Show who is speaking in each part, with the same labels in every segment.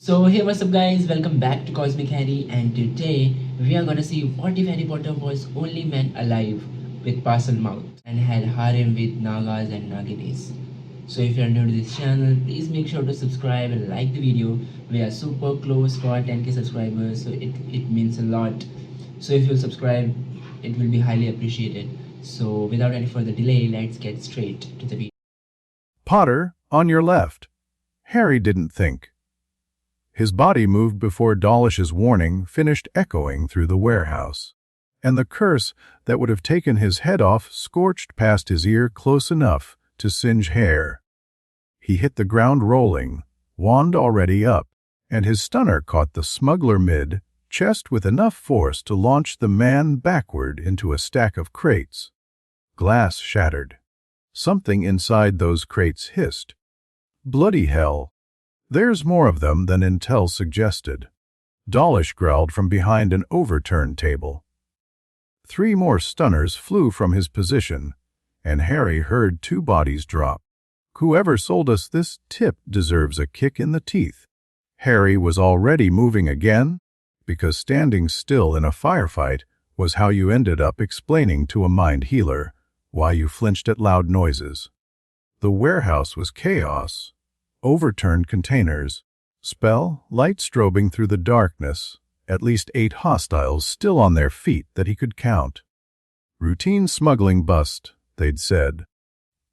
Speaker 1: So hey, what's up guys, welcome back to Cosmic Harry, and today we are gonna see what if Harry Potter was only man alive with Parsel mouth and had harem with Nagas and Naginis. So if you are new to this channel, please make sure to subscribe and like the video. We are super close for 10k subscribers, so it means a lot. So if you'll subscribe, it will be highly appreciated. So without any further delay, let's get straight to the video.
Speaker 2: Potter, on your left. Harry didn't think. His body moved before Dawlish's warning finished echoing through the warehouse, and the curse that would have taken his head off scorched past his ear close enough to singe hair. He hit the ground rolling, wand already up, and his stunner caught the smuggler mid-chest with enough force to launch the man backward into a stack of crates. Glass shattered. Something inside those crates hissed. Bloody hell! There's more of them than intel suggested. Dawlish growled from behind an overturned table. 3 more stunners flew from his position, and Harry heard 2 bodies drop. Whoever sold us this tip deserves a kick in the teeth. Harry was already moving again, because standing still in a firefight was how you ended up explaining to a mind healer why you flinched at loud noises. The warehouse was chaos. Overturned containers, light strobing through the darkness, at least 8 hostiles still on their feet that he could count. Routine smuggling bust, they'd said.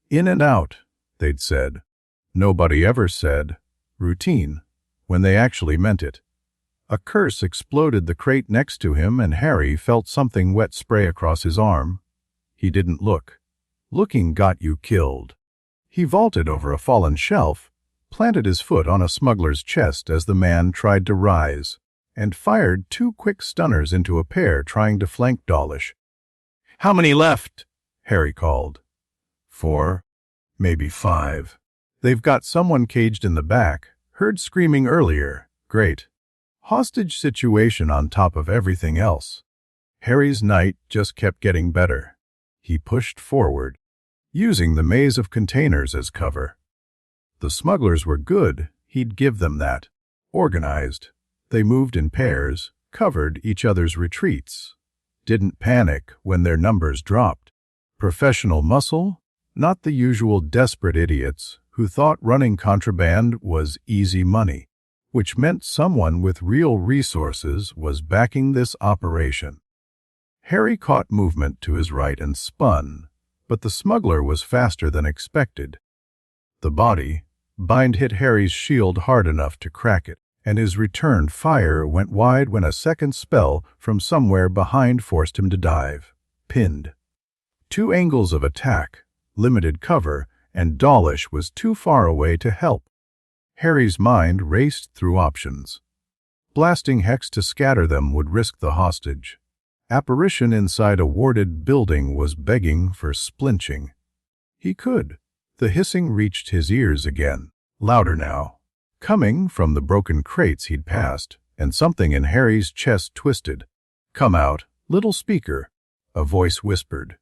Speaker 2: In and out, they'd said. Nobody ever said routine when they actually meant it. A curse exploded the crate next to him, and Harry felt something wet spray across his arm. He didn't look. Looking got you killed. He vaulted over a fallen shelf, planted his foot on a smuggler's chest as the man tried to rise, and fired 2 quick stunners into a pair trying to flank Dawlish. "How many left?" Harry called. 4, maybe 5. They've got someone caged in the back, heard screaming earlier. Great. Hostage situation on top of everything else. Harry's night just kept getting better. He pushed forward, using the maze of containers as cover. The smugglers were good, he'd give them that. Organized. They moved in pairs, covered each other's retreats. Didn't panic when their numbers dropped. Professional muscle, not the usual desperate idiots who thought running contraband was easy money, which meant someone with real resources was backing this operation. Harry caught movement to his right and spun, but the smuggler was faster than expected. The body, bind hit Harry's shield hard enough to crack it, and his return fire went wide when a second spell from somewhere behind forced him to dive. Pinned. 2 angles of attack, limited cover, and Dawlish was too far away to help. Harry's mind raced through options. Blasting Hex to scatter them would risk the hostage. Apparition inside a warded building was begging for splinching. He could. The hissing reached his ears again, louder now, coming from the broken crates he'd passed, and something in Harry's chest twisted. "Come out, little speaker," a voice whispered.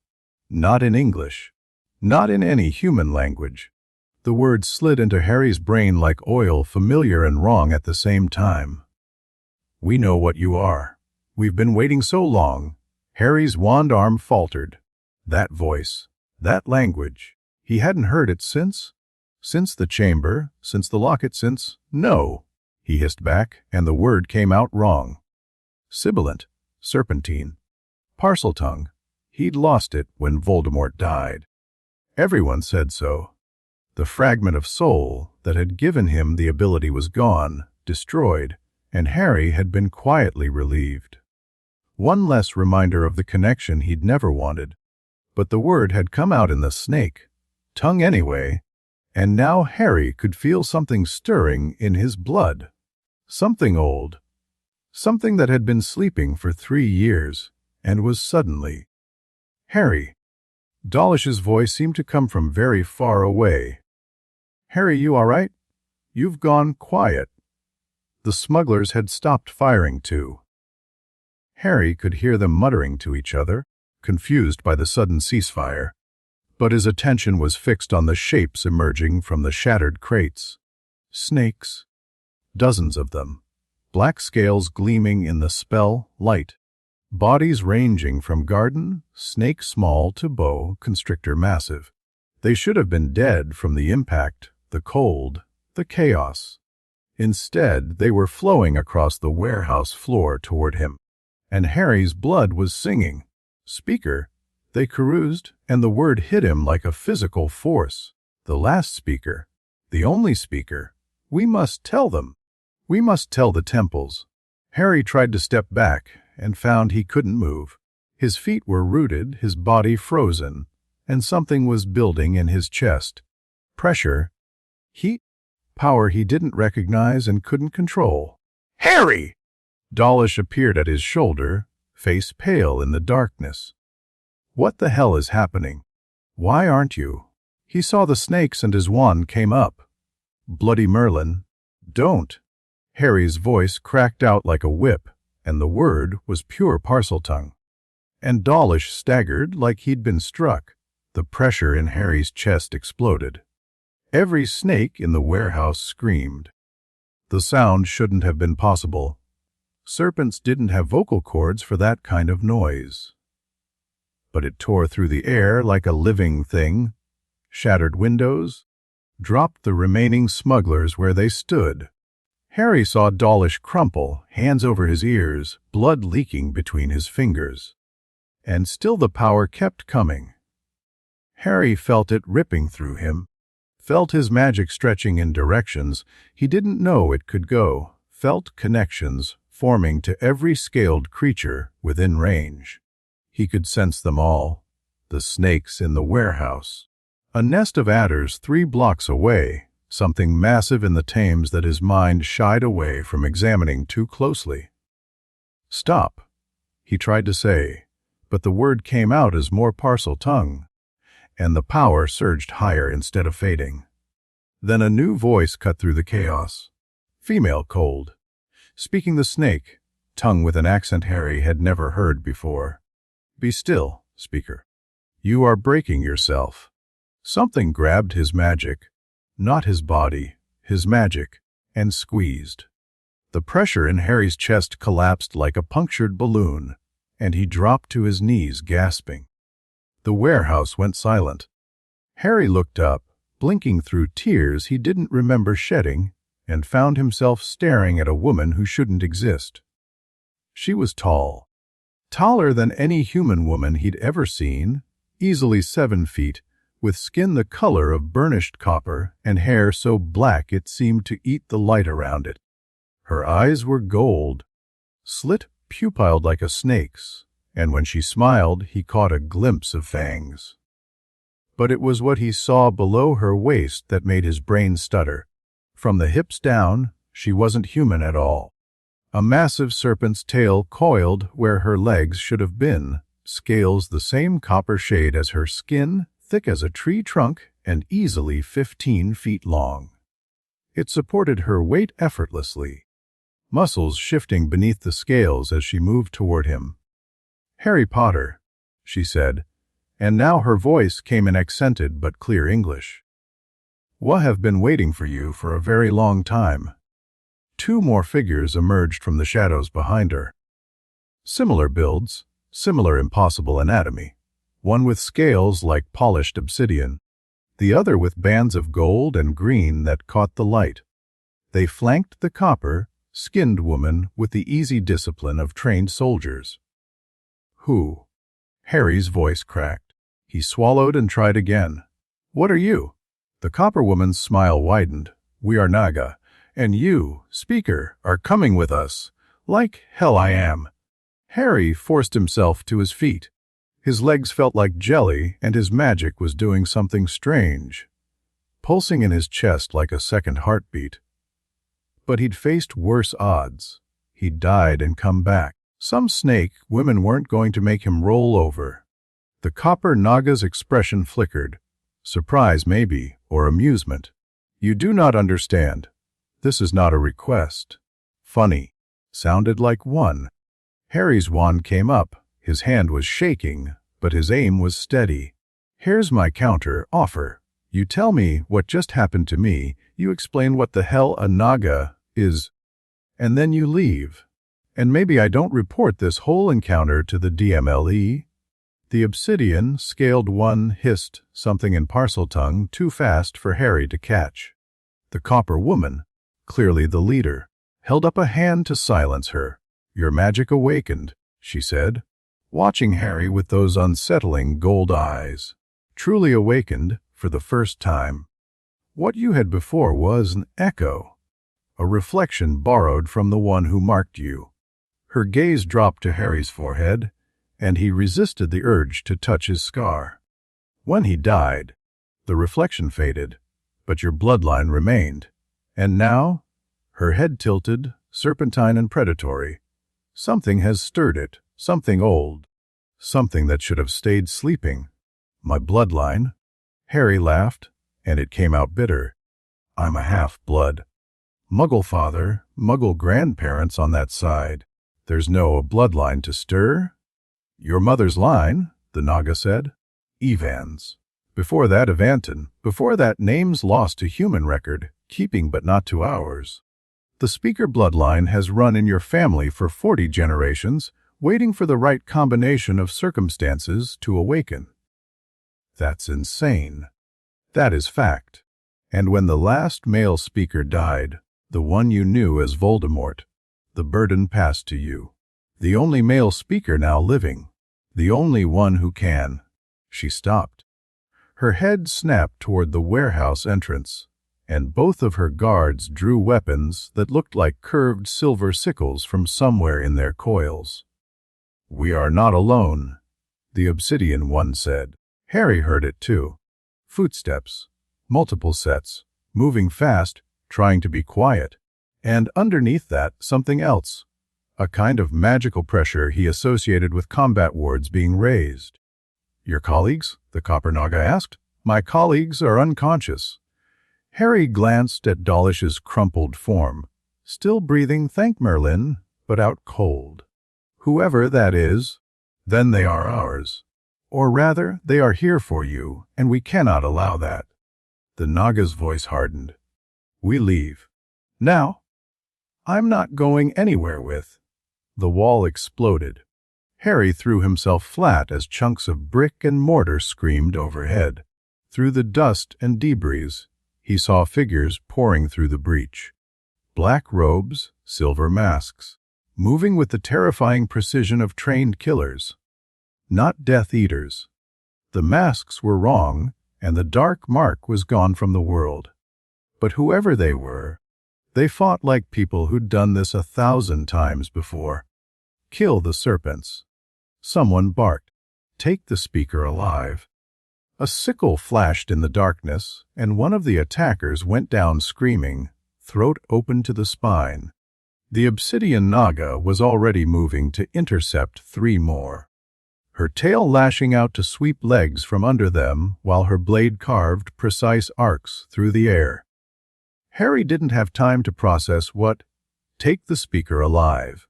Speaker 2: Not in English. Not in any human language. The words slid into Harry's brain like oil, familiar and wrong at the same time. "We know what you are. We've been waiting so long." Harry's wand arm faltered. That voice, that language. He hadn't heard it since the chamber, since the locket, since... "No," he hissed back, and the word came out wrong. Sibilant, serpentine, Parsel tongue. He'd lost it when Voldemort died. Everyone said so. The fragment of soul that had given him the ability was gone, destroyed, and Harry had been quietly relieved. One less reminder of the connection he'd never wanted. But the word had come out in the snake tongue anyway, and now Harry could feel something stirring in his blood. Something old. Something that had been sleeping for 3 years, and was suddenly... "Harry." Dawlish's voice seemed to come from very far away. "Harry, you all right? You've gone quiet." The smugglers had stopped firing too. Harry could hear them muttering to each other, confused by the sudden ceasefire. But his attention was fixed on the shapes emerging from the shattered crates. Snakes. dozens of them, black scales gleaming in the spell light, bodies ranging from garden snake small to boa constrictor massive. They should have been dead from the impact, the cold, the chaos. Instead, they were flowing across the warehouse floor toward him, and Harry's blood was singing. Speaker, they caroused, and the word hit him like a physical force. The last speaker, the only speaker. We must tell them. We must tell the temples. Harry tried to step back and found he couldn't move. His feet were rooted, his body frozen, and something was building in his chest. Pressure, heat, power he didn't recognize and couldn't control. Harry! Dawlish appeared at his shoulder, face pale in the darkness. What the hell is happening? Why aren't you? He saw the snakes and his wand came up. Bloody Merlin, don't. Harry's voice cracked out like a whip, and the word was pure Parsel tongue. And Dawlish staggered like he'd been struck. The pressure in Harry's chest exploded. Every snake in the warehouse screamed. The sound shouldn't have been possible. Serpents didn't have vocal cords for that kind of noise. But it tore through the air like a living thing, shattered windows, dropped the remaining smugglers where they stood. Harry saw Dawlish crumple, hands over his ears, blood leaking between his fingers. And still the power kept coming. Harry felt it ripping through him, felt his magic stretching in directions he didn't know it could go, felt connections forming to every scaled creature within range. He could sense them all, the snakes in the warehouse, a nest of adders 3 blocks away, something massive in the Thames that his mind shied away from examining too closely. Stop, he tried to say, but the word came out as more Parsel tongue, and the power surged higher instead of fading. Then a new voice cut through the chaos. Female cold, speaking the snake, tongue with an accent Harry had never heard before. Be still, speaker. You are breaking yourself. Something grabbed his magic, not his body, his magic, and squeezed. The pressure in Harry's chest collapsed like a punctured balloon, and he dropped to his knees gasping. The warehouse went silent. Harry looked up, blinking through tears he didn't remember shedding, and found himself staring at a woman who shouldn't exist. She was tall, taller than any human woman he'd ever seen, easily 7 feet, with skin the color of burnished copper and hair so black it seemed to eat the light around it. Her eyes were gold, slit pupilled like a snake's, and when she smiled he caught a glimpse of fangs. But it was what he saw below her waist that made his brain stutter. From the hips down, she wasn't human at all. A massive serpent's tail coiled where her legs should have been, scales the same copper shade as her skin, thick as a tree trunk and easily 15 feet long. It supported her weight effortlessly, muscles shifting beneath the scales as she moved toward him. Harry Potter, she said, and now her voice came in accented but clear English. "We have been waiting for you for a very long time." 2 more figures emerged from the shadows behind her. Similar builds, similar impossible anatomy. One with scales like polished obsidian, the other with bands of gold and green that caught the light. They flanked the copper, skinned woman with the easy discipline of trained soldiers. Who? Harry's voice cracked. He swallowed and tried again. What are you? The copper woman's smile widened. We are Naga, and you, speaker, are coming with us. Like hell I am. Harry forced himself to his feet. His legs felt like jelly, and his magic was doing something strange, pulsing in his chest like a second heartbeat. But he'd faced worse odds. He'd died and come back. Some snake women weren't going to make him roll over. The copper Naga's expression flickered. Surprise, maybe, or amusement. You do not understand. This is not a request. Funny. Sounded like one. Harry's wand came up. His hand was shaking, but his aim was steady. Here's my counter offer. You tell me what just happened to me. You explain what the hell a Naga is, and then you leave. And maybe I don't report this whole encounter to the DMLE. The obsidian, scaled one, hissed something in Parsel tongue too fast for Harry to catch. The copper woman, clearly the leader, held up a hand to silence her. "Your magic awakened," she said, watching Harry with those unsettling gold eyes. "Truly awakened for the first time. What you had before was an echo, a reflection borrowed from the one who marked you." Her gaze dropped to Harry's forehead, and he resisted the urge to touch his scar. "When he died, the reflection faded, but your bloodline remained. And now," her head tilted, serpentine and predatory, "something has stirred it, something old, something that should have stayed sleeping." "My bloodline?" Harry laughed, and it came out bitter. "I'm a half-blood. Muggle father, Muggle grandparents on that side. There's no bloodline to stir." "Your mother's line," the Naga said. "Evans. Before that Evanton. Before that names lost to human record, keeping but not to ours. The speaker bloodline has run in your family for 40 generations, waiting for the right combination of circumstances to awaken." "That's insane." "That is fact. And when the last male speaker died, the one you knew as Voldemort, the burden passed to you. The only male speaker now living. The only one who can." She stopped. Her head snapped toward the warehouse entrance, and both of her guards drew weapons that looked like curved silver sickles from somewhere in their coils. "We are not alone," the obsidian one said. Harry heard it too. Footsteps, multiple sets, moving fast, trying to be quiet. And underneath that, something else. A kind of magical pressure he associated with combat wards being raised. "Your colleagues?" the Copper Naga asked. "My colleagues are unconscious." Harry glanced at Dawlish's crumpled form, still breathing, thank Merlin, but out cold. "Whoever that is, then they are ours. Or rather, they are here for you, and we cannot allow that." The Naga's voice hardened. "We leave. Now." "I'm not going anywhere with." The wall exploded. Harry threw himself flat as chunks of brick and mortar screamed overhead. Through the dust and debris, he saw figures pouring through the breach. Black robes, silver masks, moving with the terrifying precision of trained killers. Not Death Eaters. The masks were wrong, and the dark mark was gone from the world. But whoever they were, they fought like people who'd done this 1,000 times before. Kill the serpents. Someone barked, "Take the speaker alive." A sickle flashed in the darkness, and one of the attackers went down screaming, throat open to the spine. The obsidian Naga was already moving to intercept 3 more. Her tail lashing out to sweep legs from under them while her blade carved precise arcs through the air. Harry didn't have time to process what "take the speaker alive"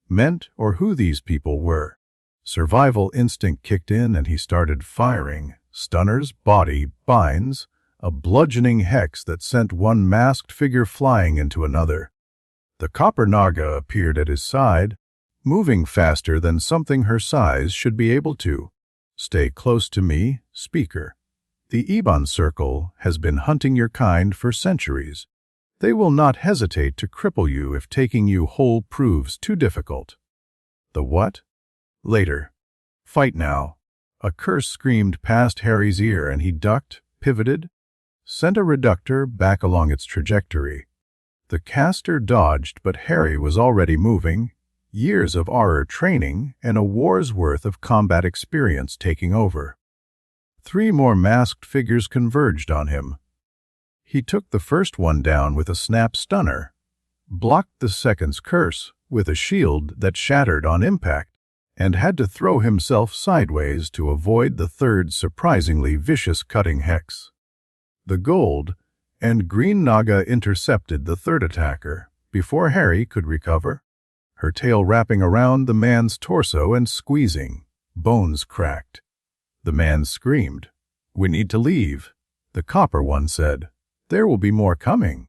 Speaker 2: meant or who these people were. Survival instinct kicked in and he started firing. Stunners, body, binds, a bludgeoning hex that sent one masked figure flying into another. The Copper Naga appeared at his side, moving faster than something her size should be able to. "Stay close to me, speaker. The Ebon Circle has been hunting your kind for centuries. They will not hesitate to cripple you if taking you whole proves too difficult." "The what?" "Later. Fight now." A curse screamed past Harry's ear and he ducked, pivoted, sent a reductor back along its trajectory. The caster dodged, but Harry was already moving, years of Auror training and a war's worth of combat experience taking over. 3 more masked figures converged on him. He took the first one down with a snap stunner, blocked the second's curse with a shield that shattered on impact, and had to throw himself sideways to avoid the third's surprisingly vicious cutting hex. The gold and green Naga intercepted the third attacker before Harry could recover, her tail wrapping around the man's torso and squeezing. Bones cracked. The man screamed. "We need to leave," the copper one said. "There will be more coming."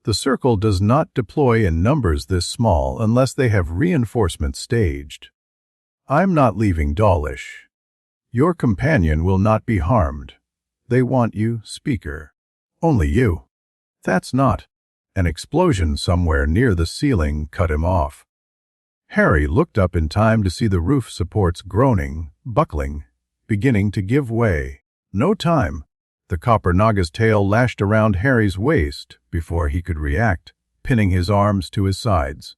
Speaker 2: The circle does not deploy in numbers this small unless they have reinforcements staged. I'm not leaving Dawlish. Your companion will not be harmed. They want you, speaker. Only you. That's not. An explosion somewhere near the ceiling cut him off. Harry looked up in time to see the roof supports groaning, buckling, beginning to give way. No time. The copper Naga's tail lashed around Harry's waist before he could react, pinning his arms to his sides.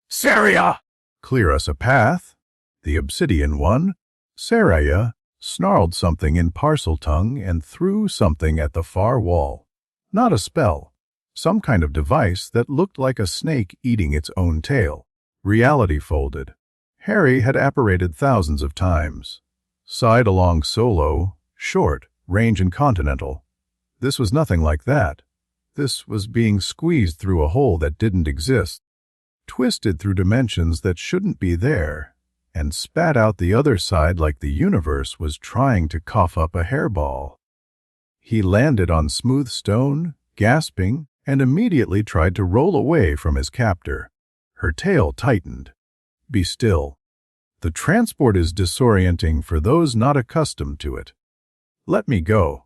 Speaker 2: Saria! Clear us a path. The obsidian one. Saria snarled something in Parsel tongue and threw something at the far wall. Not a spell. Some kind of device that looked like a snake eating its own tail. Reality folded. Harry had apparated thousands of times. Side-along solo, short, range and continental. This was nothing like that. This was being squeezed through a hole that didn't exist, twisted through dimensions that shouldn't be there, and spat out the other side like the universe was trying to cough up a hairball. He landed on smooth stone, gasping, and immediately tried to roll away from his captor. Her tail tightened. Be still. The transport is disorienting for those not accustomed to it. Let me go.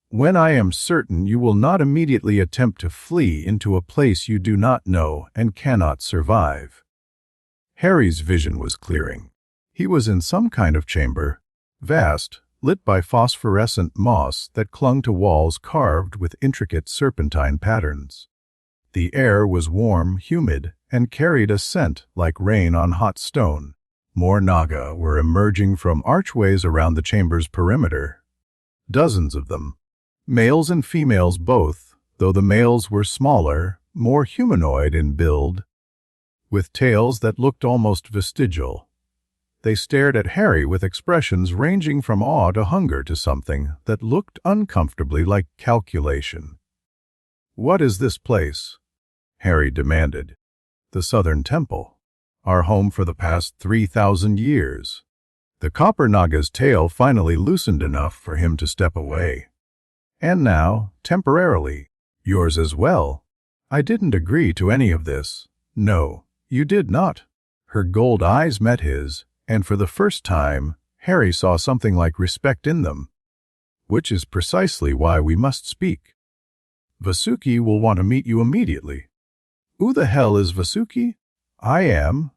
Speaker 2: When I am certain you will not immediately attempt to flee into a place you do not know and cannot survive. Harry's vision was clearing. He was in some kind of chamber, vast, lit by phosphorescent moss that clung to walls carved with intricate serpentine patterns. The air was warm, humid, and carried a scent like rain on hot stone. More Naga were emerging from archways around the chamber's perimeter. Dozens of them. Males and females both, though the males were smaller, more humanoid in build, with tails that looked almost vestigial. They stared at Harry with expressions ranging from awe to hunger to something that looked uncomfortably like calculation. "What is this place?" Harry demanded. "The Southern Temple. Our home for the past 3,000 years. The copper Naga's tail finally loosened enough for him to step away. And now, temporarily, yours as well. I didn't agree to any of this. No, you did not." Her gold eyes met his, and for the first time, Harry saw something like respect in them. "Which is precisely why we must speak. Vasuki will want to meet you immediately." "Who the hell is Vasuki?" "I am."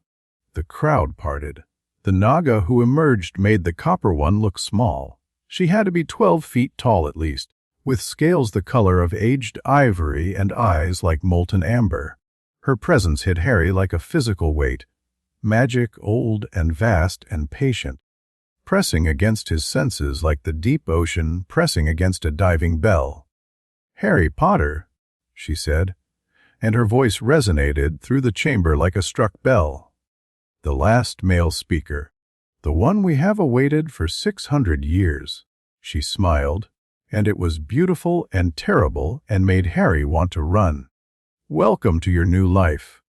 Speaker 2: The crowd parted. The Naga who emerged made the copper one look small. She had to be 12 feet tall at least, with scales the color of aged ivory and eyes like molten amber. Her presence hit Harry like a physical weight, magic, old and vast and patient, pressing against his senses like the deep ocean pressing against a diving bell. "Harry Potter," she said, and her voice resonated through the chamber like a struck bell. "The last male speaker, the one we have awaited for 600 years." She smiled, and it was beautiful and terrible and made Harry want to run. "Welcome to your new life."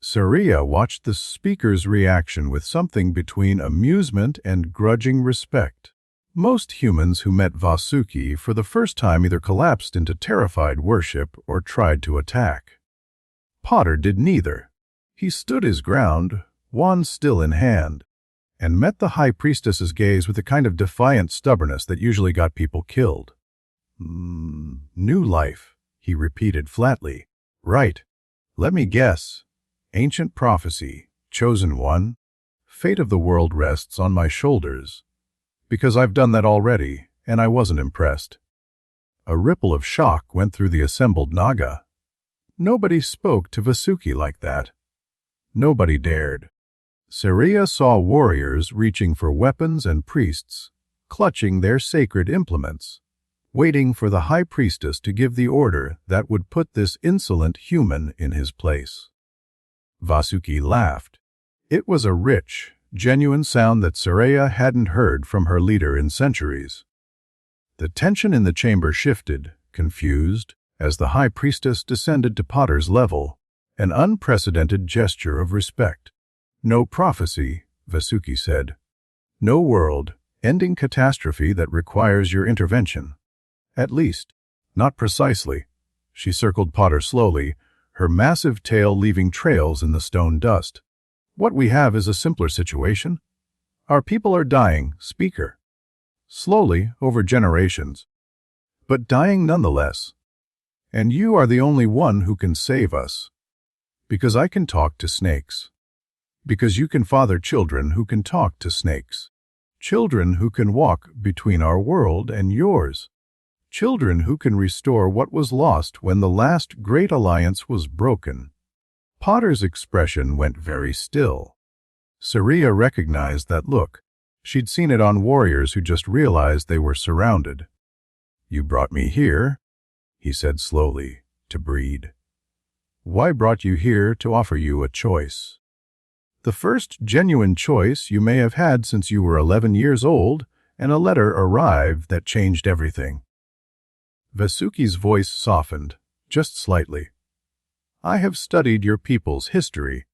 Speaker 2: Saria watched the speaker's reaction with something between amusement and grudging respect. Most humans who met Vasuki for the first time either collapsed into terrified worship or tried to attack. Potter did neither. He stood his ground, wand still in hand, and met the high priestess's gaze with the kind of defiant stubbornness that usually got people killed. New life," he repeated flatly. "Right. Let me guess. Ancient prophecy, chosen one. Fate of the world rests on my shoulders. Because I've done that already, and I wasn't impressed." A ripple of shock went through the assembled Naga. Nobody spoke to Vasuki like that. Nobody dared. Saria saw warriors reaching for weapons and priests, clutching their sacred implements, waiting for the high priestess to give the order that would put this insolent human in his place. Vasuki laughed. It was a rich, genuine sound that Saria hadn't heard from her leader in centuries. The tension in the chamber shifted, confused, as the high priestess descended to Potter's level, an unprecedented gesture of respect. "No prophecy," Vasuki said. "No world-ending catastrophe that requires your intervention. At least, not precisely." She circled Potter slowly, her massive tail leaving trails in the stone dust. What we have is a simpler situation. Our people are dying, Speaker. Slowly, over generations. But dying nonetheless. And you are the only one who can save us. Because I can talk to snakes. Because you can father children who can talk to snakes. Children who can walk between our world and yours. Children who can restore what was lost when the last great alliance was broken. Potter's expression went very still. Saria recognized that look. She'd seen it on warriors who just realized they were surrounded. You brought me here, he said slowly, to breed. Why brought you here to offer you a choice? The first genuine choice you may have had since you were 11 years old, and a letter arrived that changed everything. Vasuki's voice softened, just slightly. I have studied your people's history.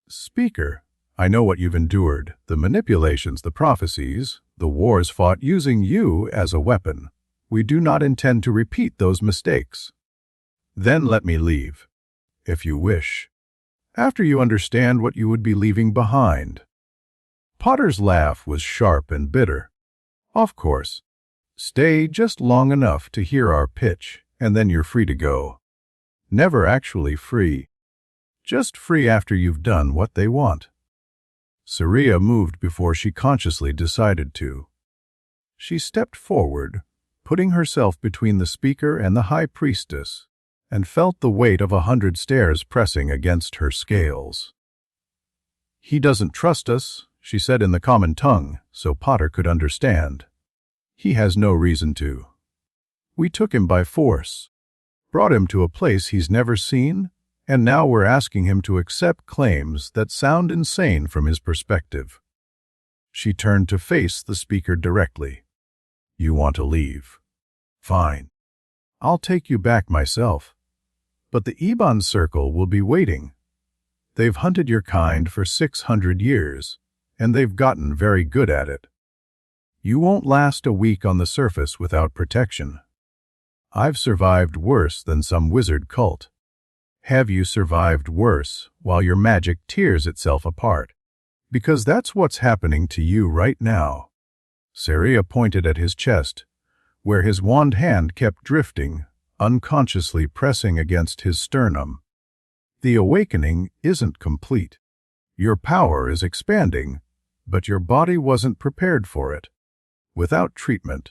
Speaker 2: Speaker, I know what you've endured, the manipulations, the prophecies, the wars fought using you as a weapon. We do not intend to repeat those mistakes. Then let me leave, if you wish, after you understand what you would be leaving behind. Potter's laugh was sharp and bitter. Of course. Stay just long enough to hear our pitch, and then you're free to go. Never actually free. Just free after you've done what they want. Saria moved before she consciously decided to. She stepped forward, putting herself between the speaker and the high priestess, and felt the weight of 100 stares pressing against her scales. He doesn't trust us, she said in the common tongue, so Potter could understand. He has no reason to. We took him by force, brought him to a place he's never seen, and now we're asking him to accept claims that sound insane from his perspective. She turned to face the speaker directly. You want to leave? Fine. I'll take you back myself. But the Iban Circle will be waiting. They've hunted your kind for 600 years, and they've gotten very good at it. You won't last a week on the surface without protection. I've survived worse than some wizard cult. Have you survived worse while your magic tears itself apart? Because that's what's happening to you right now. Saria pointed at his chest, where his wand hand kept drifting, unconsciously pressing against his sternum. The awakening isn't complete. Your power is expanding, but your body wasn't prepared for it. Without treatment,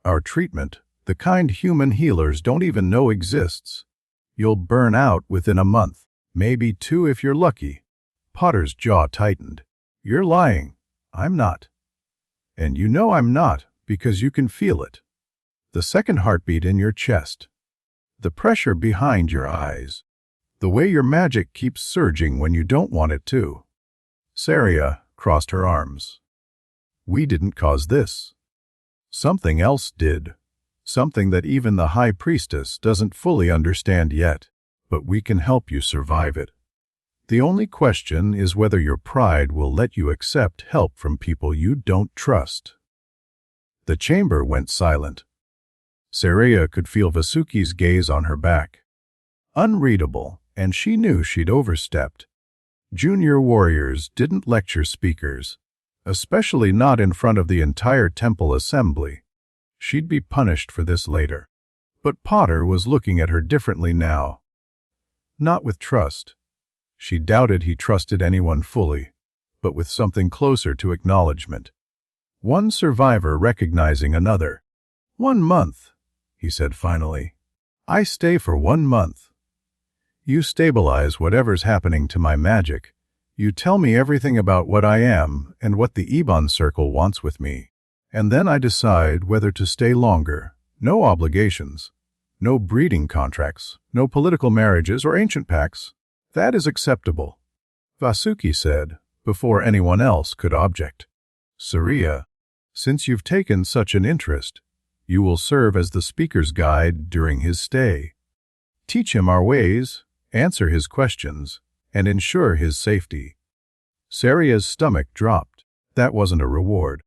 Speaker 2: our treatment, the kind human healers don't even know exists, you'll burn out within a month, maybe 2 if you're lucky. Potter's jaw tightened. You're lying. I'm not. And you know I'm not, because you can feel it. The second heartbeat in your chest. The pressure behind your eyes. The way your magic keeps surging when you don't want it to. Saria crossed her arms. We didn't cause this. Something else did. Something that even the High Priestess doesn't fully understand yet, but we can help you survive it. The only question is whether your pride will let you accept help from people you don't trust. The chamber went silent. Saria could feel Vasuki's gaze on her back. Unreadable, and she knew she'd overstepped. Junior warriors didn't lecture speakers, especially not in front of the entire temple assembly. She'd be punished for this later. But Potter was looking at her differently now. Not with trust. She doubted he trusted anyone fully, but with something closer to acknowledgement. One survivor recognizing another. 1 month, he said finally. I stay for 1 month. You stabilize whatever's happening to my magic. You tell me everything about what I am and what the Iban Circle wants with me. And then I decide whether to stay longer. No obligations. No breeding contracts. No political marriages or ancient pacts. That is acceptable, Vasuki said, before anyone else could object. Saria, since you've taken such an interest, you will serve as the speaker's guide during his stay. Teach him our ways, answer his questions, and ensure his safety. Saria's stomach dropped. That wasn't a reward.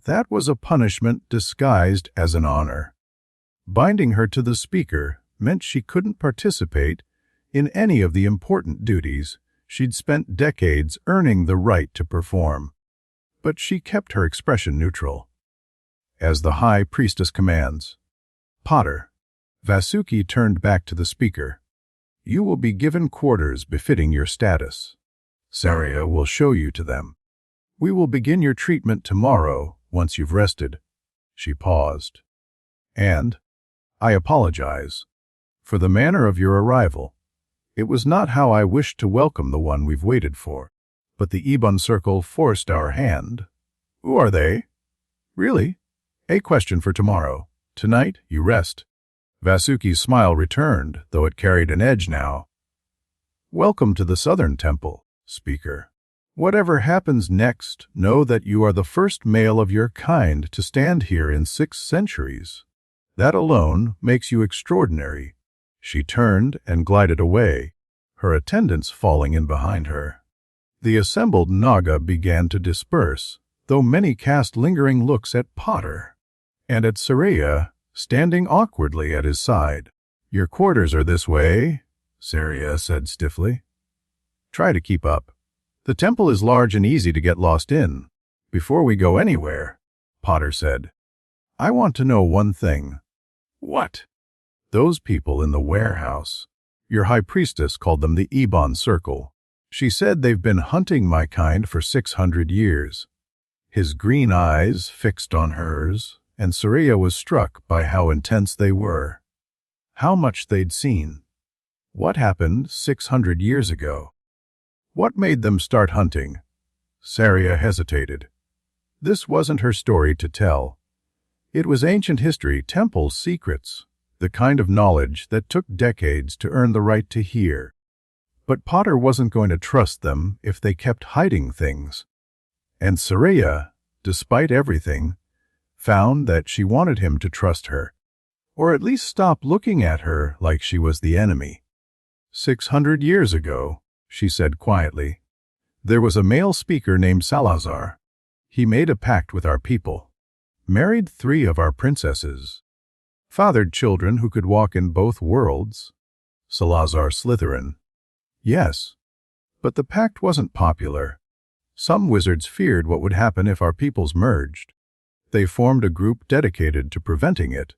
Speaker 2: That was a punishment disguised as an honor. Binding her to the speaker meant she couldn't participate in any of the important duties she'd spent decades earning the right to perform. But she kept her expression neutral. As the High Priestess commands, Potter, Vasuki turned back to the speaker. You will be given quarters befitting your status. Saria will show you to them. We will begin your treatment tomorrow once you've rested. She paused. And I apologize for the manner of your arrival. It was not how I wished to welcome the one we've waited for, but the Ebon Circle forced our hand. Who are they? Really? A question for tomorrow. Tonight, you rest. Vasuki's smile returned, though it carried an edge now. Welcome to the Southern Temple, Speaker. Whatever happens next, know that you are the first male of your kind to stand here in 6 centuries. That alone makes you extraordinary. She turned and glided away, her attendants falling in behind her. The assembled Naga began to disperse, though many cast lingering looks at Potter and at Saria, standing awkwardly at his side. Your quarters are this way, Saria said stiffly. Try to keep up. The temple is large and easy to get lost in. Before we go anywhere, Potter said, I want to know one thing. What? Those people in the warehouse. Your High Priestess called them the Ebon Circle. She said they've been hunting my kind for 600 years. His green eyes fixed on hers, and Saria was struck by how intense they were. How much they'd seen. What happened 600 years ago? What made them start hunting? Saria hesitated. This wasn't her story to tell. It was ancient history, temple secrets, the kind of knowledge that took decades to earn the right to hear. But Potter wasn't going to trust them if they kept hiding things. And Saria, despite everything, found that she wanted him to trust her, or at least stop looking at her like she was the enemy. 600 years ago, she said quietly, there was a male speaker named Salazar. He made a pact with our people, married 3 of our princesses, fathered children who could walk in both worlds. Salazar Slytherin. Yes, but the pact wasn't popular. Some wizards feared what would happen if our peoples merged. They formed a group dedicated to preventing it,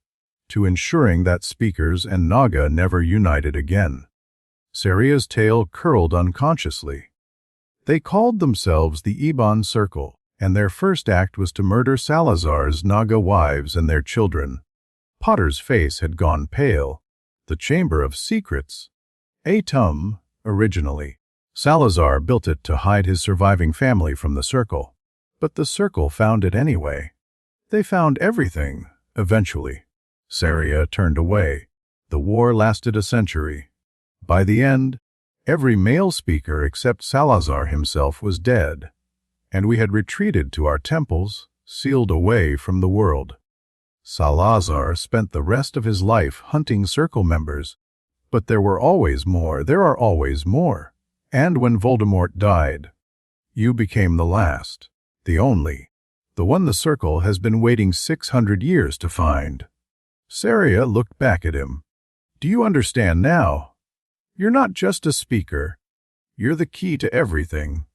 Speaker 2: to ensuring that speakers and Naga never united again. Saria's tail curled unconsciously. They called themselves the Ebon Circle, and their first act was to murder Salazar's Naga wives and their children. Potter's face had gone pale. The Chamber of Secrets. A tomb, originally. Salazar built it to hide his surviving family from the Circle. But the Circle found it anyway. They found everything, eventually. Saria turned away. The war lasted a century. By the end, every male speaker except Salazar himself was dead, and we had retreated to our temples, sealed away from the world. Salazar spent the rest of his life hunting Circle members, but there are always more. And when Voldemort died, you became the last, the only, the one the Circle has been waiting 600 years to find. Saria looked back at him. Do you understand now? You're not just a speaker. You're the key to everything.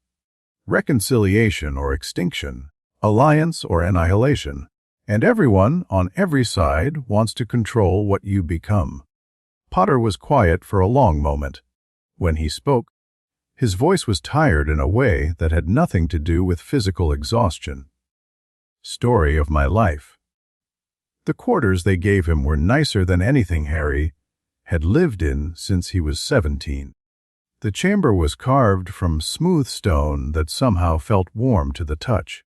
Speaker 2: Reconciliation or extinction, alliance or annihilation, and everyone on every side wants to control what you become. Potter was quiet for a long moment. When he spoke, his voice was tired in a way that had nothing to do with physical exhaustion. Story of my life. The quarters they gave him were nicer than anything Harry had lived in since he was 17. The chamber was carved from smooth stone that somehow felt warm to the touch,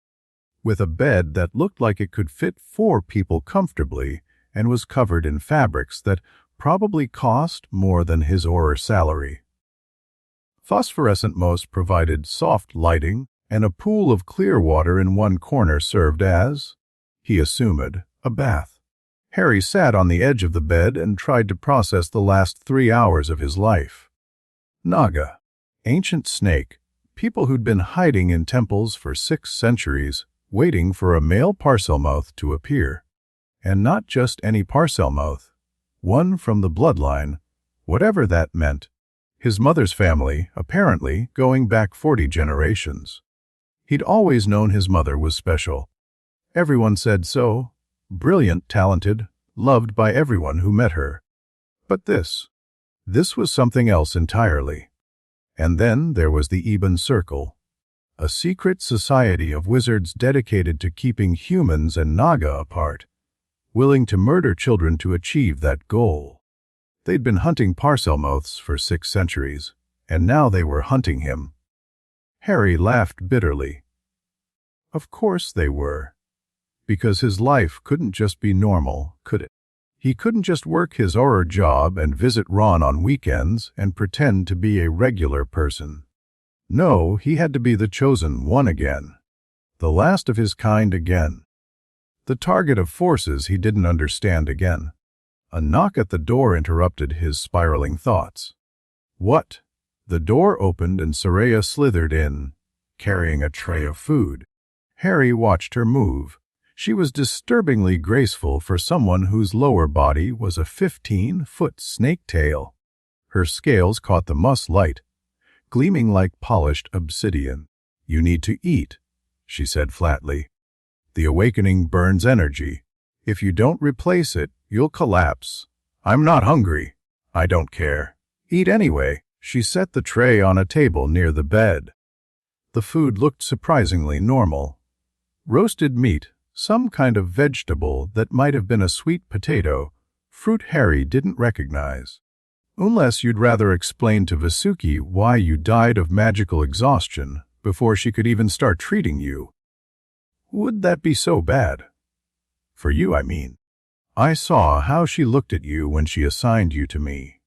Speaker 2: with a bed that looked like it could fit 4 people comfortably and was covered in fabrics that probably cost more than his or her salary. Phosphorescent motes provided soft lighting, and a pool of clear water in one corner served as, he assumed, a bath. Harry sat on the edge of the bed and tried to process the last 3 hours of his life. Naga, ancient snake, people who'd been hiding in temples for 6 centuries, waiting for a male Parselmouth to appear. And not just any Parselmouth, one from the bloodline, whatever that meant. His mother's family, apparently, going back 40 generations. He'd always known his mother was special. Everyone said so. Brilliant, talented, loved by everyone who met her. But this was something else entirely. And then there was the Eben Circle, a secret society of wizards dedicated to keeping humans and Naga apart, willing to murder children to achieve that goal. They'd been hunting Parselmouths for 6 centuries, and now they were hunting him. Harry laughed bitterly. Of course they were. Because his life couldn't just be normal, could it? He couldn't just work his horror job and visit Ron on weekends and pretend to be a regular person. No, he had to be the chosen one again. The last of his kind again. The target of forces he didn't understand again. A knock at the door interrupted his spiraling thoughts. What? The door opened and Soraya slithered in, carrying a tray of food. Harry watched her move. She was disturbingly graceful for someone whose lower body was a 15-foot snake tail. Her scales caught the moss light, gleaming like polished obsidian. "You need to eat," she said flatly. "The awakening burns energy. If you don't replace it, you'll collapse. I'm not hungry. I don't care. Eat anyway." She set the tray on a table near the bed. The food looked surprisingly normal. Roasted meat, some kind of vegetable that might have been a sweet potato, fruit Harry didn't recognize. Unless you'd rather explain to Vasuki why you died of magical exhaustion before she could even start treating you. Would that be so bad? For you, I mean. I saw how she looked at you when she assigned you to me.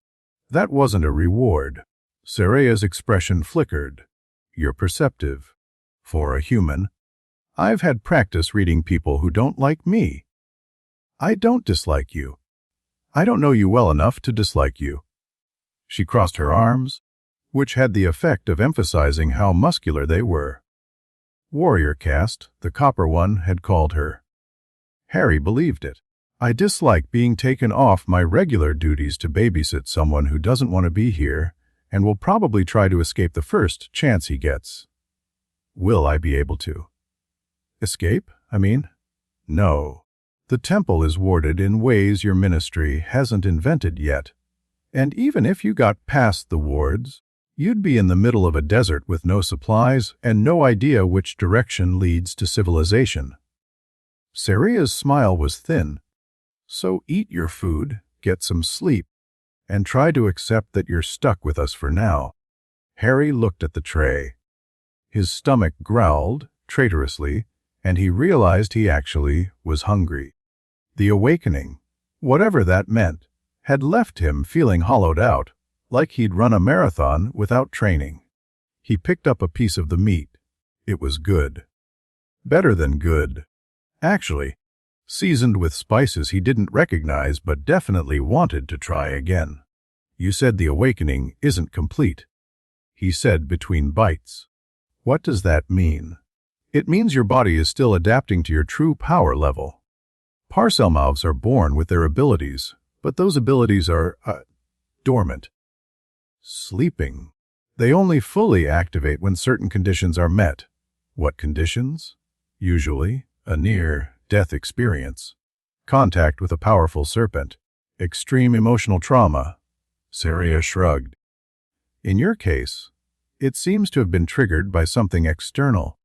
Speaker 2: That wasn't a reward. Soraya's expression flickered. You're perceptive. For a human. I've had practice reading people who don't like me. I don't dislike you. I don't know you well enough to dislike you. She crossed her arms, which had the effect of emphasizing how muscular they were. Warrior caste, the copper one, had called her. Harry believed it. I dislike being taken off my regular duties to babysit someone who doesn't want to be here and will probably try to escape the first chance he gets. Will I be able to? Escape, I mean? No. The temple is warded in ways your ministry hasn't invented yet. And even if you got past the wards, you'd be in the middle of a desert with no supplies and no idea which direction leads to civilization. Soraya's smile was thin. So eat your food, get some sleep, and try to accept that you're stuck with us for now. Harry looked at the tray. His stomach growled, traitorously, and he realized he actually was hungry. The awakening, whatever that meant, had left him feeling hollowed out, like he'd run a marathon without training. He picked up a piece of the meat. It was good. Better than good. Actually, seasoned with spices he didn't recognize but definitely wanted to try again. You said the awakening isn't complete, he said between bites. What does that mean? It means your body is still adapting to your true power level. Parselmouths are born with their abilities, but those abilities are, dormant. Sleeping. They only fully activate when certain conditions are met. What conditions? Usually, a near-death experience. Contact with a powerful serpent. Extreme emotional trauma. Soraya shrugged. In your case, it seems to have been triggered by something external.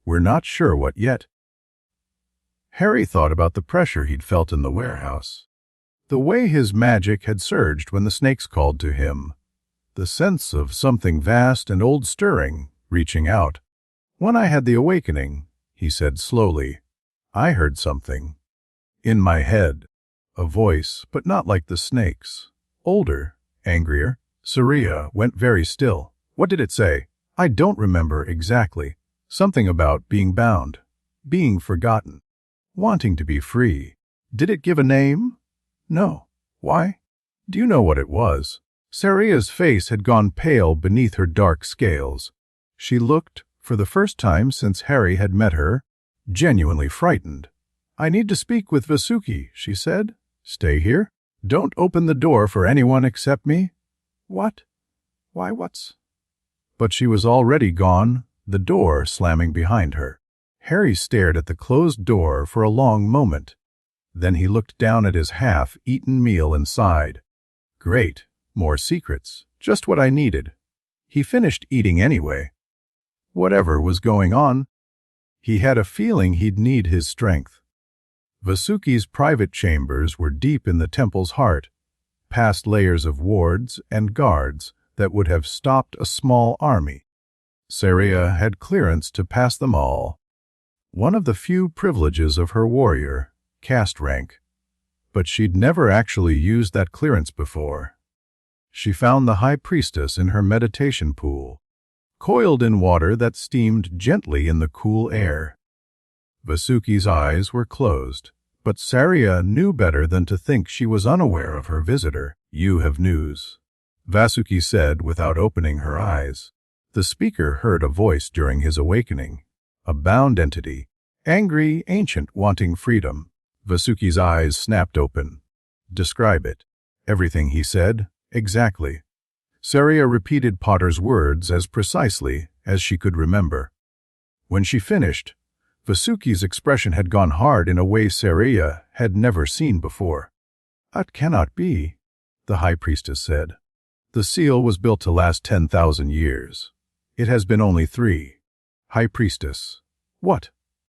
Speaker 2: We're not sure what yet. Harry thought about the pressure he'd felt in the warehouse. The way his magic had surged when the snakes called to him. The sense of something vast and old-stirring, reaching out. When I had the awakening, he said slowly, I heard something. In my head. A voice, but not like the snakes. Older, angrier. Soraya went very still. What did it say? I don't remember exactly. Something about being bound, being forgotten, wanting to be free. Did it give a name? No. Why? Do you know what it was? Soraya's face had gone pale beneath her dark scales. She looked, for the first time since Harry had met her, genuinely frightened. I need to speak with Vasuki, she said. Stay here? Don't open the door for anyone except me." "What? Why, what's—" But she was already gone, the door slamming behind her. Harry stared at the closed door for a long moment. Then he looked down at his half-eaten meal and sighed. Great, more secrets, just what I needed. He finished eating anyway. Whatever was going on, he had a feeling he'd need his strength. Vasuki's private chambers were deep in the temple's heart, past layers of wards and guards that would have stopped a small army. Saria had clearance to pass them all. One of the few privileges of her warrior, caste rank. But she'd never actually used that clearance before. She found the high priestess in her meditation pool, coiled in water that steamed gently in the cool air. Vasuki's eyes were closed, but Saria knew better than to think she was unaware of her visitor. "You have news," Vasuki said without opening her eyes. The speaker heard a voice during his awakening, a bound entity, angry, ancient, wanting freedom. Vasuki's eyes snapped open. "Describe it." "Everything he said, exactly." Saria repeated Potter's words as precisely as she could remember. When she finished, Vasuki's expression had gone hard in a way Saria had never seen before. "That cannot be," the high priestess said. "The seal was built to last 10,000 years. It has been only 3. High priestess. What?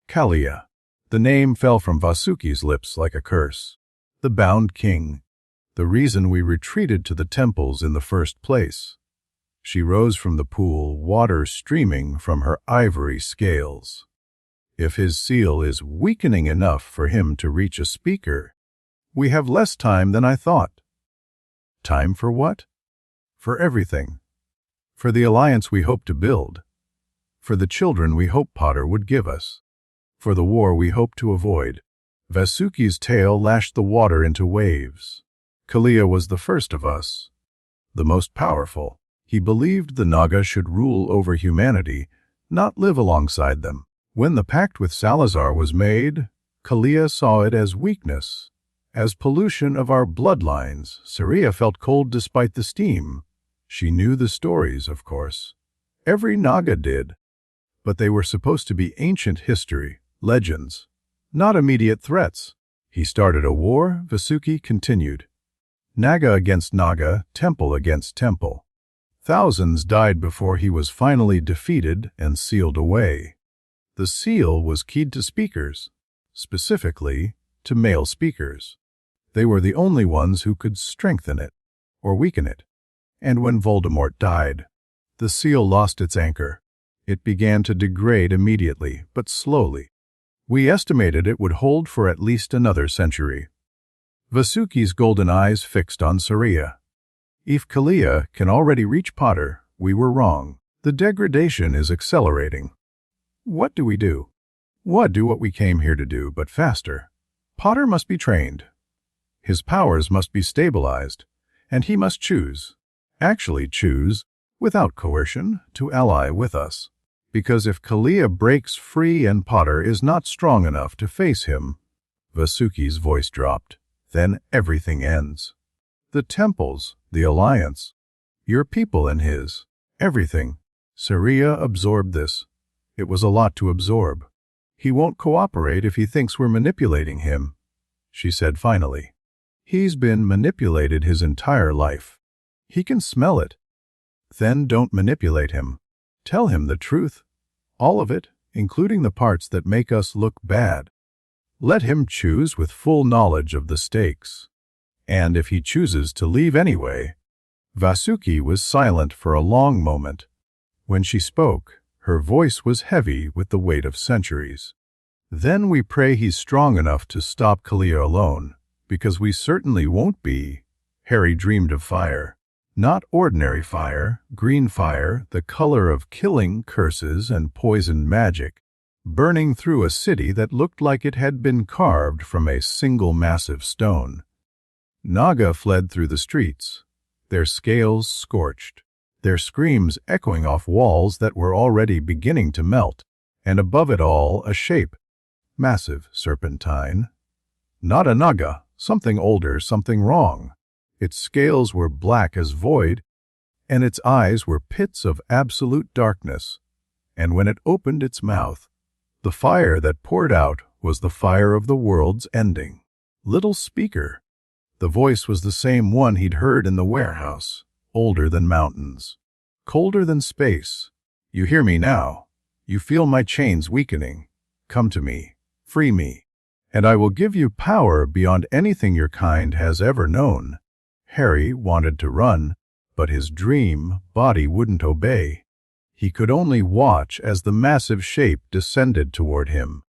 Speaker 2: Kalia. The name fell from Vasuki's lips like a curse. The bound king. The reason we retreated to the temples in the first place. She rose from the pool, water streaming from her ivory scales. If his seal is weakening enough for him to reach a speaker, we have less time than I thought. Time for what? For everything. For the alliance we hope to build. For the children we hope Potter would give us. For the war we hope to avoid." Vasuki's tail lashed the water into waves. Kalia was the first of us, the most powerful. He believed the Naga should rule over humanity, not live alongside them. When the pact with Salazar was made, Kalia saw it as weakness, as pollution of our bloodlines. Saria felt cold despite the steam. She knew the stories, of course. Every Naga did. But they were supposed to be ancient history, legends, not immediate threats. "He started a war," Vasuki continued. "Naga against Naga, temple against temple. Thousands died before he was finally defeated and sealed away. The seal was keyed to speakers, specifically to male speakers. They were the only ones who could strengthen it or weaken it. And when Voldemort died, the seal lost its anchor. It began to degrade immediately, but slowly. We estimated it would hold for at least another century." Vasuki's golden eyes fixed on Saria. "If Kalia can already reach Potter, we were wrong. The degradation is accelerating. What do we do? What we came here to do, but faster. Potter must be trained. His powers must be stabilized, and he must choose, actually choose, without coercion, to ally with us. Because if Kalia breaks free and Potter is not strong enough to face him," Vasuki's voice dropped, "then everything ends. The temples, the alliance, your people and his, everything." Saria absorbed this. It was a lot to absorb. "He won't cooperate if he thinks we're manipulating him," she said finally. "He's been manipulated his entire life. He can smell it. Then don't manipulate him. Tell him the truth. All of it, including the parts that make us look bad. Let him choose with full knowledge of the stakes. And if he chooses to leave anyway." Vasuki was silent for a long moment. When she spoke, her voice was heavy with the weight of centuries. "Then we pray he's strong enough to stop Kalia alone, because we certainly won't be." Harry dreamed of fire. Not ordinary fire, green fire, the color of killing curses and poison magic, burning through a city that looked like it had been carved from a single massive stone. Naga fled through the streets, their scales scorched, their screams echoing off walls that were already beginning to melt, and above it all a shape, massive serpentine. Not a Naga, Something older, something wrong. Its scales were black as void, and its eyes were pits of absolute darkness. And when it opened its mouth, the fire that poured out was the fire of the world's ending. Little speaker. The voice was the same one he'd heard in the warehouse, older than mountains, colder than space. You hear me now. You feel my chains weakening. Come to me. Free me. And I will give you power beyond anything your kind has ever known. Harry wanted to run, but his dream body wouldn't obey. He could only watch as the massive shape descended toward him.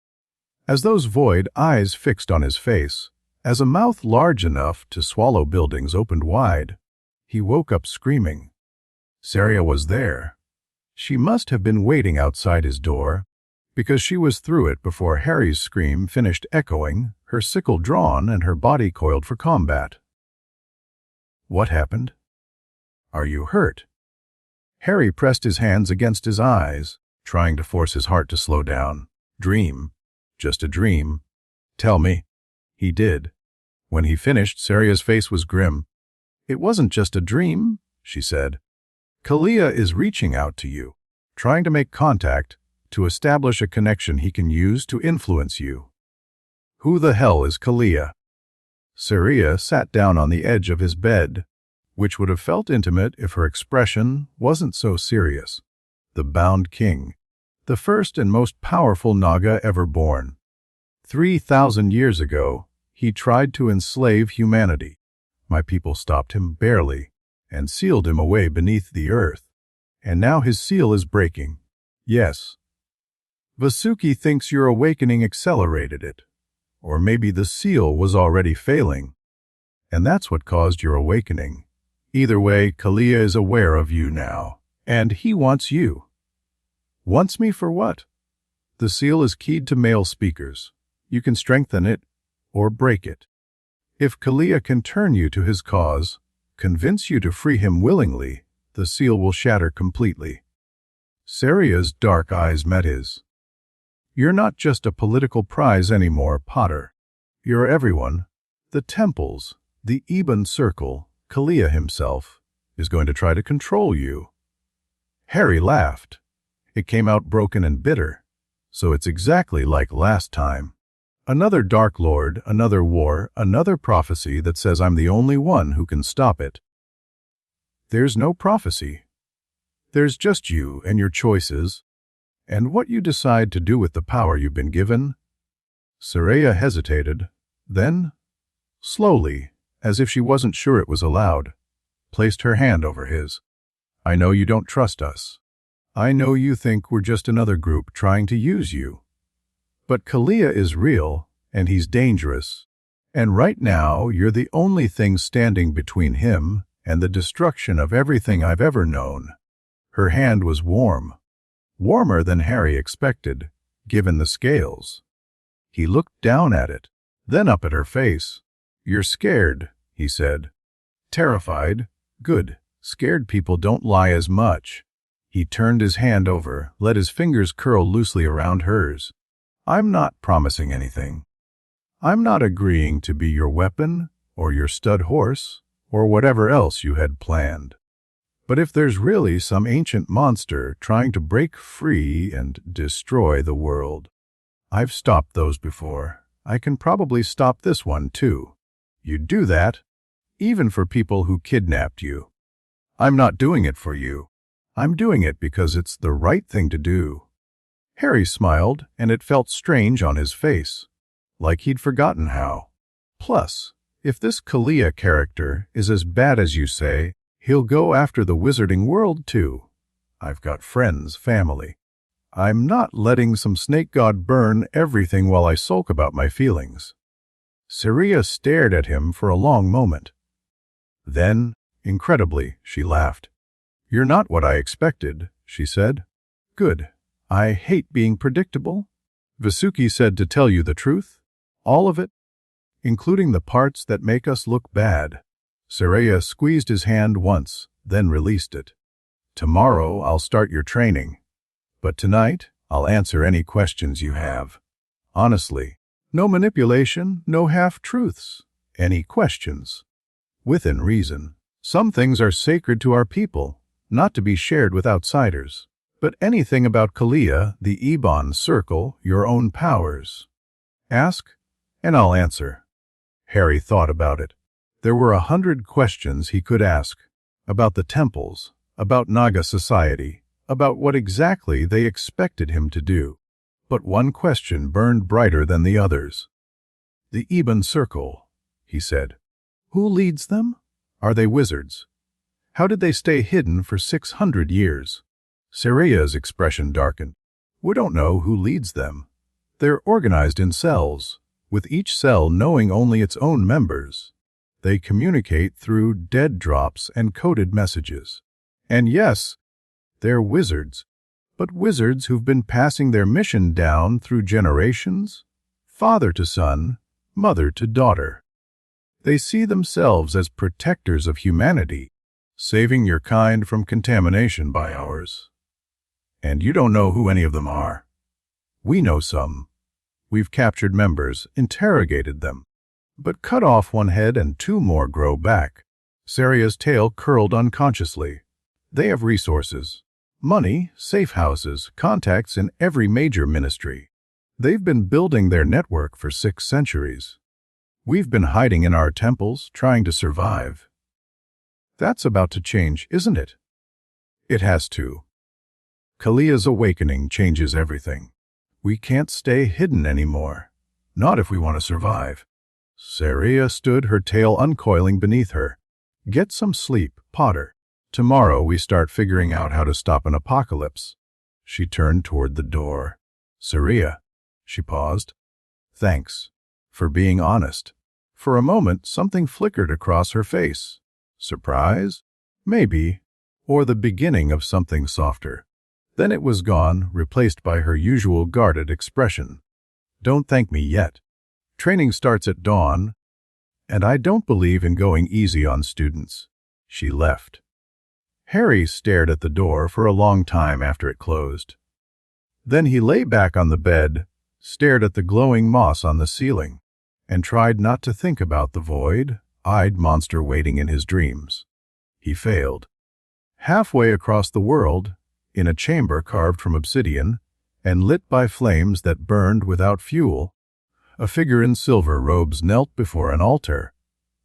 Speaker 2: As those void eyes fixed on his face, as a mouth large enough to swallow buildings opened wide, he woke up screaming. Saria was there. She must have been waiting outside his door, because she was through it before Harry's scream finished echoing, her sickle drawn and her body coiled for combat. What happened? Are you hurt? Harry pressed his hands against his eyes, trying to force his heart to slow down. Dream. Just a dream. Tell me. He did. When he finished, Saria's face was grim. It wasn't just a dream, she said. Kalia is reaching out to you, trying to make contact, to establish a connection he can use to influence you. Who the hell is Kalia? Saria sat down on the edge of his bed, which would have felt intimate if her expression wasn't so serious. The Bound King, the first and most powerful Naga ever born. 3,000 years ago, he tried to enslave humanity. My people stopped him barely and sealed him away beneath the earth. And now his seal is breaking. Yes. Vasuki thinks your awakening accelerated it. Or maybe the seal was already failing. And that's what caused your awakening. Either way, Kalia is aware of you now. And he wants you. Wants me for what? The seal is keyed to male speakers. You can strengthen it or break it. If Kalia can turn you to his cause, convince you to free him willingly, the seal will shatter completely. Saria's dark eyes met his. You're not just a political prize anymore, Potter. You're everyone. The temples, the Ebon Circle, Kalia himself, is going to try to control you. Harry laughed. It came out broken and bitter. So it's exactly like last time. Another Dark Lord, another war, another prophecy that says I'm the only one who can stop it. There's no prophecy. There's just you and your choices, and what you decide to do with the power you've been given. Saria hesitated, then, slowly, as if she wasn't sure it was allowed, placed her hand over his. I know you don't trust us. I know you think we're just another group trying to use you. But Kalia is real, and he's dangerous. And right now, you're the only thing standing between him and the destruction of everything I've ever known. Her hand was warm. Warmer than Harry expected, given the scales. He looked down at it, then up at her face. You're scared, he said. Terrified? Good. Scared people don't lie as much. He turned his hand over, let his fingers curl loosely around hers. I'm not promising anything. I'm not agreeing to be your weapon, or your stud horse, or whatever else you had planned. But if there's really some ancient monster trying to break free and destroy the world, I've stopped those before. I can probably stop this one too. You'd do that, even for people who kidnapped you. I'm not doing it for you. I'm doing it because it's the right thing to do. Harry smiled, and it felt strange on his face, like he'd forgotten how. Plus, if this Kalia character is as bad as you say, he'll go after the wizarding world too. I've got friends, family. I'm not letting some snake god burn everything while I sulk about my feelings. Saria stared at him for a long moment. Then, incredibly, she laughed. You're not what I expected, she said. Good. I hate being predictable. Vasuki said to tell you the truth. All of it, including the parts that make us look bad. Saria squeezed his hand once, then released it. Tomorrow I'll start your training. But tonight, I'll answer any questions you have. Honestly, no manipulation, no half-truths. Any questions? Within reason. Some things are sacred to our people, not to be shared with outsiders. But anything about Kalia, the Ebon circle, your own powers. Ask, and I'll answer. Harry thought about it. There were 100 questions he could ask. About the temples, about Naga society, about what exactly they expected him to do. But one question burned brighter than the others. The Ebon circle, he said. Who leads them? Are they wizards? How did they stay hidden for 600 years? Saria's expression darkened. We don't know who leads them. They're organized in cells, with each cell knowing only its own members. They communicate through dead drops and coded messages. And yes, they're wizards, but wizards who've been passing their mission down through generations, father to son, mother to daughter. They see themselves as protectors of humanity, saving your kind from contamination by ours. And you don't know who any of them are. We know some. We've captured members, interrogated them, but cut off one head and 2 more grow back. Saria's tail curled unconsciously. They have resources, money, safe houses, contacts in every major ministry. They've been building their network for 6 centuries. We've been hiding in our temples, trying to survive. That's about to change, isn't it? It has to. Kalia's awakening changes everything. We can't stay hidden anymore. Not if we want to survive. Saria stood, her tail uncoiling beneath her. Get some sleep, Potter. Tomorrow we start figuring out how to stop an apocalypse. She turned toward the door. Saria, she paused. Thanks. For being honest. For a moment, something flickered across her face. Surprise? Maybe. Or the beginning of something softer. Then it was gone, replaced by her usual guarded expression. Don't thank me yet. Training starts at dawn, and I don't believe in going easy on students. She left. Harry stared at the door for a long time after it closed. Then he lay back on the bed, stared at the glowing moss on the ceiling, and tried not to think about the void-eyed monster waiting in his dreams. He failed. Halfway across the world, in a chamber carved from obsidian and lit by flames that burned without fuel, a figure in silver robes knelt before an altar.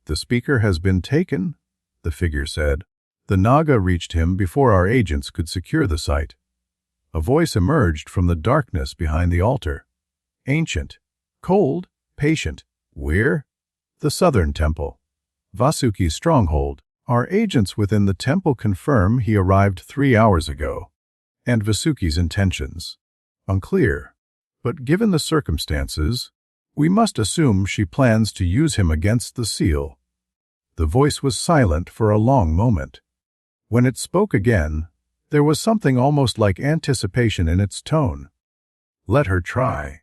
Speaker 2: The speaker has been taken, the figure said. The Naga reached him before our agents could secure the site. A voice emerged from the darkness behind the altar. Ancient, cold, patient. We're the Southern Temple, Vasuki's stronghold. Our agents within the temple confirm he arrived 3 hours ago. And Vasuki's intentions. Unclear. But given the circumstances, we must assume she plans to use him against the seal. The voice was silent for a long moment. When it spoke again, there was something almost like anticipation in its tone. Let her try.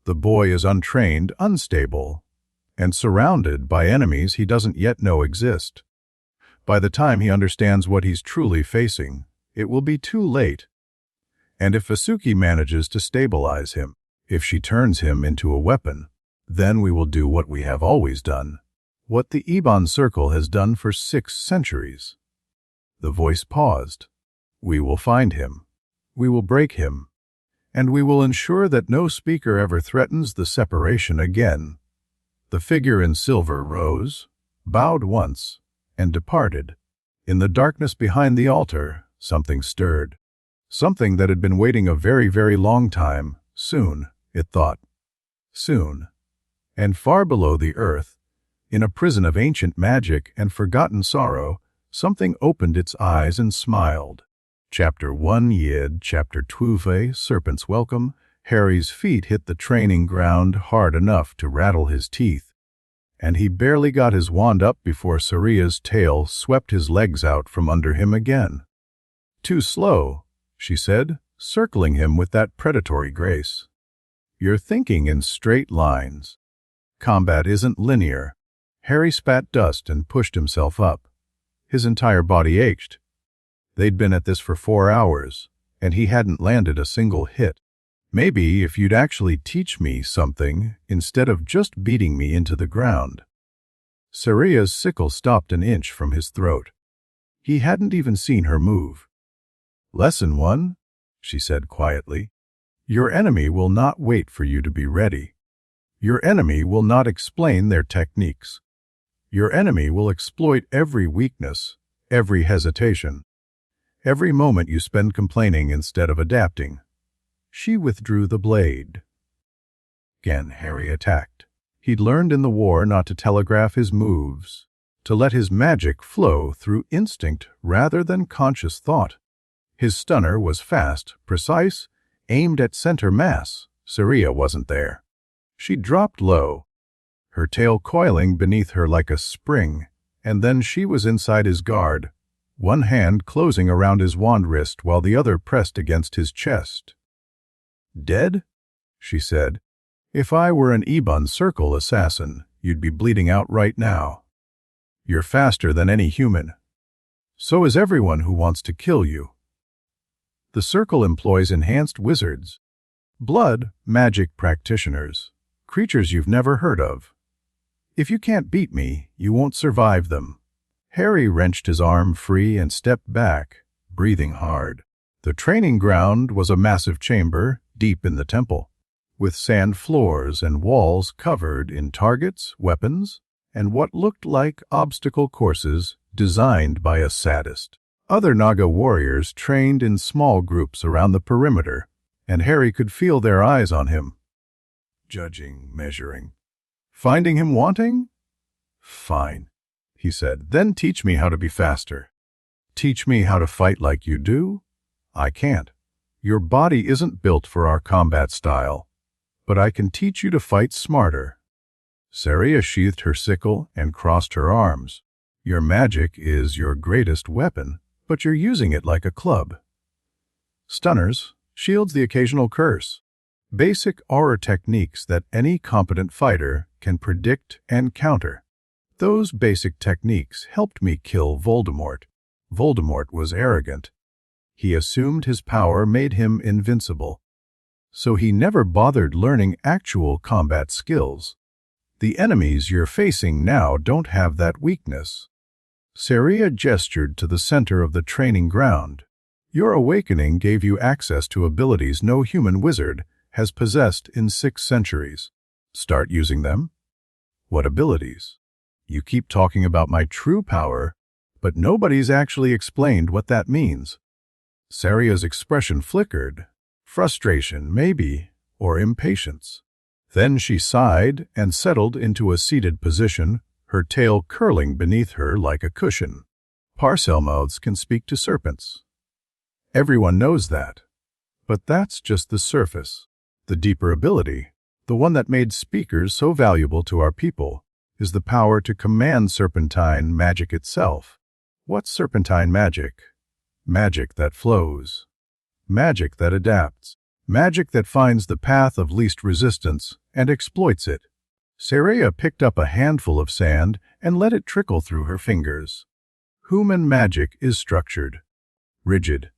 Speaker 2: The boy is untrained, unstable, and surrounded by enemies he doesn't yet know exist. By the time he understands what he's truly facing, it will be too late. And if Vasuki manages to stabilize him, if she turns him into a weapon, then we will do what we have always done, what the Ebon Circle has done for 6 centuries. The voice paused. We will find him. We will break him. And we will ensure that no speaker ever threatens the separation again. The figure in silver rose, bowed once, and departed. In the darkness behind the altar, something stirred. Something that had been waiting a very, very long time. Soon, it thought. Soon. And far below the earth, in a prison of ancient magic and forgotten sorrow, something opened its eyes and smiled. Chapter 1 Yid, Chapter 2 Serpent's Welcome. Harry's feet hit the training ground hard enough to rattle his teeth, and he barely got his wand up before Saria's tail swept his legs out from under him again. Too slow, she said, circling him with that predatory grace. You're thinking in straight lines. Combat isn't linear. Harry spat dust and pushed himself up. His entire body ached. They'd been at this for 4 hours, and he hadn't landed a single hit. Maybe if you'd actually teach me something instead of just beating me into the ground. Saria's sickle stopped an inch from his throat. He hadn't even seen her move. "Lesson 1," she said quietly. "Your enemy will not wait for you to be ready. Your enemy will not explain their techniques. Your enemy will exploit every weakness, every hesitation, every moment you spend complaining instead of adapting." She withdrew the blade. Again, Harry attacked. He'd learned in the war not to telegraph his moves, to let his magic flow through instinct rather than conscious thought. His stunner was fast, precise, aimed at center mass. Saria wasn't there. She dropped low, her tail coiling beneath her like a spring, and then she was inside his guard, one hand closing around his wand wrist while the other pressed against his chest. "Dead?" she said. "If I were an Ebon Circle assassin, you'd be bleeding out right now. You're faster than any human. So is everyone who wants to kill you. The Circle employs enhanced wizards, blood magic practitioners, creatures you've never heard of. If you can't beat me, you won't survive them." Harry wrenched his arm free and stepped back, breathing hard. The training ground was a massive chamber deep in the temple, with sand floors and walls covered in targets, weapons, and what looked like obstacle courses designed by a sadist. Other Naga warriors trained in small groups around the perimeter, and Harry could feel their eyes on him. Judging, measuring. Finding him wanting? "Fine," he said. "Then teach me how to be faster. Teach me how to fight like you do? I can't. Your body isn't built for our combat style, but I can teach you to fight smarter." Saria sheathed her sickle and crossed her arms. "Your magic is your greatest weapon, but you're using it like a club. Stunners, shields, the occasional curse. Basic aura techniques that any competent fighter can predict and counter. Those basic techniques helped me kill Voldemort. Voldemort was arrogant. He assumed his power made him invincible. So he never bothered learning actual combat skills. The enemies you're facing now don't have that weakness." Saria gestured to the center of the training ground. "Your awakening gave you access to abilities no human wizard has possessed in 6 centuries. Start using them." "What abilities?" "You keep talking about my true power, but nobody's actually explained what that means." Saria's expression flickered. Frustration, maybe, or impatience. Then she sighed and settled into a seated position, her tail curling beneath her like a cushion. "Parsel mouths can speak to serpents. Everyone knows that. But that's just the surface. The deeper ability, the one that made speakers so valuable to our people, is the power to command serpentine magic itself." "What's serpentine magic?" "Magic that flows. Magic that adapts. Magic that finds the path of least resistance and exploits it." Saria picked up a handful of sand and let it trickle through her fingers. "Human magic is structured, rigid.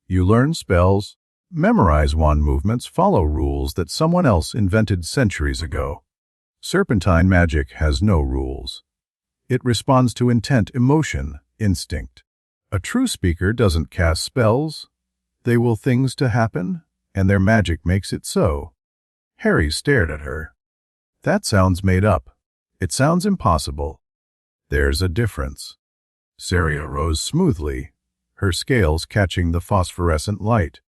Speaker 2: You learn spells, memorize wand movements, follow rules that someone else invented centuries ago. Serpentine magic has no rules. It responds to intent, emotion, instinct. A true speaker doesn't cast spells. They will things to happen, and their magic makes it so." Harry stared at her. "That sounds made up. It sounds impossible." "There's a difference." Saria rose smoothly, her scales catching the phosphorescent light.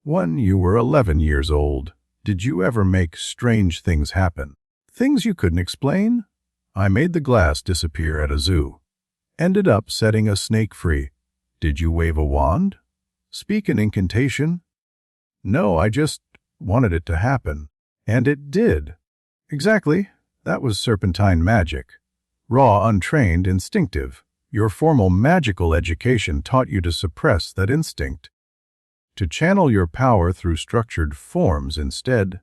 Speaker 2: "When you were 11 years old, did you ever make strange things happen? Things you couldn't explain? I made the glass disappear at a zoo. Ended up setting a snake free. Did you wave a wand? Speak an incantation? No, I just wanted it to happen. And it did." "Exactly. That was serpentine magic. Raw, untrained, instinctive. Your formal magical education taught you to suppress that instinct, to channel your power through structured forms instead."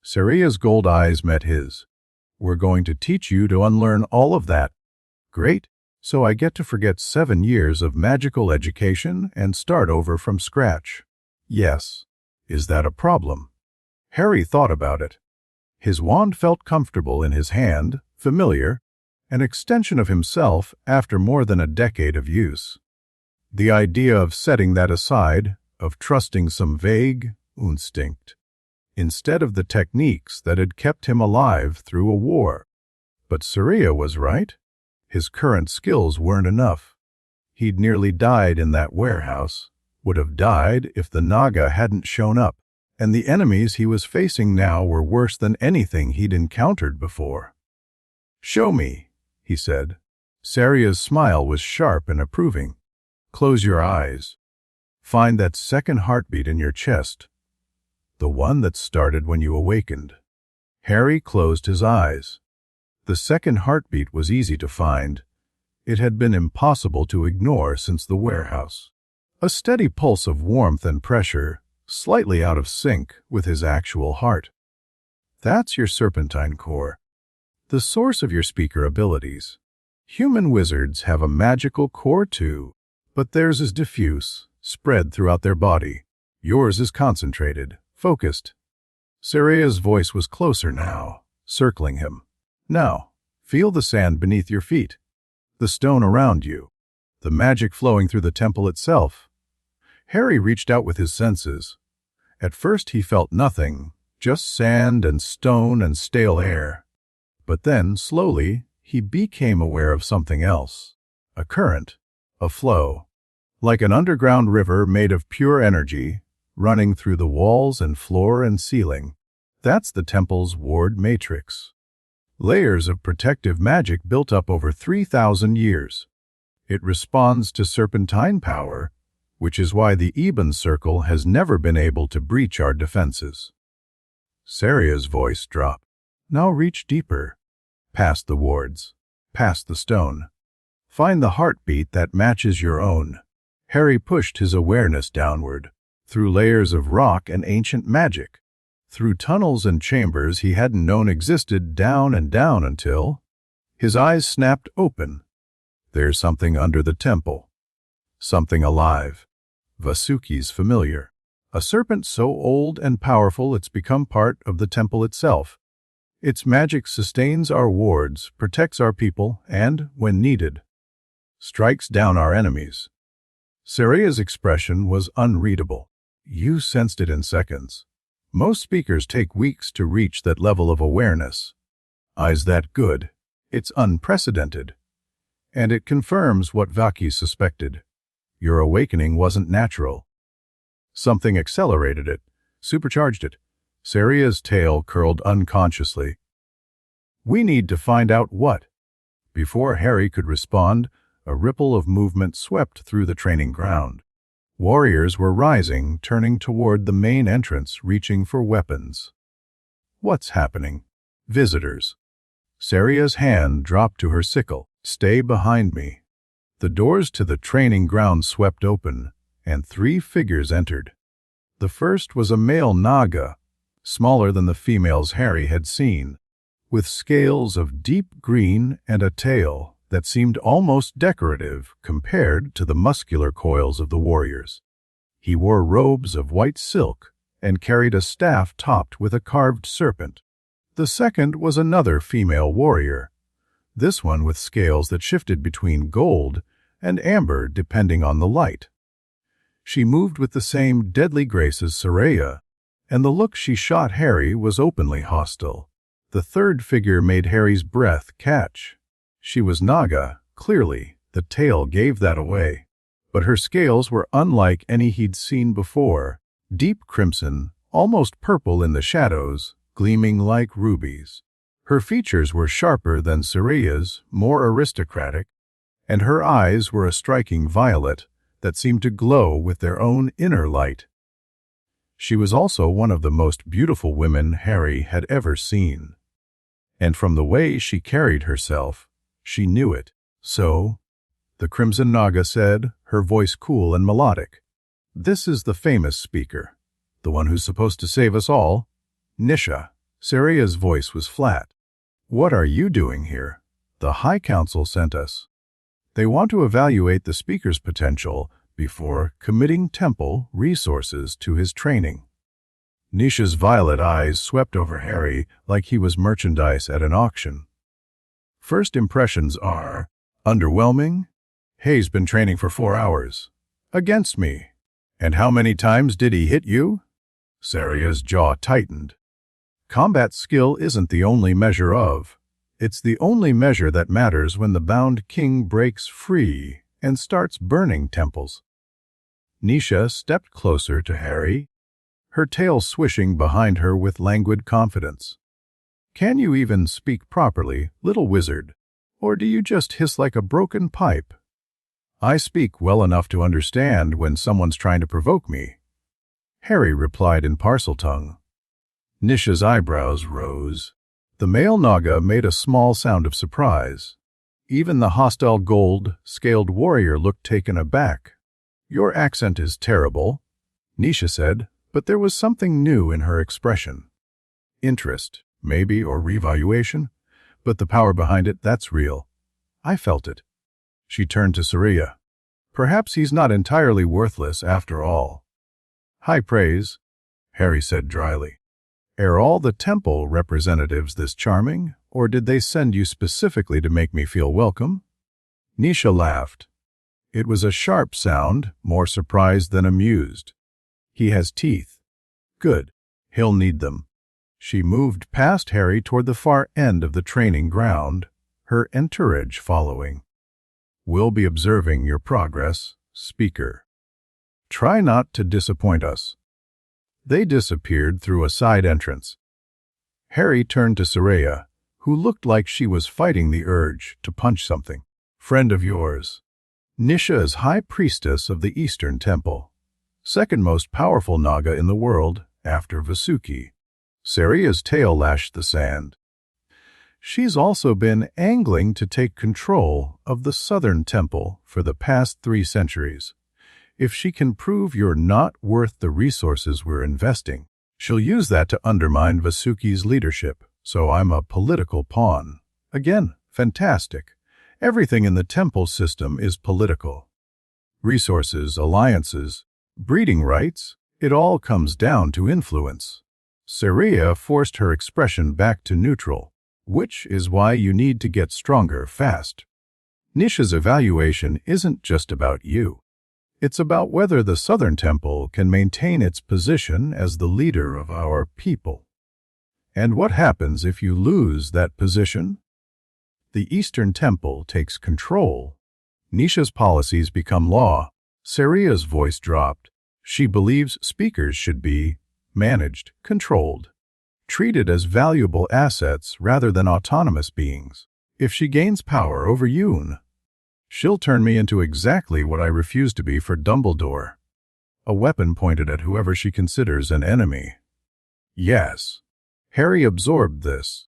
Speaker 2: Saria's gold eyes met his. "We're going to teach you to unlearn all of that." "Great. So I get to forget 7 years of magical education and start over from scratch." "Yes. Is that a problem?" Harry thought about it. His wand felt comfortable in his hand, familiar, an extension of himself after more than a decade of use. The idea of setting that aside, of trusting some vague instinct, instead of the techniques that had kept him alive through a war. But Surya was right. His current skills weren't enough. He'd nearly died in that warehouse, would have died if the Naga hadn't shown up, and the enemies he was facing now were worse than anything he'd encountered before. "Show me," he said. Surya's smile was sharp and approving. "Close your eyes. Find that second heartbeat in your chest, the one that started when you awakened." Harry closed his eyes. The second heartbeat was easy to find. It had been impossible to ignore since the warehouse. A steady pulse of warmth and pressure, slightly out of sync with his actual heart. That's your serpentine core, the source of your speaker abilities. Human wizards have a magical core too, but theirs is diffuse, spread throughout their body. Yours is concentrated, focused. Surya's voice was closer now, circling him. "Now, feel the sand beneath your feet, the stone around you, the magic flowing through the temple itself." Harry reached out with his senses. At first he felt nothing, just sand and stone and stale air. But then, slowly, he became aware of something else. A current, a flow, like an underground river made of pure energy, running through the walls and floor and ceiling. That's the temple's ward matrix. Layers of protective magic built up over 3,000 years. It responds to serpentine power, which is why the Eben Circle has never been able to breach our defenses. Surya's voice dropped. "Now reach deeper, past the wards, past the stone. Find the heartbeat that matches your own." Harry pushed his awareness downward, through layers of rock and ancient magic, through tunnels and chambers he hadn't known existed, down and down until his eyes snapped open. There's something under the temple. Something alive. Vasuki's familiar. A serpent so old and powerful it's become part of the temple itself. Its magic sustains our wards, protects our people, and, when needed, strikes down our enemies. Surya's expression was unreadable. You sensed it in seconds. Most speakers take weeks to reach that level of awareness. Eyes that good. It's unprecedented. And it confirms what Vaki suspected. Your awakening wasn't natural. Something accelerated it, supercharged it. Surya's tail curled unconsciously. "We need to find out what." Before Harry could respond, a ripple of movement swept through the training ground. Warriors were rising, turning toward the main entrance, reaching for weapons. "What's happening?" "Visitors." Surya's hand dropped to her sickle. "Stay behind me." The doors to the training ground swept open, and 3 figures entered. The first was a male Naga, smaller than the females Harry had seen, with scales of deep green and a tail that seemed almost decorative compared to the muscular coils of the warriors. He wore robes of white silk and carried a staff topped with a carved serpent. The second was another female warrior, this one with scales that shifted between gold and amber depending on the light. She moved with the same deadly grace as Surya, and the look she shot Harry was openly hostile. The third figure made Harry's breath catch. She was Naga, clearly, the tail gave that away. But her scales were unlike any he'd seen before, deep crimson, almost purple in the shadows, gleaming like rubies. Her features were sharper than Surya's, more aristocratic, and her eyes were a striking violet that seemed to glow with their own inner light. She was also one of the most beautiful women Harry had ever seen. And from the way she carried herself, she knew it. "So," the Crimson Naga said, her voice cool and melodic, "this is the famous speaker, the one who's supposed to save us all, Nisha." Surya's voice was flat. "What are you doing here?" "The High Council sent us. They want to evaluate the speaker's potential before committing temple resources to his training." Nisha's violet eyes swept over Harry like he was merchandise at an auction. First impressions are underwhelming. He's been training for 4 hours. Against me. And how many times did he hit you? Saria's jaw tightened. Combat skill isn't the only measure of. It's the only measure that matters when the bound king breaks free and starts burning temples. Nisha stepped closer to Harry, her tail swishing behind her with languid confidence. Can you even speak properly, little wizard? Or do you just hiss like a broken pipe? I speak well enough to understand when someone's trying to provoke me. Harry replied in Parsel tongue. Nisha's eyebrows rose. The male Naga made a small sound of surprise. Even the hostile gold-scaled warrior looked taken aback. Your accent is terrible, Nisha said, but there was something new in her expression. Interest, maybe, or revaluation, but the power behind it, that's real. I felt it. She turned to Saria. Perhaps he's not entirely worthless after all. High praise, Harry said dryly. Are all the temple representatives this charming, or did they send you specifically to make me feel welcome? Nisha laughed. It was a sharp sound, more surprised than amused. He has teeth. Good. He'll need them. She moved past Harry toward the far end of the training ground, her entourage following. We'll be observing your progress, speaker. Try not to disappoint us. They disappeared through a side entrance. Harry turned to Saria, who looked like she was fighting the urge to punch something. Friend of yours. Nisha is High Priestess of the Eastern Temple, second most powerful Naga in the world after Vasuki. Saria's tail lashed the sand. She's also been angling to take control of the Southern Temple for the past 3 centuries. If she can prove you're not worth the resources we're investing, she'll use that to undermine Vasuki's leadership, so I'm a political pawn. Again, fantastic. Everything in the temple system is political. Resources, alliances, breeding rights, it all comes down to influence. Saria forced her expression back to neutral, which is why you need to get stronger fast. Nisha's evaluation isn't just about you. It's about whether the Southern Temple can maintain its position as the leader of our people. And what happens if you lose that position? The Eastern Temple takes control. Nisha's policies become law. Saria's voice dropped. She believes speakers should be managed, controlled, treated as valuable assets rather than autonomous beings. If she gains power over Yoon, she'll turn me into exactly what I refuse to be for Dumbledore. A weapon pointed at whoever she considers an enemy. Yes. Harry absorbed this.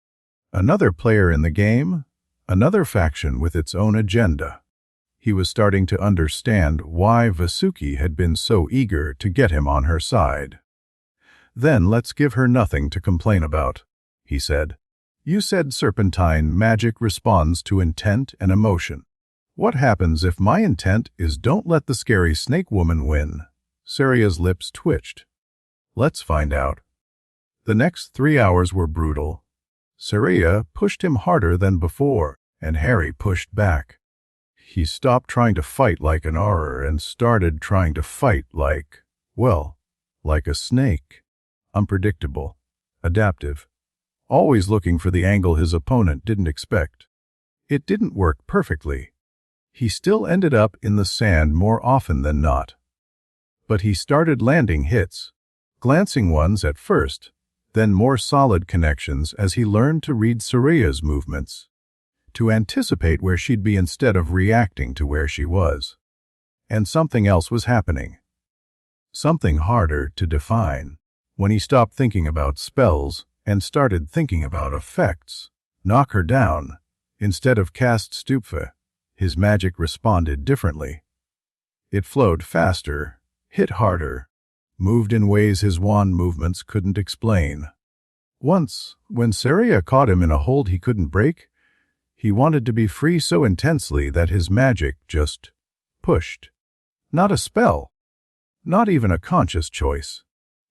Speaker 2: Another player in the game, another faction with its own agenda. He was starting to understand why Vasuki had been so eager to get him on her side. Then let's give her nothing to complain about, he said. You said serpentine magic responds to intent and emotion. What happens if my intent is don't let the scary snake woman win? Saria's lips twitched. Let's find out. The next 3 hours were brutal. Saria pushed him harder than before, and Harry pushed back. He stopped trying to fight like an auror and started trying to fight like a snake. Unpredictable, adaptive, always looking for the angle his opponent didn't expect. It didn't work perfectly. He still ended up in the sand more often than not. But he started landing hits, glancing ones at first, then more solid connections as he learned to read Saria's movements, to anticipate where she'd be instead of reacting to where she was. And something else was happening. Something harder to define. When he stopped thinking about spells and started thinking about effects, knock her down, instead of cast Stupfe, his magic responded differently. It flowed faster, hit harder, moved in ways his wand movements couldn't explain. Once, when Saria caught him in a hold he couldn't break, he wanted to be free so intensely that his magic just pushed. Not a spell, not even a conscious choice.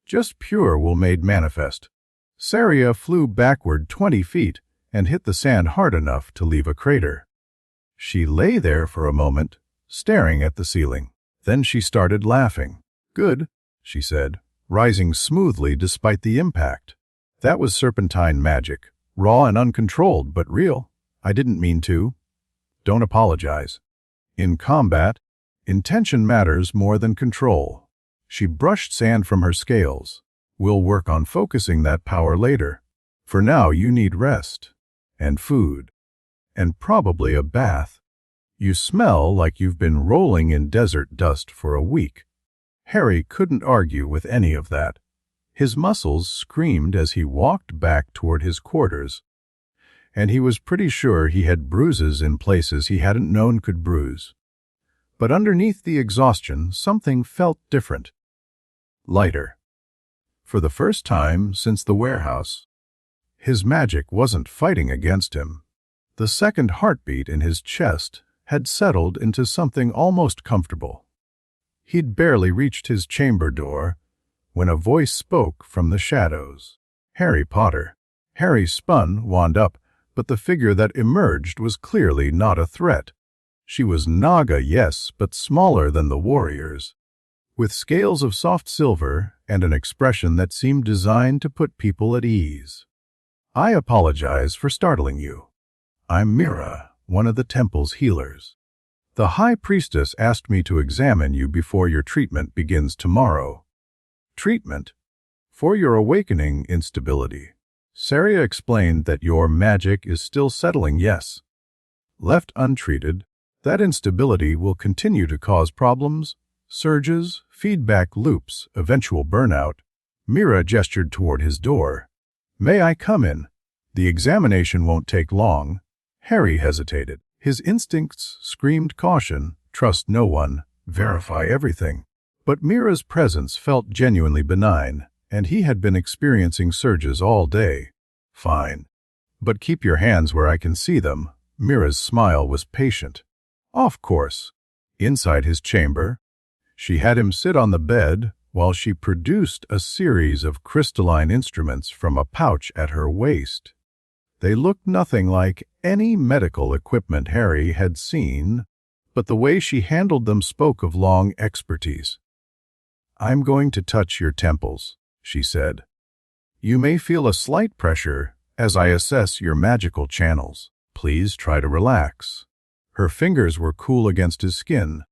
Speaker 2: Just pure will made manifest. Saria flew backward 20 feet, and hit the sand hard enough to leave a crater. She lay there for a moment, staring at the ceiling. Then she started laughing. "Good," she said, rising smoothly despite the impact. "That was serpentine magic, raw and uncontrolled, but real. I didn't mean to. Don't apologize. In combat, intention matters more than control." She brushed sand from her scales. "We'll work on focusing that power later. For now, you need rest. And food. And probably a bath. You smell like you've been rolling in desert dust for a week." Harry couldn't argue with any of that. His muscles screamed as he walked back toward his quarters, and he was pretty sure he had bruises in places he hadn't known could bruise. But underneath the exhaustion, something felt different. Lighter. For the first time since the warehouse, his magic wasn't fighting against him. The second heartbeat in his chest had settled into something almost comfortable. He'd barely reached his chamber door when a voice spoke from the shadows. "Harry Potter." Harry spun, wand up, but the figure that emerged was clearly not a threat. She was Naga, yes, but smaller than the warriors, with scales of soft silver and an expression that seemed designed to put people at ease. "I apologize for startling you. I'm Mira, one of the temple's healers. The High Priestess asked me to examine you before your treatment begins tomorrow." "Treatment?" "For your awakening instability. Saria explained that your magic is still settling, yes. Left untreated, that instability will continue to cause problems, surges, feedback loops, eventual burnout." Mira gestured toward his door. "May I come in? The examination won't take long." Harry hesitated. His instincts screamed caution, trust no one, verify everything. But Mira's presence felt genuinely benign, and he had been experiencing surges all day. "Fine. But keep your hands where I can see them." Mira's smile was patient. "Of course." Inside his chamber, she had him sit on the bed while she produced a series of crystalline instruments from a pouch at her waist. They looked nothing like any medical equipment Harry had seen, but the way she handled them spoke of long expertise. "I'm going to touch your temples," she said. "You may feel a slight pressure as I assess your magical channels. Please try to relax." Her fingers were cool against his skin.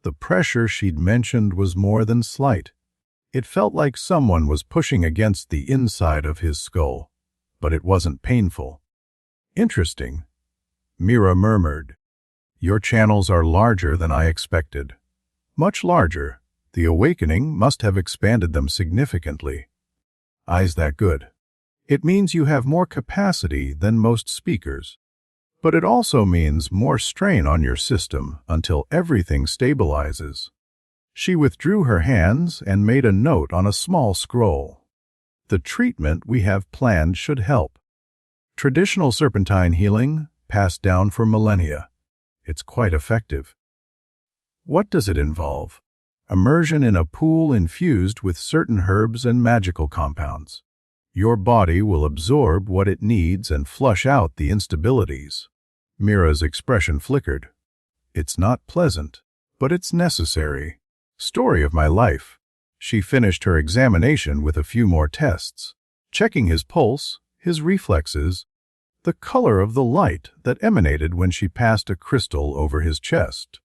Speaker 2: The pressure she'd mentioned was more than slight. It felt like someone was pushing against the inside of his skull, but it wasn't painful. "Interesting," Mira murmured. "Your channels are larger than I expected." "Much larger. The awakening must have expanded them significantly." "Is that good?" "It means you have more capacity than most speakers. But it also means more strain on your system until everything stabilizes." She withdrew her hands and made a note on a small scroll. "The treatment we have planned should help. Traditional serpentine healing, passed down for millennia. It's quite effective." "What does it involve?" "Immersion in a pool infused with certain herbs and magical compounds. Your body will absorb what it needs and flush out the instabilities." Mira's expression flickered. "It's not pleasant, but it's necessary. Story of my life." She finished her examination with a few more tests, checking his pulse, his reflexes, the color of the light that emanated when she passed a crystal over his chest.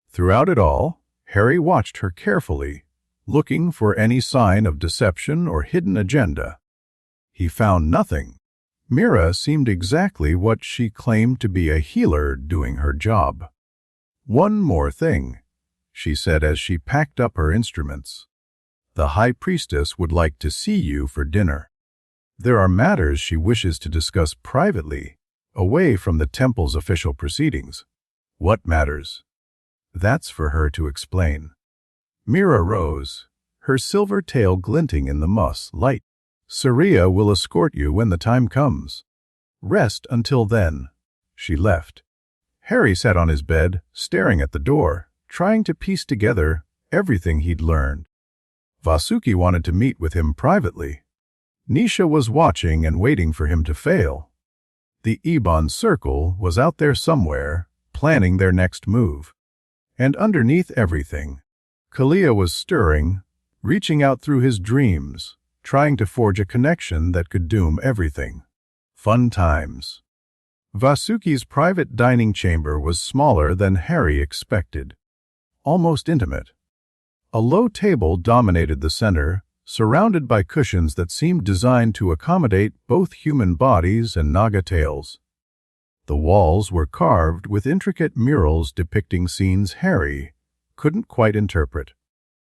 Speaker 2: Throughout it all, Harry watched her carefully, looking for any sign of deception or hidden agenda. He found nothing. Mira seemed exactly what she claimed to be a healer doing her job. "One more thing," she said as she packed up her instruments. "The High Priestess would like to see you for dinner. There are matters she wishes to discuss privately, away from the temple's official proceedings." "What matters?" "That's for her to explain." Mira rose, her silver tail glinting in the moss light. "Saria will escort you when the time comes. Rest until then." She left. Harry sat on his bed, staring at the door, trying to piece together everything he'd learned. Vasuki wanted to meet with him privately. Nisha was watching and waiting for him to fail. The Ebon circle was out there somewhere, planning their next move. And underneath everything, Kalia was stirring, reaching out through his dreams, trying to forge a connection that could doom everything. Fun times. Vasuki's private dining chamber was smaller than Harry expected. Almost intimate. A low table dominated the center, surrounded by cushions that seemed designed to accommodate both human bodies and Naga tails. The walls were carved with intricate murals depicting scenes Harry couldn't quite interpret.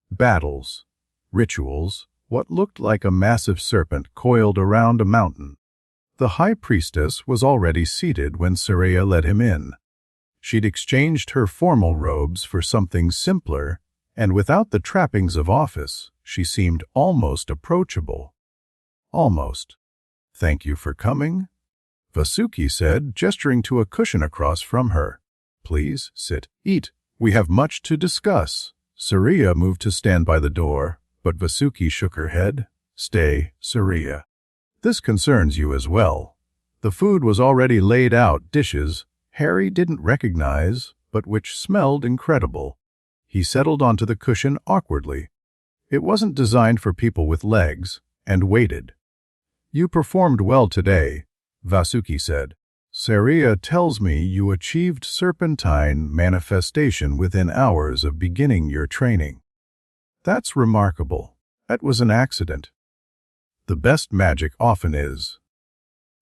Speaker 2: Battles, rituals, what looked like a massive serpent coiled around a mountain. The high priestess was already seated when Saraya let him in. She'd exchanged her formal robes for something simpler, and without the trappings of office, she seemed almost approachable. Almost. "Thank you for coming," Vasuki said, gesturing to a cushion across from her. "Please, sit, eat. We have much to discuss." Saraya moved to stand by the door, but Vasuki shook her head. "Stay, Saraya. This concerns you as well." The food was already laid out, dishes Harry didn't recognize, but which smelled incredible. He settled onto the cushion awkwardly. It wasn't designed for people with legs, and waited. "You performed well today," Vasuki said. "Saraya tells me you achieved serpentine manifestation within hours of beginning your training. That's remarkable. That was an accident. The best magic often is."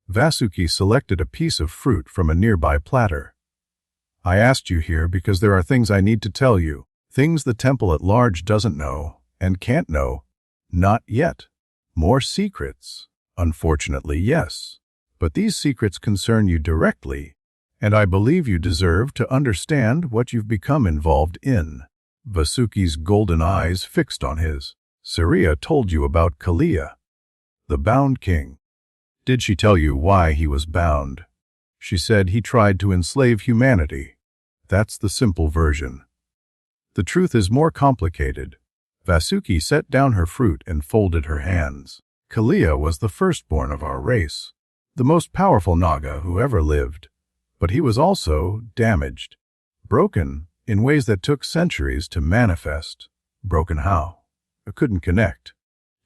Speaker 2: Vasuki selected a piece of fruit from a nearby platter. "I asked you here because there are things I need to tell you, things the temple at large doesn't know and can't know. Not yet. More secrets. Unfortunately, yes. But these secrets concern you directly, and I believe you deserve to understand what you've become involved in." Vasuki's golden eyes fixed on his. "Saraya told you about Kalia, the bound king. Did she tell you why he was bound?" "She said he tried to enslave humanity. That's the simple version. The truth is more complicated." Vasuki set down her fruit and folded her hands. "Kalia was the firstborn of our race, the most powerful Naga who ever lived. But he was also damaged, broken in ways that took centuries to manifest." "Broken how?" "I couldn't connect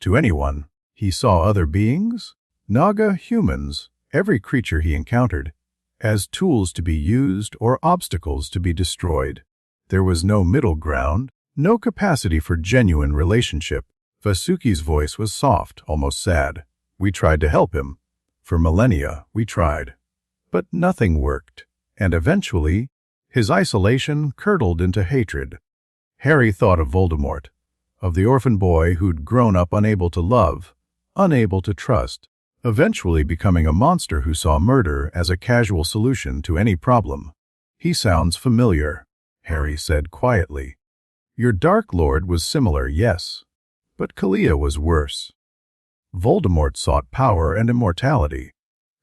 Speaker 2: to anyone. He saw other beings, Naga, humans, every creature he encountered, as tools to be used or obstacles to be destroyed. There was no middle ground, no capacity for genuine relationship." Vasuki's voice was soft, almost sad. "We tried to help him. For millennia, we tried. But nothing worked, and eventually, his isolation curdled into hatred." Harry thought of Voldemort, of the orphan boy who'd grown up unable to love, unable to trust, eventually becoming a monster who saw murder as a casual solution to any problem. "He sounds familiar," Harry said quietly. "Your Dark Lord was similar, yes, but Kalia was worse. Voldemort sought power and immortality.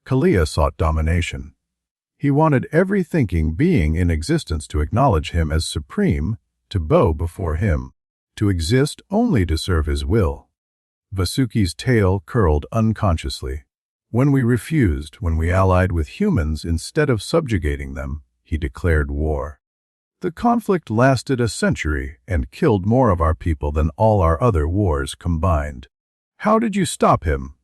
Speaker 2: Kalia sought domination. He wanted every thinking being in existence to acknowledge him as supreme, to bow before him, to exist only to serve his will." Vasuki's tail curled unconsciously. "When we refused, when we allied with humans instead of subjugating them, he declared war. The conflict lasted a century and killed more of our people than all our other wars combined. How did you stop him?"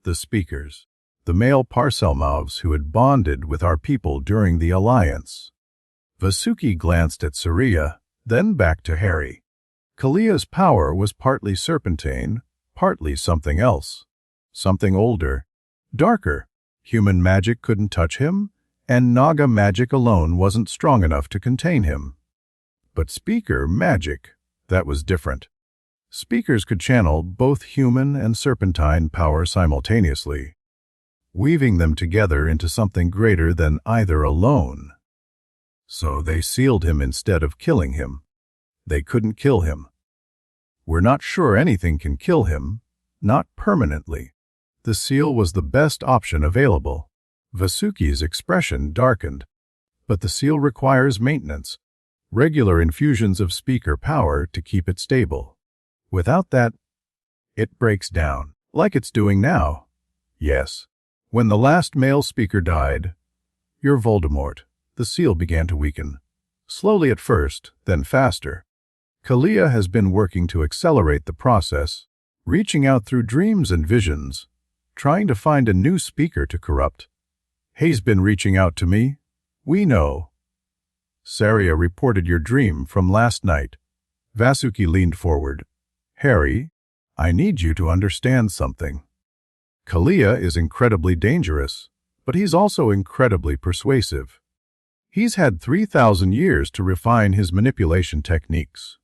Speaker 2: "The speakers, the male Parsel mouths who had bonded with our people during the alliance." Vasuki glanced at Saraya, then back to Harry. Kalia's power was partly serpentine, partly something else. Something older, darker. Human magic couldn't touch him, and Naga magic alone wasn't strong enough to contain him. But speaker magic, that was different. Speakers could channel both human and serpentine power simultaneously, weaving them together into something greater than either alone. So they sealed him instead of killing him. They couldn't kill him. "We're not sure anything can kill him, not permanently. The seal was the best option available." Vasuki's expression darkened. "But the seal requires maintenance, regular infusions of speaker power to keep it stable. Without that, it breaks down, like it's doing now." "Yes. When the last male speaker died, "You're Voldemort," the seal began to weaken. Slowly at first, then faster. Kalia has been working to accelerate the process, reaching out through dreams and visions, trying to find a new speaker to corrupt. "He's been reaching out to me. We know." Saria reported your dream from last night. Vasuki leaned forward. "Harry, I need you to understand something. Kalia is incredibly dangerous, but he's also incredibly persuasive. He's had 3,000 years to refine his manipulation techniques.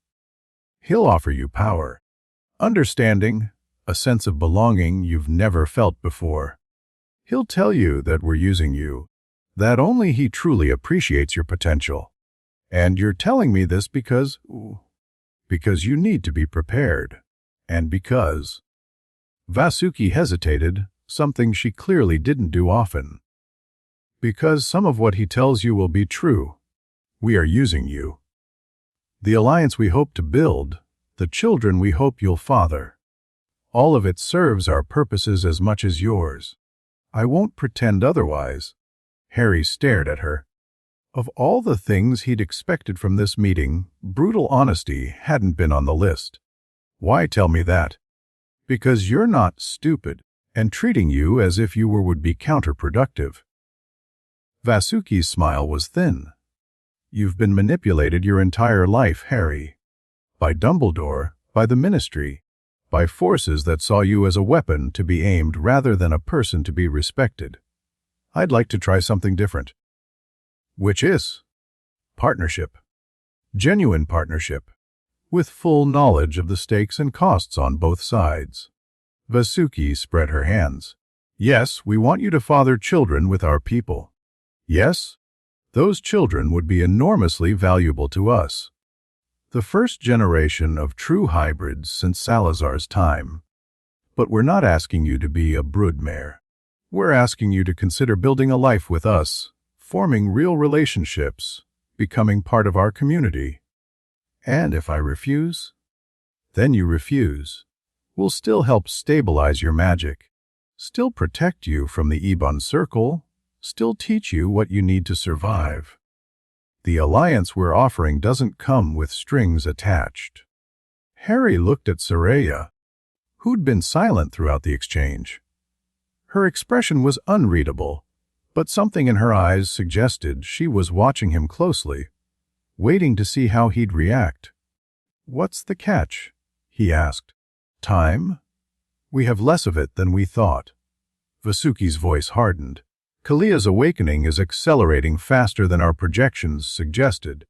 Speaker 2: He'll offer you power, understanding, a sense of belonging you've never felt before. He'll tell you that we're using you, that only he truly appreciates your potential. And you're telling me this because you need to be prepared. And because..." Vasuki hesitated, something she clearly didn't do often. "Because some of what he tells you will be true. We are using you. The alliance we hope to build, the children we hope you'll father. All of it serves our purposes as much as yours. I won't pretend otherwise." Harry stared at her. Of all the things he'd expected from this meeting, brutal honesty hadn't been on the list. "Why tell me that?" "Because you're not stupid, and treating you as if you would be counterproductive." Vasuki's smile was thin. "You've been manipulated your entire life, Harry. By Dumbledore, by the Ministry, by forces that saw you as a weapon to be aimed rather than a person to be respected. I'd like to try something different." "Which is?" "Partnership. Genuine partnership. With full knowledge of the stakes and costs on both sides." Vasuki spread her hands. "Yes, we want you to father children with our people. Yes, those children would be enormously valuable to us. The first generation of true hybrids since Salazar's time. But we're not asking you to be a broodmare. We're asking you to consider building a life with us, forming real relationships, becoming part of our community. And if I refuse, then you refuse. We'll still help stabilize your magic, still protect you from the Ebon Circle, still teach you what you need to survive. The alliance we're offering doesn't come with strings attached." Harry looked at Soraya, who'd been silent throughout the exchange. Her expression was unreadable, but something in her eyes suggested she was watching him closely, waiting to see how he'd react. "What's the catch?" he asked. "Time? We have less of it than we thought." Vasuki's voice hardened. "Kalia's awakening is accelerating faster than our projections suggested.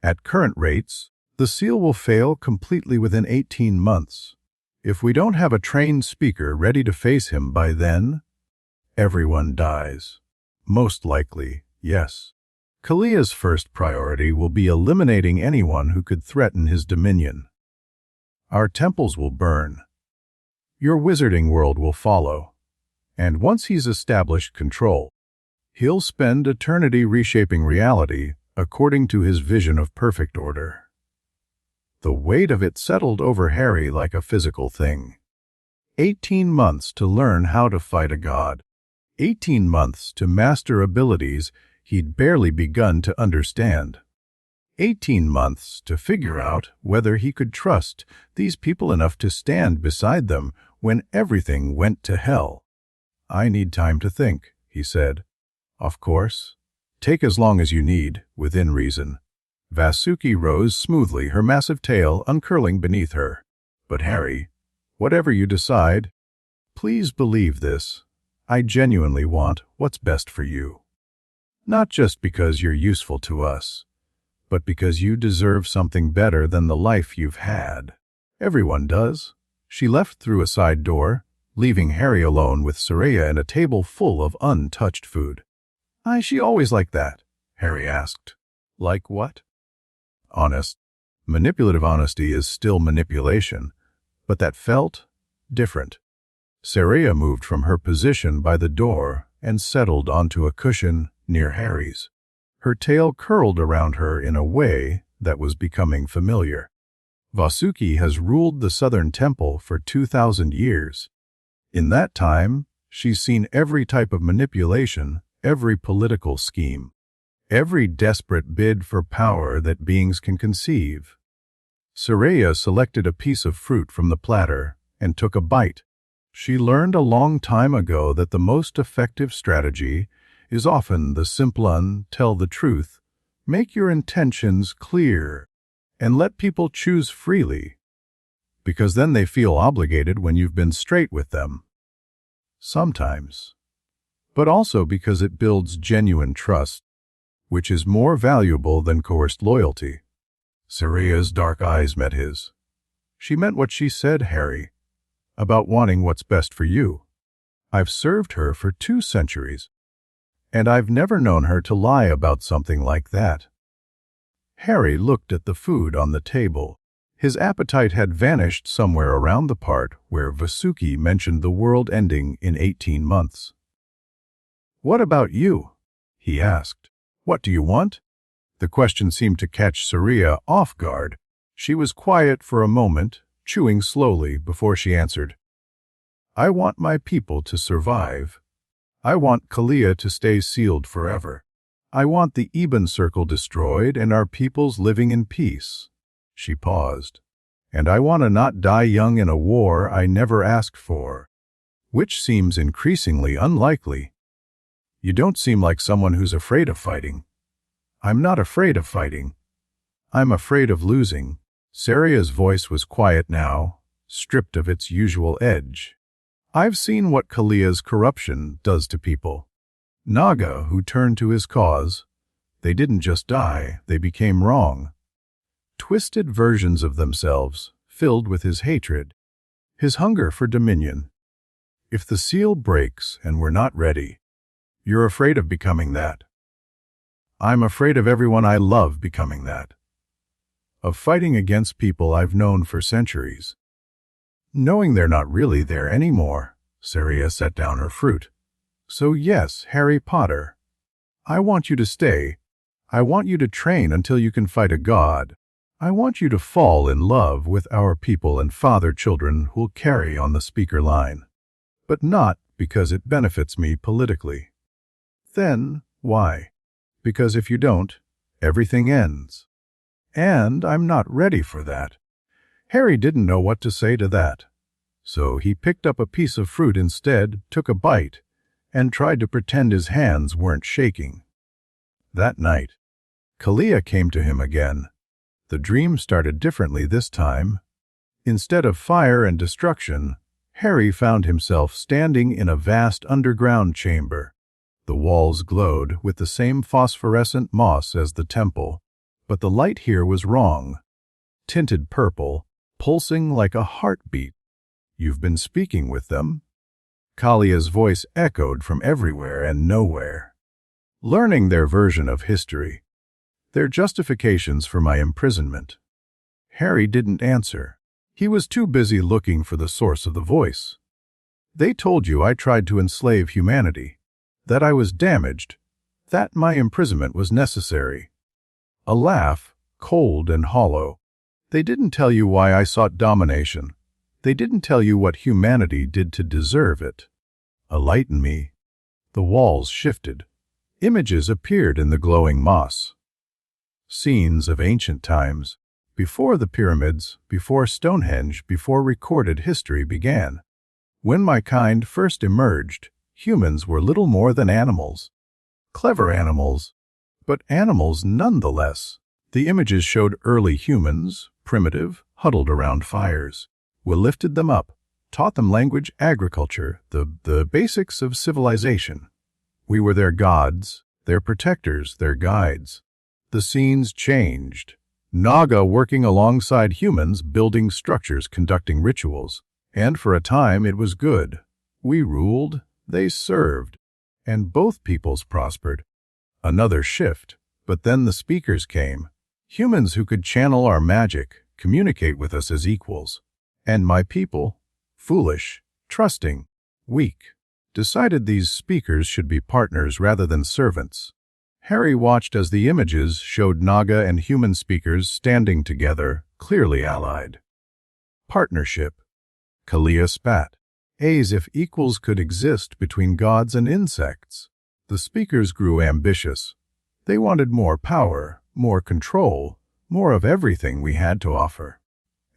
Speaker 2: At current rates, the seal will fail completely within 18 months. If we don't have a trained speaker ready to face him by then, everyone dies. Most likely, yes. Kalia's first priority will be eliminating anyone who could threaten his dominion. Our temples will burn. Your wizarding world will follow. And once he's established control, he'll spend eternity reshaping reality according to his vision of perfect order." The weight of it settled over Harry like a physical thing. 18 months to learn how to fight a god. 18 months to master abilities he'd barely begun to understand. 18 months to figure out whether he could trust these people enough to stand beside them when everything went to hell. "I need time to think," he said. "Of course. Take as long as you need, within reason." Vasuki rose smoothly, her massive tail uncurling beneath her. "But Harry, whatever you decide, please believe this. I genuinely want what's best for you. Not just because you're useful to us, but because you deserve something better than the life you've had. Everyone does." She left through a side door, leaving Harry alone with Soraya and a table full of untouched food. "Is she always like that?" Harry asked. "Like what?" "Honest. Manipulative honesty is still manipulation, but that felt different." Soraya moved from her position by the door and settled onto a cushion near Harry's. Her tail curled around her in a way that was becoming familiar. Vasuki has ruled the Southern Temple for 2,000 years. In that time, She's seen every type of manipulation, every political scheme, every desperate bid for power that beings can conceive. Saraya selected a piece of fruit from the platter and took a bite. She learned a long time ago that the most effective strategy is often the simple one: tell the truth, make your intentions clear, and let people choose freely, because then they feel obligated when you've been straight with them. Sometimes. But also because it builds genuine trust, which is more valuable than coerced loyalty. Saraya's dark eyes met his. She meant what she said, Harry, about wanting what's best for you. I've served her for 2 centuries, and I've never known her to lie about something like that. Harry looked at the food on the table. His appetite had vanished somewhere around the part where Vasuki mentioned the world ending in 18 months. "What about you?" he asked. "What do you want?" The question seemed to catch Saraya off guard. She was quiet for a moment, chewing slowly before she answered. "I want my people to survive. I want Kalia to stay sealed forever. I want the Eben Circle destroyed and our peoples living in peace." She paused. "And I want to not die young in a war I never asked for, which seems increasingly unlikely." "You don't seem like someone who's afraid of fighting." "I'm not afraid of fighting. I'm afraid of losing." Saraya's voice was quiet now, stripped of its usual edge. "I've seen what Kalia's corruption does to people. Naga who turned to his cause, they didn't just die, they became wrong. Twisted versions of themselves, filled with his hatred, his hunger for dominion. If the seal breaks and we're not ready, you're afraid of becoming that. I'm afraid of everyone I love becoming that. Of fighting against people I've known for centuries. Knowing they're not really there anymore." Saraya set down her fruit. "So yes, Harry Potter, I want you to stay. I want you to train until you can fight a god. I want you to fall in love with our people and father children who'll carry on the speaker line. But not because it benefits me politically." "Then why?" "Because if you don't, everything ends. And I'm not ready for that." Harry didn't know what to say to that. So he picked up a piece of fruit instead, took a bite, and tried to pretend his hands weren't shaking. That night, Kalia came to him again. The dream started differently this time. Instead of fire and destruction, Harry found himself standing in a vast underground chamber. The walls glowed with the same phosphorescent moss as the temple, but the light here was wrong. Tinted purple, pulsing like a heartbeat. "You've been speaking with them?" Kalia's voice echoed from everywhere and nowhere. "Learning their version of history. Their justifications for my imprisonment." Harry didn't answer. He was too busy looking for the source of the voice. "They told you I tried to enslave humanity, that I was damaged, that my imprisonment was necessary." A laugh, cold and hollow. "They didn't tell you why I sought domination. They didn't tell you what humanity did to deserve it." "Enlighten me." The walls shifted. Images appeared in the glowing moss. Scenes of ancient times, before the pyramids, before Stonehenge, before recorded history began. When my kind first emerged, humans were little more than animals. Clever animals, but animals nonetheless. The images showed early humans, primitive, huddled around fires. We lifted them up, taught them language, agriculture, the basics of civilization. We were their gods, their protectors, their guides. The scenes changed. Naga working alongside humans, building structures, conducting rituals. And for a time it was good. We ruled, they served, and both peoples prospered. Another shift, but then the speakers came. Humans who could channel our magic, communicate with us as equals. And my people, foolish, trusting, weak, decided these speakers should be partners rather than servants. Harry watched as the images showed Naga and human speakers standing together, clearly allied. Partnership. Kalia spat. As if equals could exist between gods and insects. The speakers grew ambitious. They wanted more power, more control, more of everything we had to offer.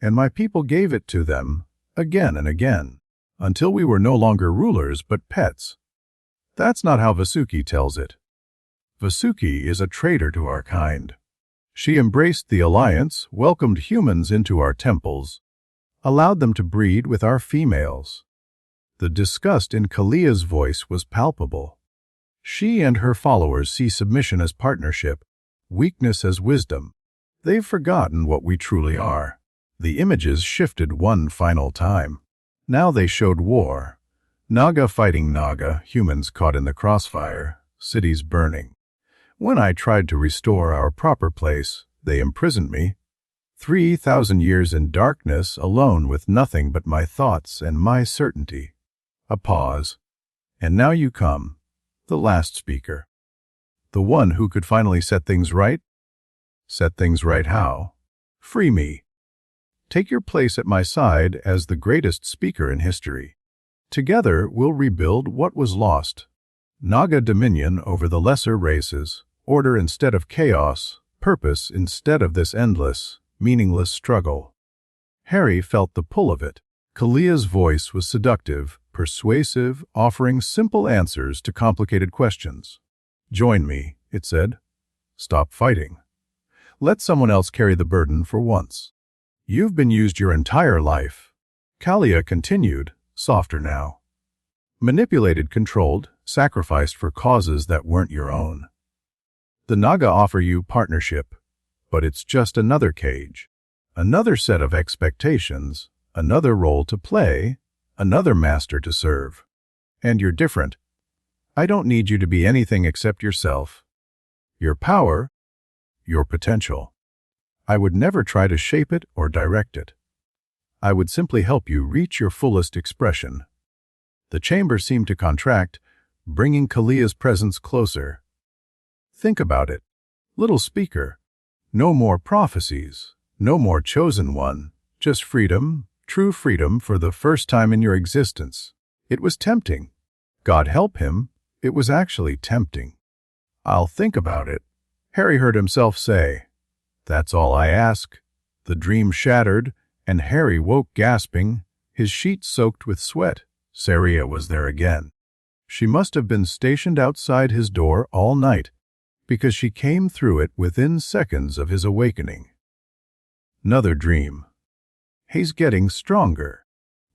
Speaker 2: And my people gave it to them, again and again, until we were no longer rulers but pets. That's not how Vasuki tells it. Vasuki is a traitor to our kind. She embraced the alliance, welcomed humans into our temples, allowed them to breed with our females. The disgust in Kalia's voice was palpable. She and her followers see submission as partnership, weakness as wisdom. They've forgotten what we truly are. The images shifted one final time. Now they showed war. Naga fighting Naga, humans caught in the crossfire, cities burning. When I tried to restore our proper place, they imprisoned me. 3,000 years in darkness, alone with nothing but my thoughts and my certainty. A pause. And now you come, the last speaker. The one who could finally set things right? Set things right how? Free me. Take your place at my side as the greatest speaker in history. Together we'll rebuild what was lost. Naga dominion over the lesser races, order instead of chaos, purpose instead of this endless, meaningless struggle. Harry felt the pull of it. Kalia's voice was seductive, persuasive, offering simple answers to complicated questions. Join me, it said. Stop fighting. Let someone else carry the burden for once. You've been used your entire life. Kalia continued, softer now. Manipulated, controlled, sacrificed for causes that weren't your own. The Naga offer you partnership, but it's just another cage, another set of expectations, another role to play, another master to serve. And you're different. I don't need you to be anything except yourself. Your power, your potential. I would never try to shape it or direct it. I would simply help you reach your fullest expression. The chamber seemed to contract, bringing Kalia's presence closer. Think about it. Little speaker. No more prophecies. No more chosen one. Just freedom, true freedom for the first time in your existence. It was tempting. God help him, it was actually tempting. I'll think about it, Harry heard himself say. That's all I ask. The dream shattered, and Harry woke gasping, his sheets soaked with sweat. Saria was there again. She must have been stationed outside his door all night, because she came through it within seconds of his awakening. Another dream. He's getting stronger,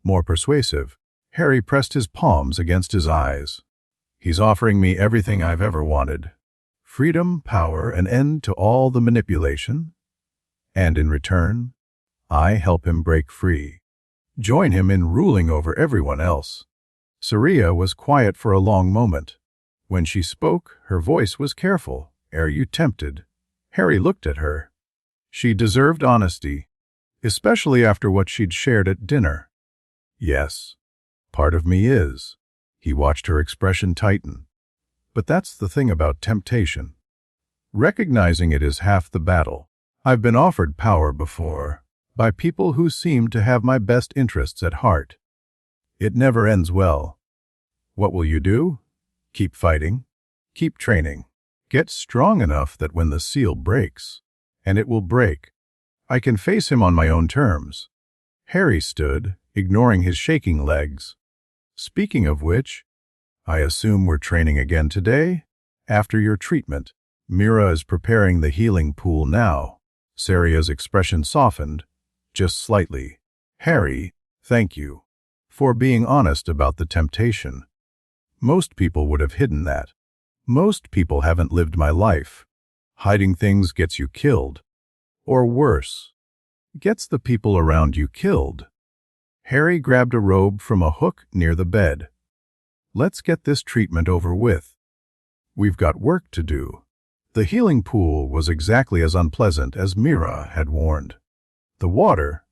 Speaker 2: more persuasive. Harry pressed his palms against his eyes. He's offering me everything I've ever wanted. Freedom, power, an end to all the manipulation. And in return, I help him break free. Join him in ruling over everyone else. Saria was quiet for a long moment. When she spoke, her voice was careful. Are you tempted? Harry looked at her. She deserved honesty, especially after what she'd shared at dinner. Yes, part of me is. He watched her expression tighten. But that's the thing about temptation. Recognizing it is half the battle. I've been offered power before, by people who seem to have my best interests at heart. It never ends well. What will you do? Keep fighting. Keep training. Get strong enough that when the seal breaks, and it will break, I can face him on my own terms. Harry stood, ignoring his shaking legs. Speaking of which, I assume we're training again today? After your treatment. Mira is preparing the healing pool now. Saria's expression softened, just slightly. Harry, thank you for being honest about the temptation. Most people would have hidden that. Most people haven't lived my life. Hiding things gets you killed. Or worse, gets the people around you killed. Harry grabbed a robe from a hook near the bed. Let's get this treatment over with. We've got work to do. The healing pool was exactly as unpleasant as Mira had warned. The water,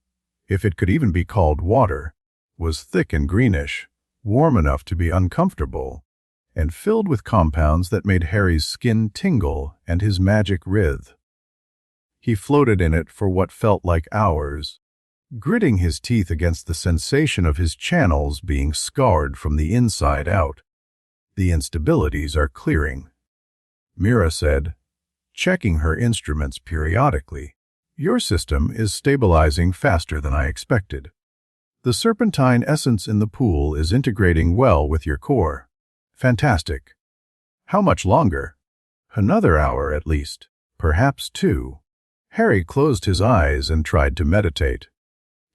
Speaker 2: if it could even be called water, was thick and greenish, warm enough to be uncomfortable, and filled with compounds that made Harry's skin tingle and his magic writhe. He floated in it for what felt like hours, gritting his teeth against the sensation of his channels being scarred from the inside out. "The instabilities are clearing," Mira said, checking her instruments periodically. "Your system is stabilizing faster than I expected. The serpentine essence in the pool is integrating well with your core. Fantastic. How much longer?" "Another hour at least, perhaps 2. Harry closed his eyes and tried to meditate.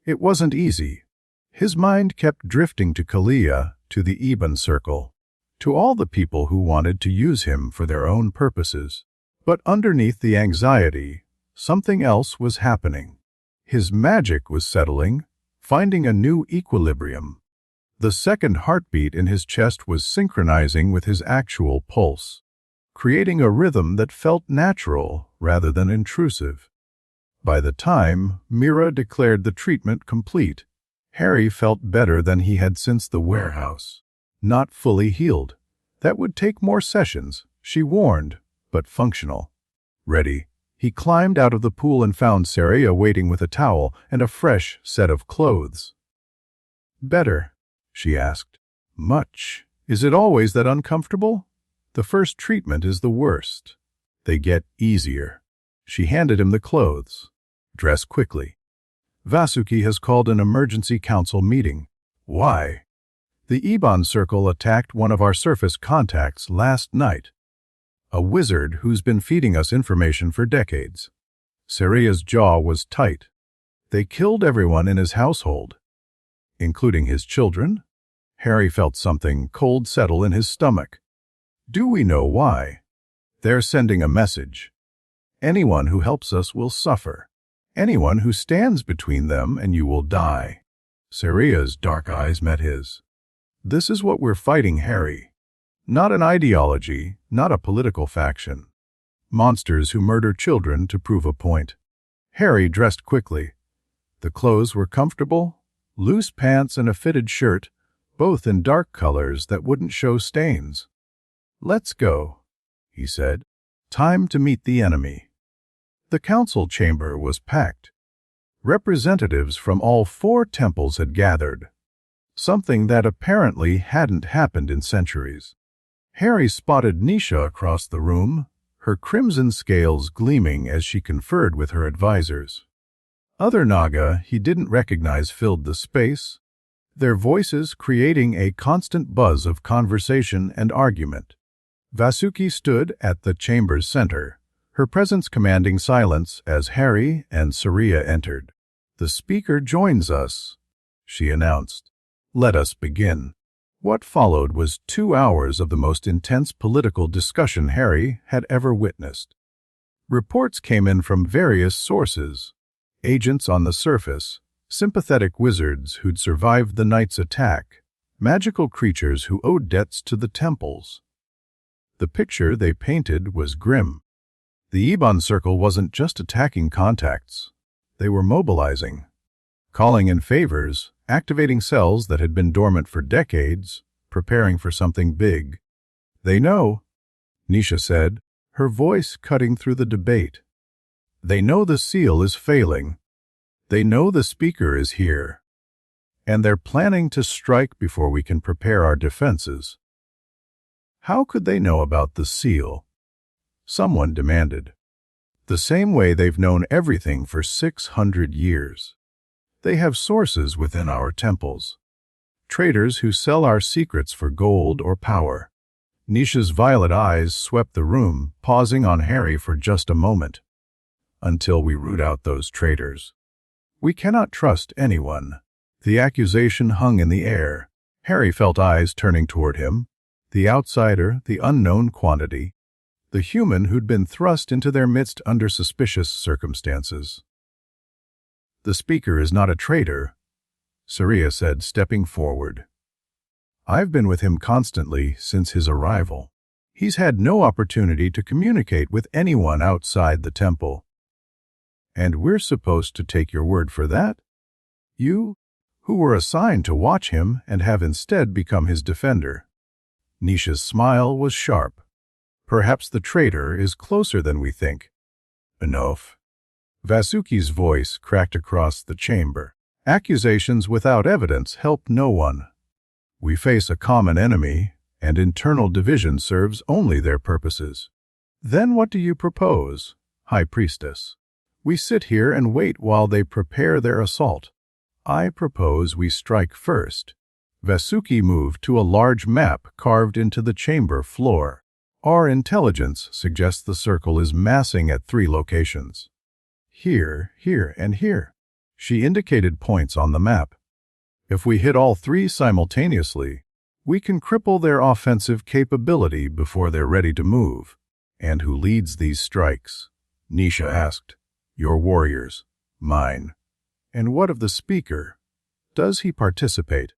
Speaker 2: It wasn't easy. His mind kept drifting to Kalia, to the Eben circle, to all the people who wanted to use him for their own purposes. But underneath the anxiety, something else was happening. His magic was settling, finding a new equilibrium. The second heartbeat in his chest was synchronizing with his actual pulse, creating a rhythm that felt natural rather than intrusive. By the time Mira declared the treatment complete, Harry felt better than he had since the warehouse. Not fully healed. That would take more sessions, she warned, but functional. Ready. He climbed out of the pool and found Saria waiting with a towel and a fresh set of clothes. "Better?" she asked. "Much. Is it always that uncomfortable?" "The first treatment is the worst. They get easier." She handed him the clothes. "Dress quickly. Vasuki has called an emergency council meeting." "Why?" "The Ebon Circle attacked one of our surface contacts last night. A wizard who's been feeding us information for decades." Saria's jaw was tight. "They killed everyone in his household." "Including his children?" Harry felt something cold settle in his stomach. "Do we know why?" "They're sending a message. Anyone who helps us will suffer. Anyone who stands between them and you will die." Saria's dark eyes met his. "This is what we're fighting, Harry. Not an ideology, not a political faction. Monsters who murder children to prove a point." Harry dressed quickly. The clothes were comfortable, loose pants and a fitted shirt, both in dark colors that wouldn't show stains. "Let's go," he said. "Time to meet the enemy." The council chamber was packed. Representatives from all 4 temples had gathered, something that apparently hadn't happened in centuries. Harry spotted Nisha across the room, her crimson scales gleaming as she conferred with her advisors. Other Naga he didn't recognize filled the space, their voices creating a constant buzz of conversation and argument. Vasuki stood at the chamber's center, her presence commanding silence as Harry and Saria entered. "The speaker joins us," she announced. "Let us begin." What followed was 2 hours of the most intense political discussion Harry had ever witnessed. Reports came in from various sources: agents on the surface, sympathetic wizards who'd survived the night's attack, magical creatures who owed debts to the temples. The picture they painted was grim. The Ebon Circle wasn't just attacking contacts. They were mobilizing, calling in favors, activating cells that had been dormant for decades, preparing for something big. "They know," Nisha said, her voice cutting through the debate. "They know the seal is failing. They know the speaker is here. And they're planning to strike before we can prepare our defenses." "How could they know about the seal?" someone demanded. "The same way they've known everything for 600 years. They have sources within our temples. Traders who sell our secrets for gold or power." Nisha's violet eyes swept the room, pausing on Harry for just a moment. "Until we root out those traders. We cannot trust anyone." The accusation hung in the air. Harry felt eyes turning toward him. The outsider, the unknown quantity. The human who'd been thrust into their midst under suspicious circumstances. "The speaker is not a traitor," Saria said, stepping forward. "I've been with him constantly since his arrival. He's had no opportunity to communicate with anyone outside the temple." "And we're supposed to take your word for that? You, who were assigned to watch him and have instead become his defender." Nisha's smile was sharp. "Perhaps the traitor is closer than we think." "Enough." Vasuki's voice cracked across the chamber. Accusations without evidence help no one. We face a common enemy, and internal division serves only their purposes. Then what do you propose, High Priestess? We sit here and wait while they prepare their assault. I propose we strike first. Vasuki moved to a large map carved into the chamber floor. Our intelligence suggests the circle is massing at 3 locations. Here, here, and here. She indicated points on the map. If we hit all 3 simultaneously, we can cripple their offensive capability before they're ready to move. And who leads these strikes? Nisha asked. Your warriors. Mine. And what of the speaker? Does he participate?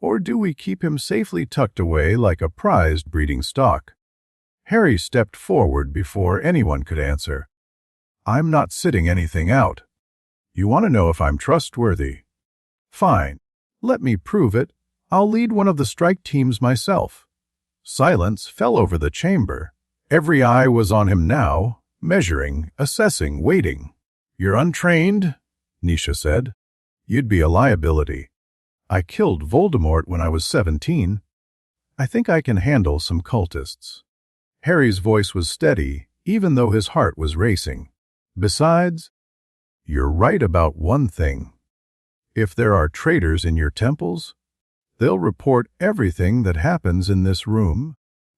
Speaker 2: Or do we keep him safely tucked away like a prized breeding stock? Harry stepped forward before anyone could answer. I'm not sitting anything out. You want to know if I'm trustworthy? Fine. Let me prove it. I'll lead one of the strike teams myself. Silence fell over the chamber. Every eye was on him now, measuring, assessing, waiting. You're untrained, Nisha said. You'd be a liability. I killed Voldemort when I was 17. I think I can handle some cultists. Harry's voice was steady, even though his heart was racing. Besides, you're right about one thing. If there are traitors in your temples, they'll report everything that happens in this room.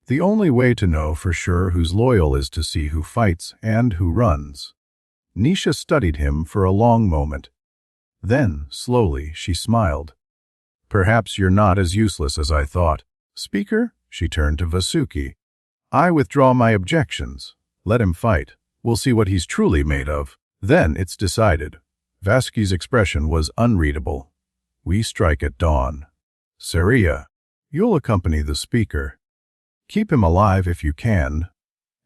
Speaker 2: The only way to know for sure who's loyal is to see who fights and who runs. Nisha studied him for a long moment. Then, slowly, she smiled. Perhaps you're not as useless as I thought. Speaker, she turned to Vasuki. I withdraw my objections. Let him fight. We'll see what he's truly made of. Then it's decided. Vasuki's expression was unreadable. We strike at dawn. Saria, you'll accompany the speaker. Keep him alive if you can,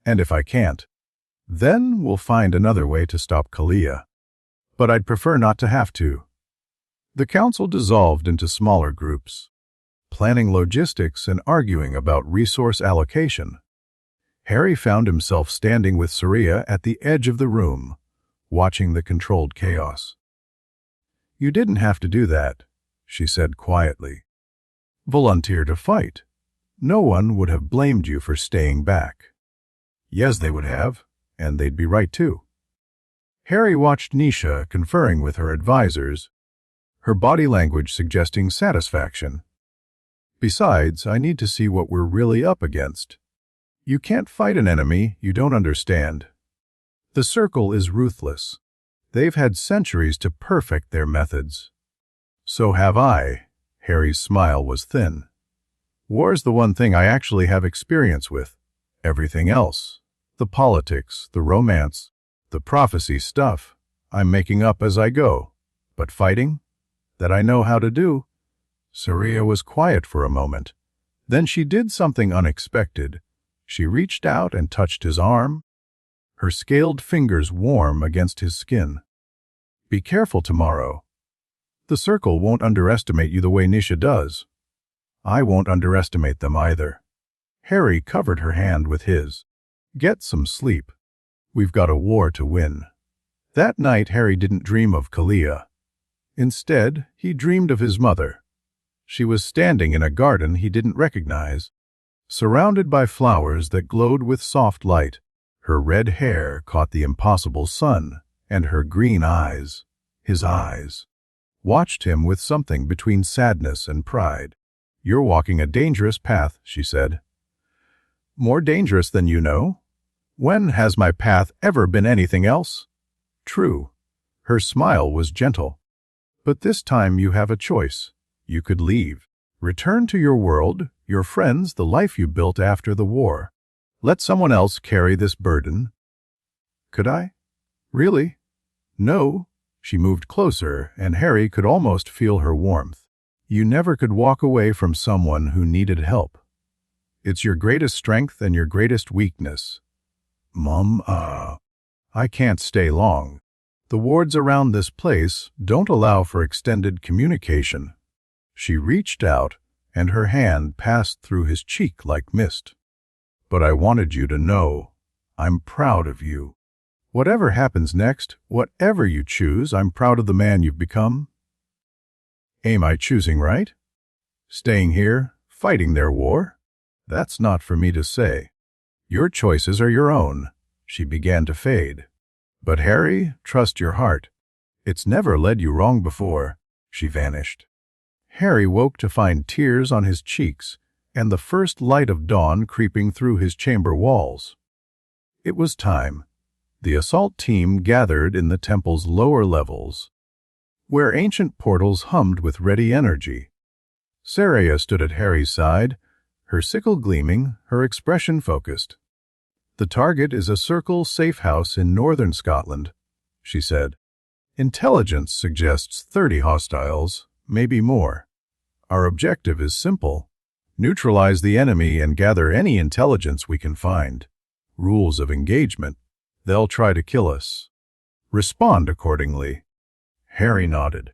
Speaker 2: and if I can't, then we'll find another way to stop Kalia. But I'd prefer not to have to. The council dissolved into smaller groups, planning logistics and arguing about resource allocation. Harry found himself standing with Saria at the edge of the room, watching the controlled chaos. You didn't have to do that, she said quietly. Volunteer to fight. No one would have blamed you for staying back. Yes, they would have, and they'd be right too. Harry watched Nisha conferring with her advisors, her body language suggesting satisfaction. Besides, I need to see what we're really up against. You can't fight an enemy you don't understand. The Circle is ruthless. They've had centuries to perfect their methods. So have I. Harry's smile was thin. War's the one thing I actually have experience with. Everything else, the politics, the romance, the prophecy stuff, I'm making up as I go. But fighting? That I know how to do. Saria was quiet for a moment. Then she did something unexpected. She reached out and touched his arm, her scaled fingers warm against his skin. Be careful tomorrow. The Circle won't underestimate you the way Nisha does. I won't underestimate them either. Harry covered her hand with his. Get some sleep. We've got a war to win. That night Harry didn't dream of Kalia. Instead, he dreamed of his mother. She was standing in a garden he didn't recognize, surrounded by flowers that glowed with soft light. Her red hair caught the impossible sun, and her green eyes, his eyes, watched him with something between sadness and pride. You're walking a dangerous path, she said. More dangerous than you know? When has my path ever been anything else? True. Her smile was gentle. But this time you have a choice. You could leave. Return to your world, your friends, the life you built after the war. Let someone else carry this burden. Could I? Really? No. She moved closer, and Harry could almost feel her warmth. You never could walk away from someone who needed help. It's your greatest strength and your greatest weakness. Mom, I can't stay long. The wards around this place don't allow for extended communication. She reached out, and her hand passed through his cheek like mist. But I wanted you to know, I'm proud of you. Whatever happens next, whatever you choose, I'm proud of the man you've become. Am I choosing right? Staying here, fighting their war? That's not for me to say. Your choices are your own. She began to fade. But Harry, trust your heart. It's never led you wrong before. She vanished. Harry woke to find tears on his cheeks and the first light of dawn creeping through his chamber walls. It was time. The assault team gathered in the temple's lower levels, where ancient portals hummed with ready energy. Saria stood at Harry's side, her sickle gleaming, her expression focused. The target is a circle safe house in northern Scotland, she said. Intelligence suggests 30 hostiles, maybe more. Our objective is simple. Neutralize the enemy and gather any intelligence we can find. Rules of engagement. They'll try to kill us. Respond accordingly. Harry nodded.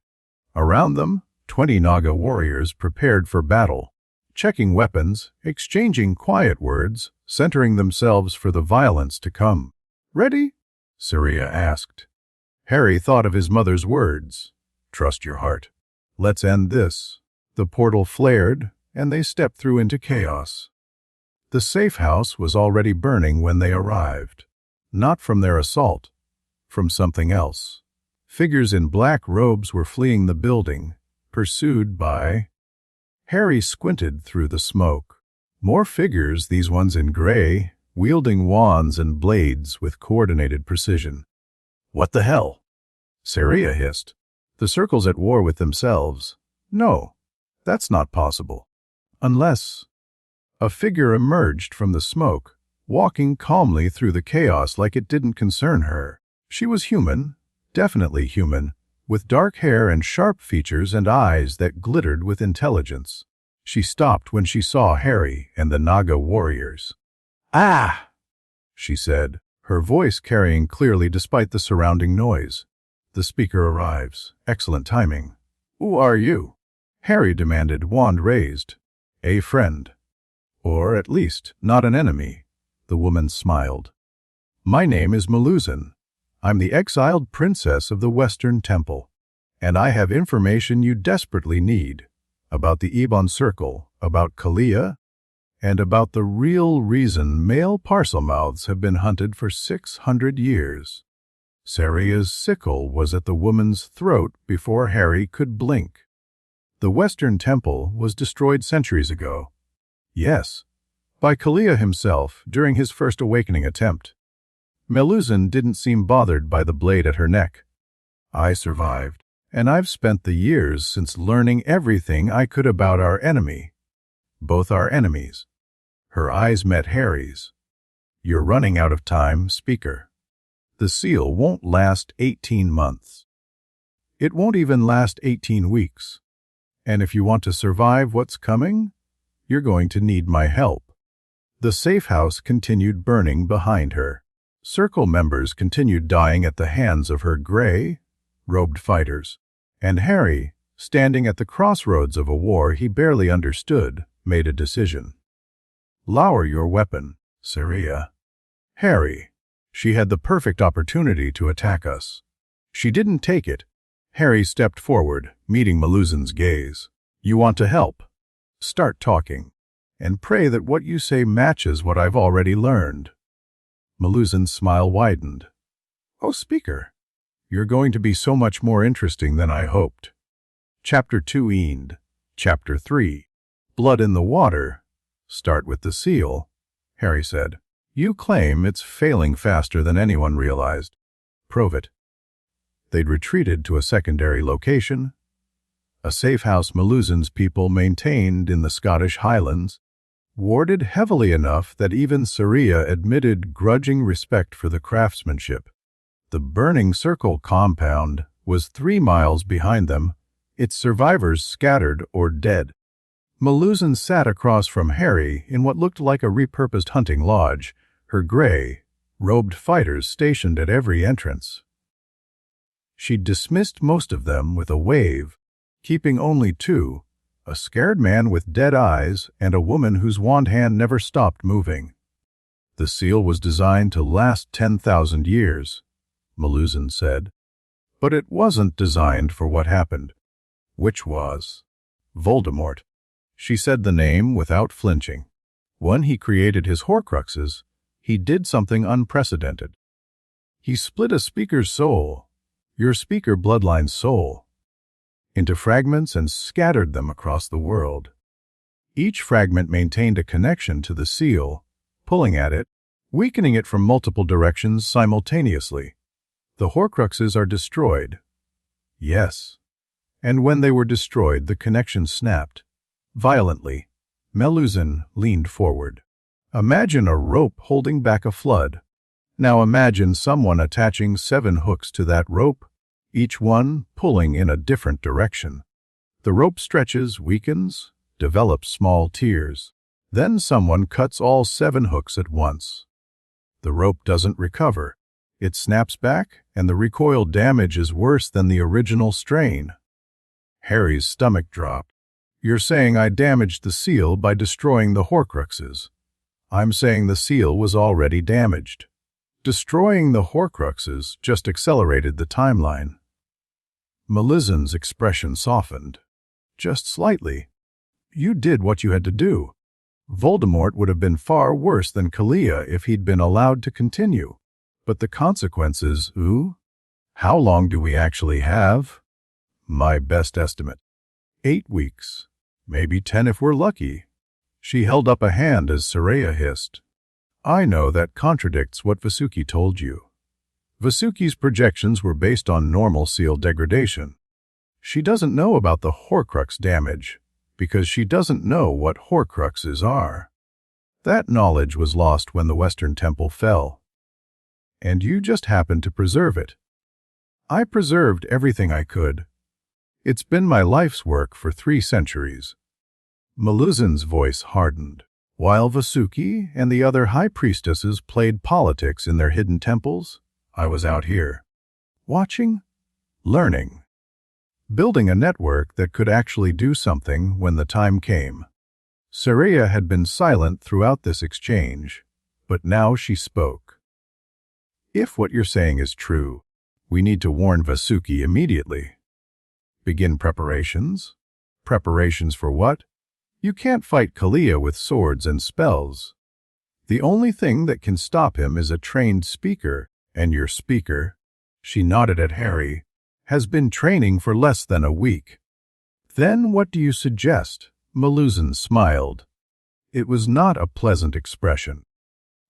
Speaker 2: Around them, 20 Naga warriors prepared for battle, checking weapons, exchanging quiet words, centering themselves for the violence to come. Ready? Saria asked. Harry thought of his mother's words. Trust your heart. Let's end this. The portal flared, and they stepped through into chaos. The safe house was already burning when they arrived. Not from their assault, from something else. Figures in black robes were fleeing the building, pursued by... Harry squinted through the smoke. More figures, these ones in gray, wielding wands and blades with coordinated precision. What the hell? Saria hissed. The circle's at war with themselves. No, that's not possible. Unless... A figure emerged from the smoke, walking calmly through the chaos like it didn't concern her. She was human, definitely human, with dark hair and sharp features and eyes that glittered with intelligence. She stopped when she saw Harry and the Naga warriors. Ah! She said, her voice carrying clearly despite the surrounding noise. The speaker arrives. Excellent timing. Who are you? Harry demanded, wand raised. A friend. Or at least, not an enemy. The woman smiled. My name is Maluzin. I'm the exiled princess of the Western Temple, and I have information you desperately need about the Ebon Circle, about Kalia, and about the real reason male Parsel mouths have been hunted for 600 years. Saria's sickle was at the woman's throat before Harry could blink. The Western Temple was destroyed centuries ago. Yes, by Kalia himself during his first awakening attempt. Maluzin didn't seem bothered by the blade at her neck. I survived, and I've spent the years since learning everything I could about our enemy. Both our enemies. Her eyes met Harry's. You're running out of time, speaker. The seal won't last 18 months. It won't even last 18 weeks. And if you want to survive what's coming, you're going to need my help. The safe house continued burning behind her. Circle members continued dying at the hands of her gray-robed fighters. And Harry, standing at the crossroads of a war he barely understood, made a decision. Lower your weapon, Saria. Harry. She had the perfect opportunity to attack us. She didn't take it. Harry stepped forward, meeting Maluzin's gaze. You want to help? Start talking, and pray that what you say matches what I've already learned. Maluzin's smile widened. Oh, speaker, you're going to be so much more interesting than I hoped. Chapter 2 End. Chapter 3. Blood in the water. Start with the seal, Harry said. You claim it's failing faster than anyone realized. Prove it. They'd retreated to a secondary location, a safe house Maluzin's people maintained in the Scottish Highlands, warded heavily enough that even Saria admitted grudging respect for the craftsmanship. The burning circle compound was 3 miles behind them, its survivors scattered or dead. Maluzin sat across from Harry in what looked like a repurposed hunting lodge, her gray-robed fighters stationed at every entrance. She'd dismissed most of them with a wave, keeping only 2, a scared man with dead eyes and a woman whose wand hand never stopped moving. The seal was designed to last 10,000 years, Maluzin said, but it wasn't designed for what happened. which was Voldemort. She said the name without flinching. When he created his Horcruxes, he did something unprecedented. He split a speaker's soul, your speaker bloodline's soul, into fragments and scattered them across the world. Each fragment maintained a connection to the seal, pulling at it, weakening it from multiple directions simultaneously. The Horcruxes are destroyed. Yes. And when they were destroyed, the connection snapped. Violently, Melusine leaned forward. Imagine a rope holding back a flood. Now imagine someone attaching 7 hooks to that rope, each one pulling in a different direction. The rope stretches, weakens, develops small tears. Then someone cuts all 7 hooks at once. The rope doesn't recover. It snaps back, and the recoil damage is worse than the original strain. Harry's stomach dropped. You're saying I damaged the seal by destroying the Horcruxes. I'm saying the seal was already damaged. Destroying the Horcruxes just accelerated the timeline. Melusine's expression softened. Just slightly. You did what you had to do. Voldemort would have been far worse than Kalia if he'd been allowed to continue. But the consequences, ooh? How long do we actually have? My best estimate. 8 weeks. Maybe 10 if we're lucky. She held up a hand as Soraya hissed. I know that contradicts what Vasuki told you. Vasuki's projections were based on normal seal degradation. She doesn't know about the Horcrux damage, because she doesn't know what Horcruxes are. That knowledge was lost when the Western Temple fell. And you just happened to preserve it. I preserved everything I could. It's been my life's work for 3 centuries. Melusine's voice hardened. While Vasuki and the other high priestesses played politics in their hidden temples, I was out here, watching, learning, building a network that could actually do something when the time came. Soraya had been silent throughout this exchange, but now she spoke. If what you're saying is true, we need to warn Vasuki immediately. Begin preparations? Preparations for what? You can't fight Kalia with swords and spells. The only thing that can stop him is a trained speaker, and your speaker, she nodded at Harry, has been training for less than a week. Then what do you suggest? Melusine smiled. It was not a pleasant expression.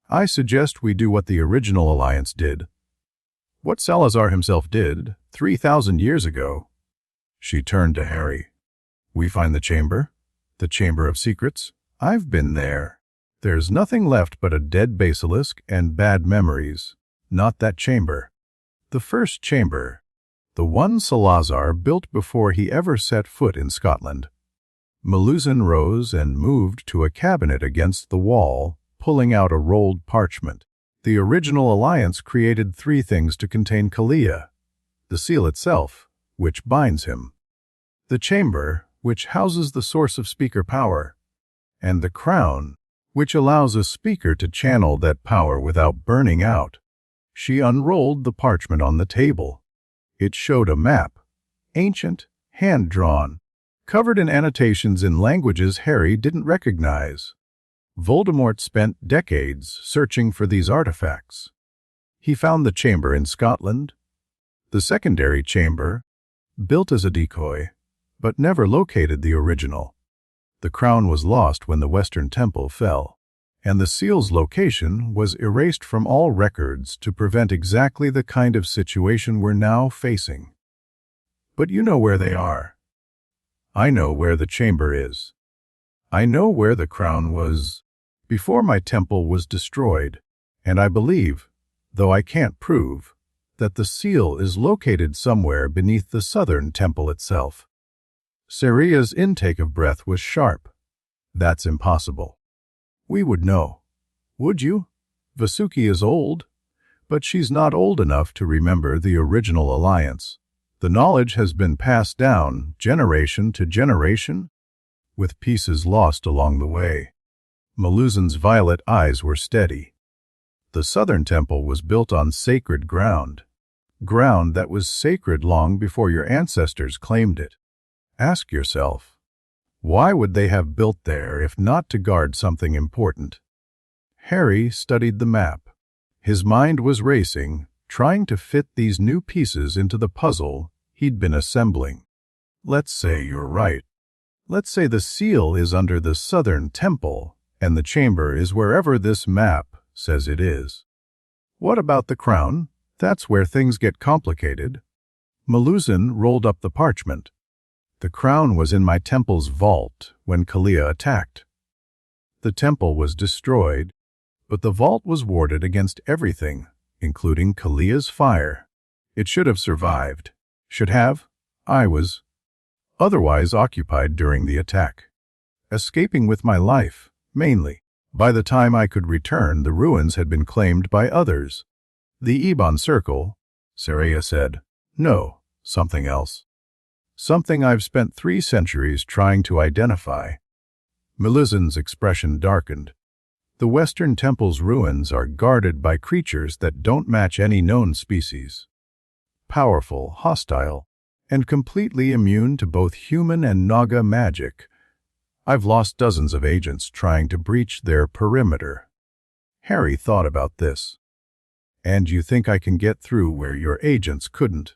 Speaker 2: I suggest we do what the original alliance did. What Salazar himself did 3,000 years ago. She turned to Harry. We find the chamber? The Chamber of Secrets? I've been there. There's nothing left but a dead basilisk and bad memories. Not that chamber. The first chamber. The one Salazar built before he ever set foot in Scotland. Melusine rose and moved to a cabinet against the wall, pulling out a rolled parchment. The original alliance created 3 things to contain Kalia. The seal itself, which binds him. The chamber, which houses the source of speaker power. And the crown, which allows a speaker to channel that power without burning out. She unrolled the parchment on the table. It showed a map, ancient, hand-drawn, covered in annotations in languages Harry didn't recognize. Voldemort spent decades searching for these artifacts. He found the chamber in Scotland, the secondary chamber, built as a decoy, but never located the original. The crown was lost when the Western Temple fell, and the seal's location was erased from all records to prevent exactly the kind of situation we're now facing. But you know where they are. I know where the chamber is. I know where the crown was before my temple was destroyed, and I believe, though I can't prove, that the seal is located somewhere beneath the southern temple itself. Soraya's intake of breath was sharp. That's impossible. We would know. Would you? Vasuki is old, but she's not old enough to remember the original alliance. The knowledge has been passed down generation to generation, with pieces lost along the way. Melusine's violet eyes were steady. The southern temple was built on sacred ground that was sacred long before your ancestors claimed it. Ask yourself, why would they have built there if not to guard something important? Harry studied the map. His mind was racing, trying to fit these new pieces into the puzzle he'd been assembling. Let's say you're right. Let's say the seal is under the southern temple, and the chamber is wherever this map says it is. What about the crown? That's where things get complicated. Maluzin rolled up the parchment. The crown was in my temple's vault when Kalia attacked. The temple was destroyed, but the vault was warded against everything, including Kalia's fire. It should have survived. Should have. I was otherwise occupied during the attack. Escaping with my life, mainly. By the time I could return, the ruins had been claimed by others. The Ebon Circle, Saraya said. No, something else. Something I've spent 3 centuries trying to identify. Meluzin's expression darkened. The Western Temple's ruins are guarded by creatures that don't match any known species. Powerful, hostile, and completely immune to both human and Naga magic. I've lost dozens of agents trying to breach their perimeter. Harry thought about this. And you think I can get through where your agents couldn't?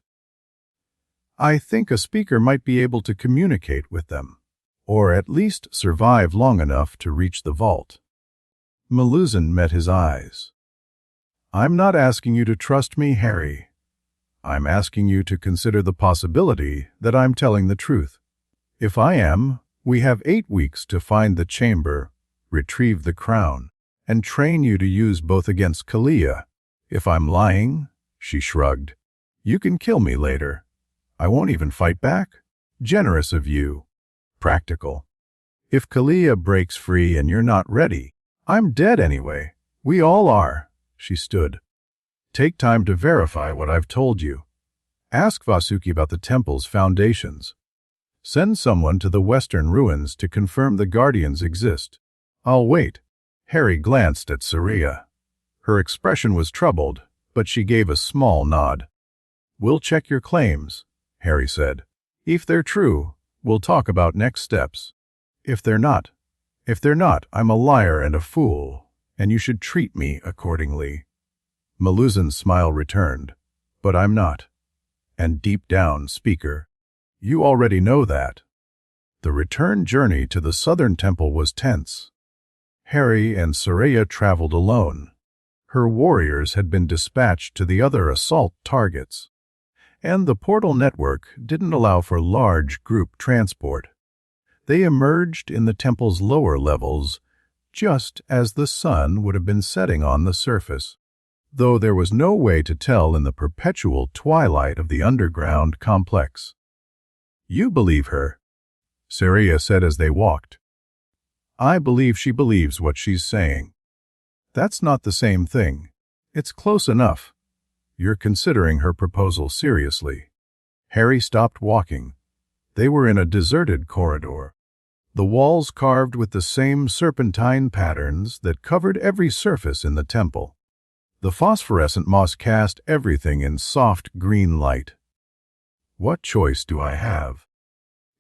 Speaker 2: I think a speaker might be able to communicate with them, or at least survive long enough to reach the vault. Maluzin met his eyes. I'm not asking you to trust me, Harry. I'm asking you to consider the possibility that I'm telling the truth. If I am, we have 8 weeks to find the chamber, retrieve the crown, and train you to use both against Kalia. If I'm lying, she shrugged, you can kill me later. I won't even fight back. Generous of you. Practical. If Kalia breaks free and you're not ready, I'm dead anyway. We all are. She stood. Take time to verify what I've told you. Ask Vasuki about the temple's foundations. Send someone to the western ruins to confirm the guardians exist. I'll wait. Harry glanced at Saraya. Her expression was troubled, but she gave a small nod. We'll check your claims, Harry said. If they're true, we'll talk about next steps. If they're not, I'm a liar and a fool, and you should treat me accordingly. Maluzin's smile returned. But I'm not. And deep down, speaker, you already know that. The return journey to the southern temple was tense. Harry and Saraya traveled alone. Her warriors had been dispatched to the other assault targets, and the portal network didn't allow for large group transport. They emerged in the temple's lower levels just as the sun would have been setting on the surface, though there was no way to tell in the perpetual twilight of the underground complex. You believe her, Saraya said as they walked. I believe she believes what she's saying. That's not the same thing. It's close enough. You're considering her proposal seriously. Harry stopped walking. They were in a deserted corridor. The walls carved with the same serpentine patterns that covered every surface in the temple. The phosphorescent moss cast everything in soft green light. What choice do I have?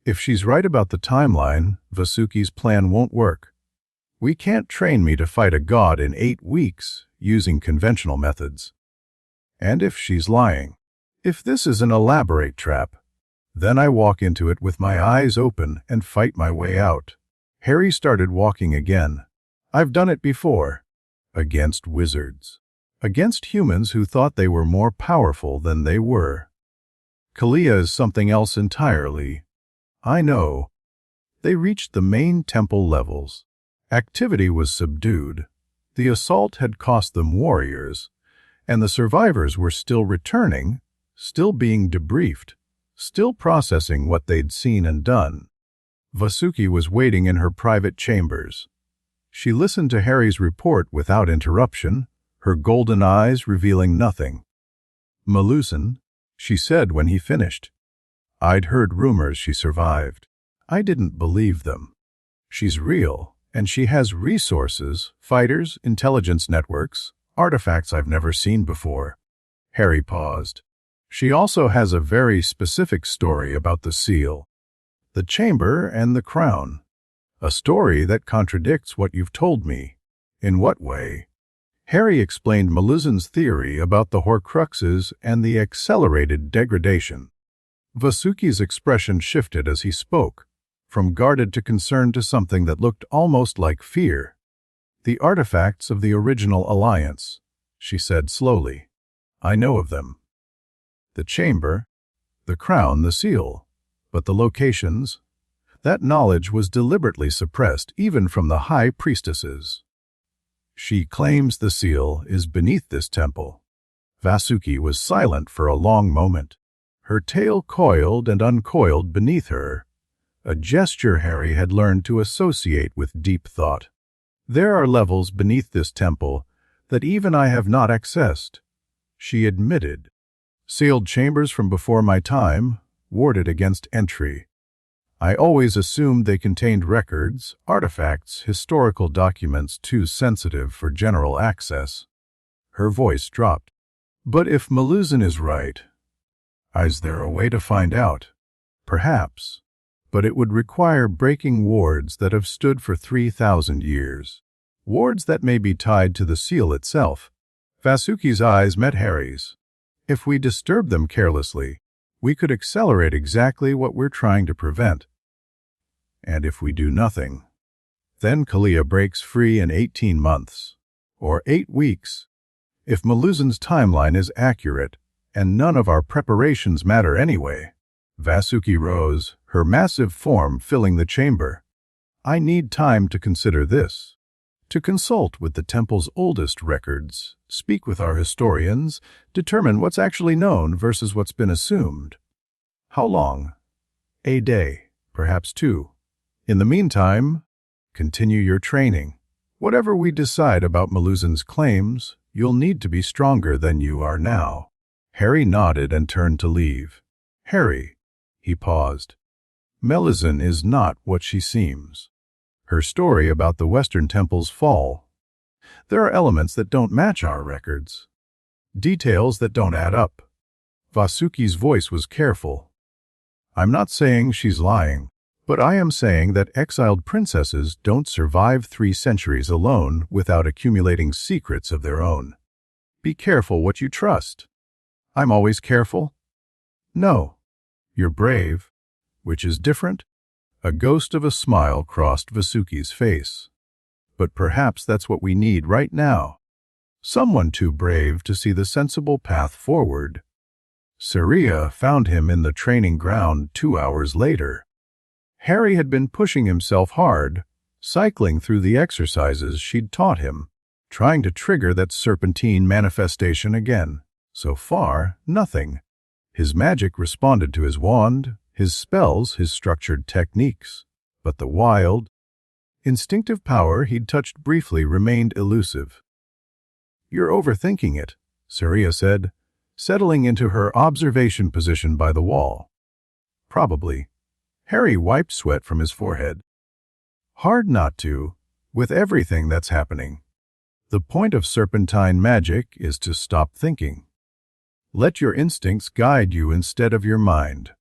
Speaker 2: If she's right about the timeline, Vasuki's plan won't work. We can't train me to fight a god in 8 weeks using conventional methods. And if she's lying, if this is an elaborate trap, then I walk into it with my eyes open and fight my way out. Harry started walking again. I've done it before. Against wizards. Against humans who thought they were more powerful than they were. Kalia is something else entirely. I know. They reached the main temple levels. Activity was subdued. The assault had cost them warriors, and the survivors were still returning, still being debriefed, still processing what they'd seen and done. Vasuki was waiting in her private chambers. She listened to Harry's report without interruption, her golden eyes revealing nothing. Maluzin, she said when he finished. I'd heard rumors she survived. I didn't believe them. She's real, and she has resources, fighters, intelligence networks, artifacts I've never seen before. Harry paused. She also has a very specific story about the seal. The chamber and the crown. A story that contradicts what you've told me. In what way? Harry explained Maluzan's theory about the Horcruxes and the accelerated degradation. Vasuki's expression shifted as he spoke, from guarded to concerned to something that looked almost like fear. The artifacts of the original alliance, she said slowly. I know of them. The chamber, the crown, the seal, but the locations, that knowledge was deliberately suppressed even from the high priestesses. She claims the seal is beneath this temple. Vasuki was silent for a long moment, her tail coiled and uncoiled beneath her, a gesture Harry had learned to associate with deep thought. There are levels beneath this temple that even I have not accessed, she admitted. Sealed chambers from before my time, warded against entry. I always assumed they contained records, artifacts, historical documents too sensitive for general access. Her voice dropped. But if Maluzan is right, is there a way to find out? Perhaps. But it would require breaking wards that have stood for 3,000 years. Wards that may be tied to the seal itself. Vasuki's eyes met Harry's. If we disturb them carelessly, we could accelerate exactly what we're trying to prevent. And if we do nothing, then Kalia breaks free in 18 months, or 8 weeks. If Maluzan's timeline is accurate, and none of our preparations matter anyway. Vasuki rose, her massive form filling the chamber. I need time to consider this. To consult with the temple's oldest records, speak with our historians, determine what's actually known versus what's been assumed. How long? A day, perhaps 2. In the meantime, continue your training. Whatever we decide about Maluzan's claims, you'll need to be stronger than you are now. Harry nodded and turned to leave. Harry, he paused. Maluzan is not what she seems. Her story about the Western Temple's fall. There are elements that don't match our records. Details that don't add up. Vasuki's voice was careful. I'm not saying she's lying, but I am saying that exiled princesses don't survive 3 centuries alone without accumulating secrets of their own. Be careful what you trust. I'm always careful? No. You're brave, which is different. A ghost of a smile crossed Vasuki's face. But perhaps that's what we need right now. Someone too brave to see the sensible path forward. Saria found him in the training ground 2 hours later. Harry had been pushing himself hard, cycling through the exercises she'd taught him, trying to trigger that serpentine manifestation again. So far, nothing. His magic responded to his wand, his spells, his structured techniques. But the wild, instinctive power he'd touched briefly remained elusive. You're overthinking it, Saria said, settling into her observation position by the wall. Probably. Harry wiped sweat from his forehead. Hard not to, with everything that's happening. The point of serpentine magic is to stop thinking. Let your instincts guide you instead of your mind.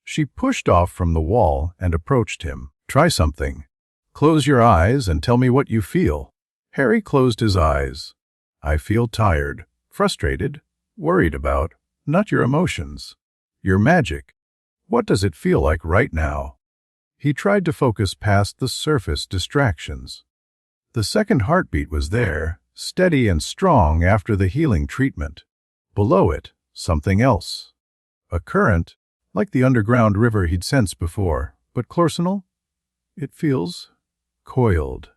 Speaker 2: She pushed off from the wall and approached him. Try something. Close your eyes and tell me what you feel. Harry closed his eyes. I feel tired, frustrated, worried about, not your emotions. Your magic. What does it feel like right now? He tried to focus past the surface distractions. The second heartbeat was there, steady and strong after the healing treatment. Below it, something else. A current, like the underground river he'd sensed before, but Clorsenal? It feels coiled.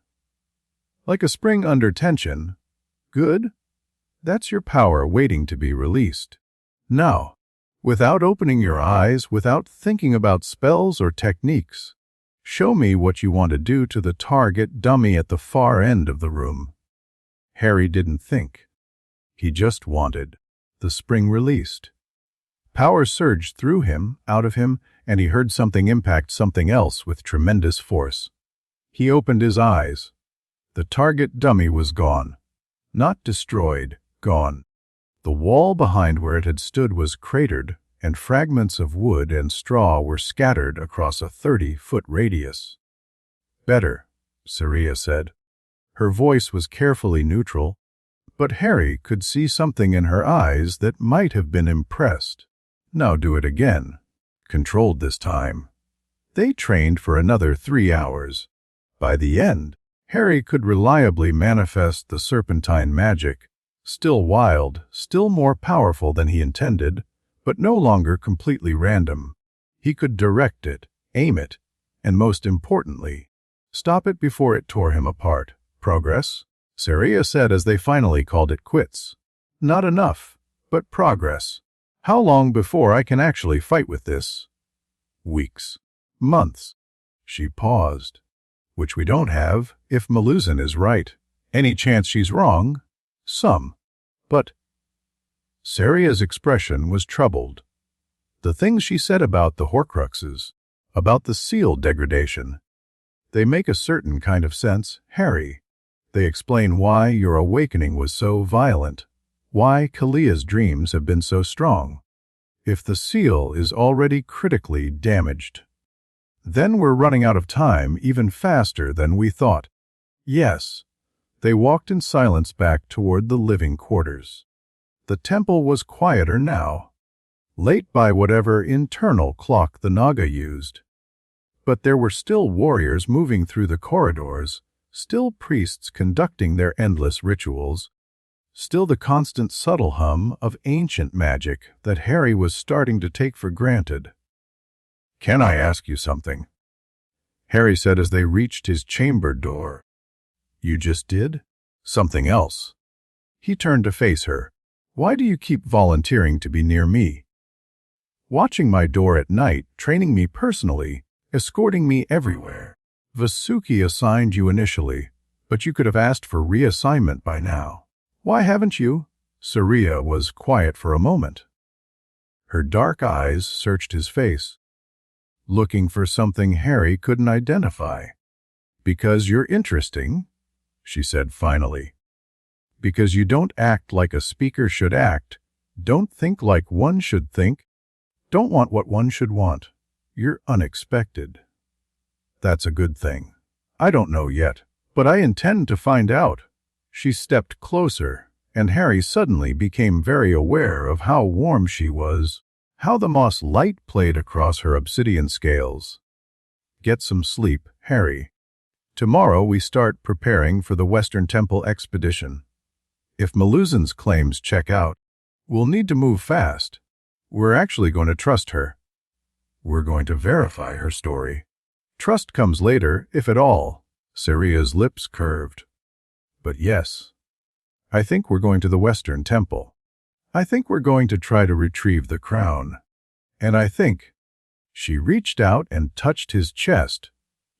Speaker 2: Like a spring under tension. Good? That's your power waiting to be released. Now, without opening your eyes, without thinking about spells or techniques, show me what you want to do to the target dummy at the far end of the room. Harry didn't think. He just wanted. The spring released. Power surged through him, out of him, and he heard something impact something else with tremendous force. He opened his eyes. The target dummy was gone. Not destroyed, gone. The wall behind where it had stood was cratered, and fragments of wood and straw were scattered across a 30-foot radius. "Better," Saria said. Her voice was carefully neutral, but Harry could see something in her eyes that might have been impressed. "Now do it again. Controlled this time." They trained for another 3 hours. By the end, Harry could reliably manifest the serpentine magic, still wild, still more powerful than he intended, but no longer completely random. He could direct it, aim it, and most importantly, stop it before it tore him apart. "Progress," Saria said as they finally called it quits. "Not enough, but progress. How long before I can actually fight with this?" "Weeks. Months." She paused. "Which we don't have, if Maluzin is right. Any chance she's wrong?" "Some. But—" Saria's expression was troubled. The things she said about the Horcruxes, about the seal degradation, they make a certain kind of sense, Harry. They explain why your awakening was so violent, why Kalia's dreams have been so strong. If the seal is already critically damaged, then we're running out of time even faster than we thought. "Yes." They walked in silence back toward the living quarters. The temple was quieter now, late by whatever internal clock the Naga used. But there were still warriors moving through the corridors, still priests conducting their endless rituals, still the constant subtle hum of ancient magic that Harry was starting to take for granted. "Can I ask you something?" Harry said as they reached his chamber door. "You just did? Something else." He turned to face her. "Why do you keep volunteering to be near me? Watching my door at night, training me personally, escorting me everywhere. Vasuki assigned you initially, but you could have asked for reassignment by now. Why haven't you?" Saria was quiet for a moment. Her dark eyes searched his face, looking for something Harry couldn't identify. "Because you're interesting," she said finally. "Because you don't act like a speaker should act, don't think like one should think, don't want what one should want. You're unexpected. That's a good thing. I don't know yet, but I intend to find out." She stepped closer, and Harry suddenly became very aware of how warm she was, how the moss light played across her obsidian scales. "Get some sleep, Harry. Tomorrow we start preparing for the Western Temple expedition. If Maluzin's claims check out, we'll need to move fast. We're actually going to trust her. We're going to verify her story. Trust comes later, if at all." Saria's lips curved. "But yes, I think we're going to the Western Temple. I think we're going to try to retrieve the crown. And I think—" She reached out and touched his chest,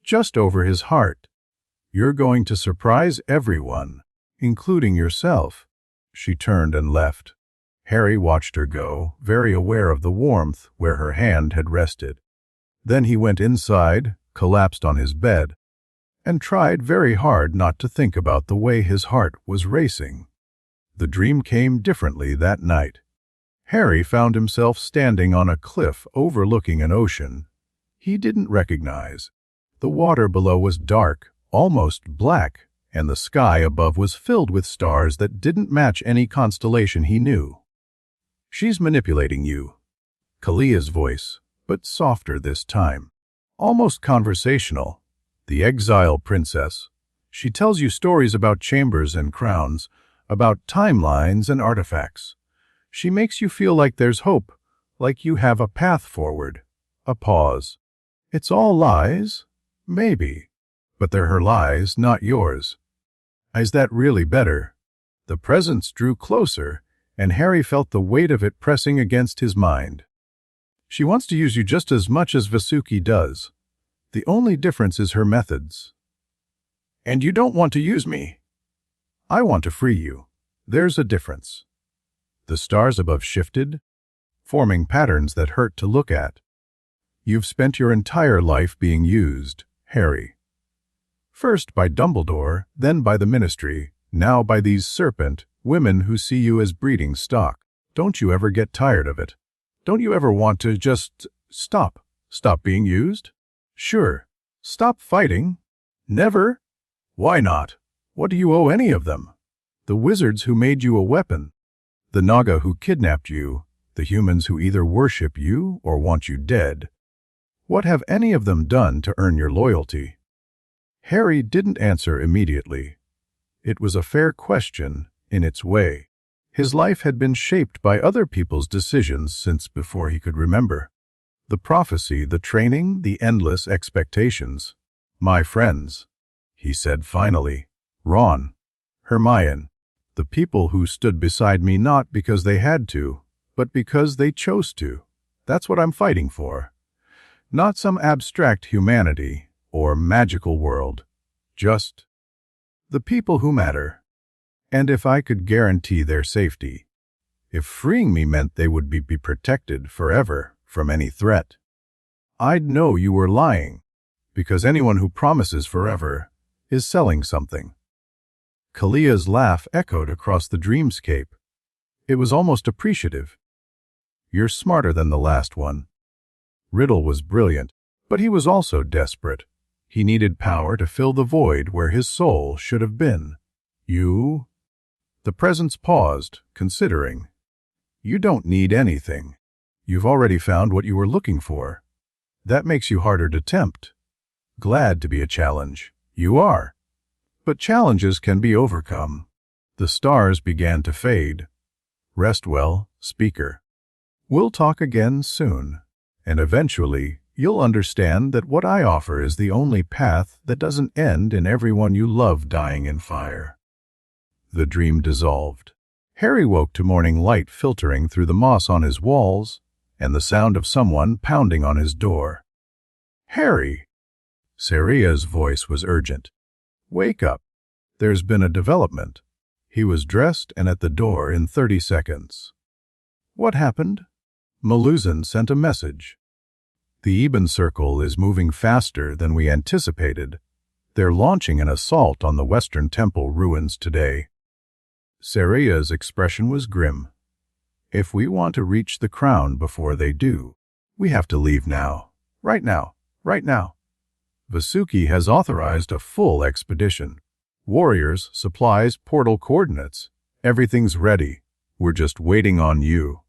Speaker 2: just over his heart. "You're going to surprise everyone, including yourself." She turned and left. Harry watched her go, very aware of the warmth where her hand had rested. Then he went inside, collapsed on his bed, and tried very hard not to think about the way his heart was racing. The dream came differently that night. Harry found himself standing on a cliff overlooking an ocean he didn't recognize. The water below was dark, almost black, and the sky above was filled with stars that didn't match any constellation he knew. "She's manipulating you." Kalia's voice, but softer this time. Almost conversational. "The exile princess. She tells you stories about chambers and crowns, about timelines and artifacts. She makes you feel like there's hope, like you have a path forward." A pause. "It's all lies? Maybe. But they're her lies, not yours. Is that really better?" The presence drew closer, and Harry felt the weight of it pressing against his mind. "She wants to use you just as much as Vasuki does. The only difference is her methods." "And you don't want to use me?" "I want to free you. There's a difference." The stars above shifted, forming patterns that hurt to look at. "You've spent your entire life being used, Harry. First by Dumbledore, then by the Ministry, now by these serpent women who see you as breeding stock. Don't you ever get tired of it? Don't you ever want to just stop? Stop being used? Sure. Stop fighting? Never? Why not? What do you owe any of them? The wizards who made you a weapon, the Naga who kidnapped you, the humans who either worship you or want you dead. What have any of them done to earn your loyalty? Harry didn't answer immediately. It was a fair question in its way. His life had been shaped by other people's decisions since before he could remember. The prophecy, the training, the endless expectations. My friends, he said finally. Ron, Hermione, the people who stood beside me not because they had to, but because they chose to. That's what I'm fighting for. Not some abstract humanity or magical world. Just the people who matter. And if I could guarantee their safety, if freeing me meant they would be protected forever from any threat, I'd know you were lying, because anyone who promises forever is selling something. Kalia's laugh echoed across the dreamscape. It was almost appreciative. You're smarter than the last one. Riddle was brilliant, but he was also desperate. He needed power to fill the void where his soul should have been. You? The presence paused, considering. You don't need anything. You've already found what you were looking for. That makes you harder to tempt. Glad to be a challenge. You are. But challenges can be overcome. The stars began to fade. Rest well, speaker. We'll talk again soon, and eventually you'll understand that what I offer is the only path that doesn't end in everyone you love dying in fire. The dream dissolved. Harry woke to morning light filtering through the moss on his walls and the sound of someone pounding on his door. Harry! Seria's voice was urgent. Wake up. There's been a development. He was dressed and at the door in 30 seconds. What happened? Maluzan sent a message. The Eben Circle is moving faster than we anticipated. They're launching an assault on the Western Temple ruins today. Seria's expression was grim. If we want to reach the crown before they do, we have to leave now. Right now. Right now. Vasuki has authorized a full expedition. Warriors, supplies, portal coordinates. Everything's ready. We're just waiting on you.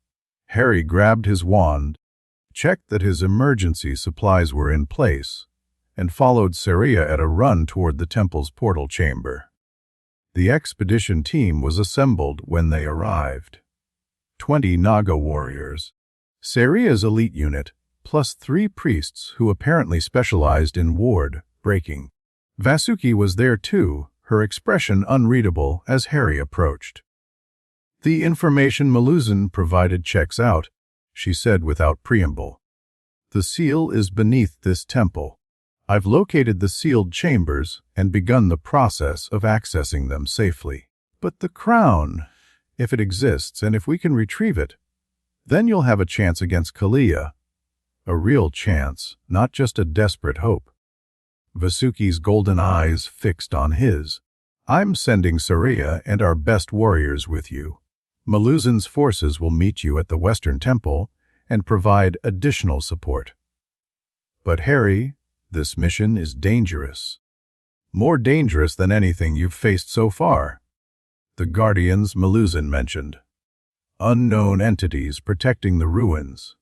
Speaker 2: Harry grabbed his wand, checked that his emergency supplies were in place, and followed Seria at a run toward the temple's portal chamber. The expedition team was assembled when they arrived. 20 Naga warriors, Seria's elite unit, plus 3 priests who apparently specialized in ward breaking. Vasuki was there too, her expression unreadable as Harry approached. The information Maluzan provided checks out, she said without preamble. The seal is beneath this temple. I've located the sealed chambers and begun the process of accessing them safely. But the crown, if it exists and if we can retrieve it, then you'll have a chance against Kalia. A real chance, not just a desperate hope. Vasuki's golden eyes fixed on his. I'm sending Seria and our best warriors with you. Maluzan's forces will meet you at the Western Temple and provide additional support. But Harry, this mission is dangerous. More dangerous than anything you've faced so far. The Guardians Maluzan mentioned. Unknown entities protecting the ruins.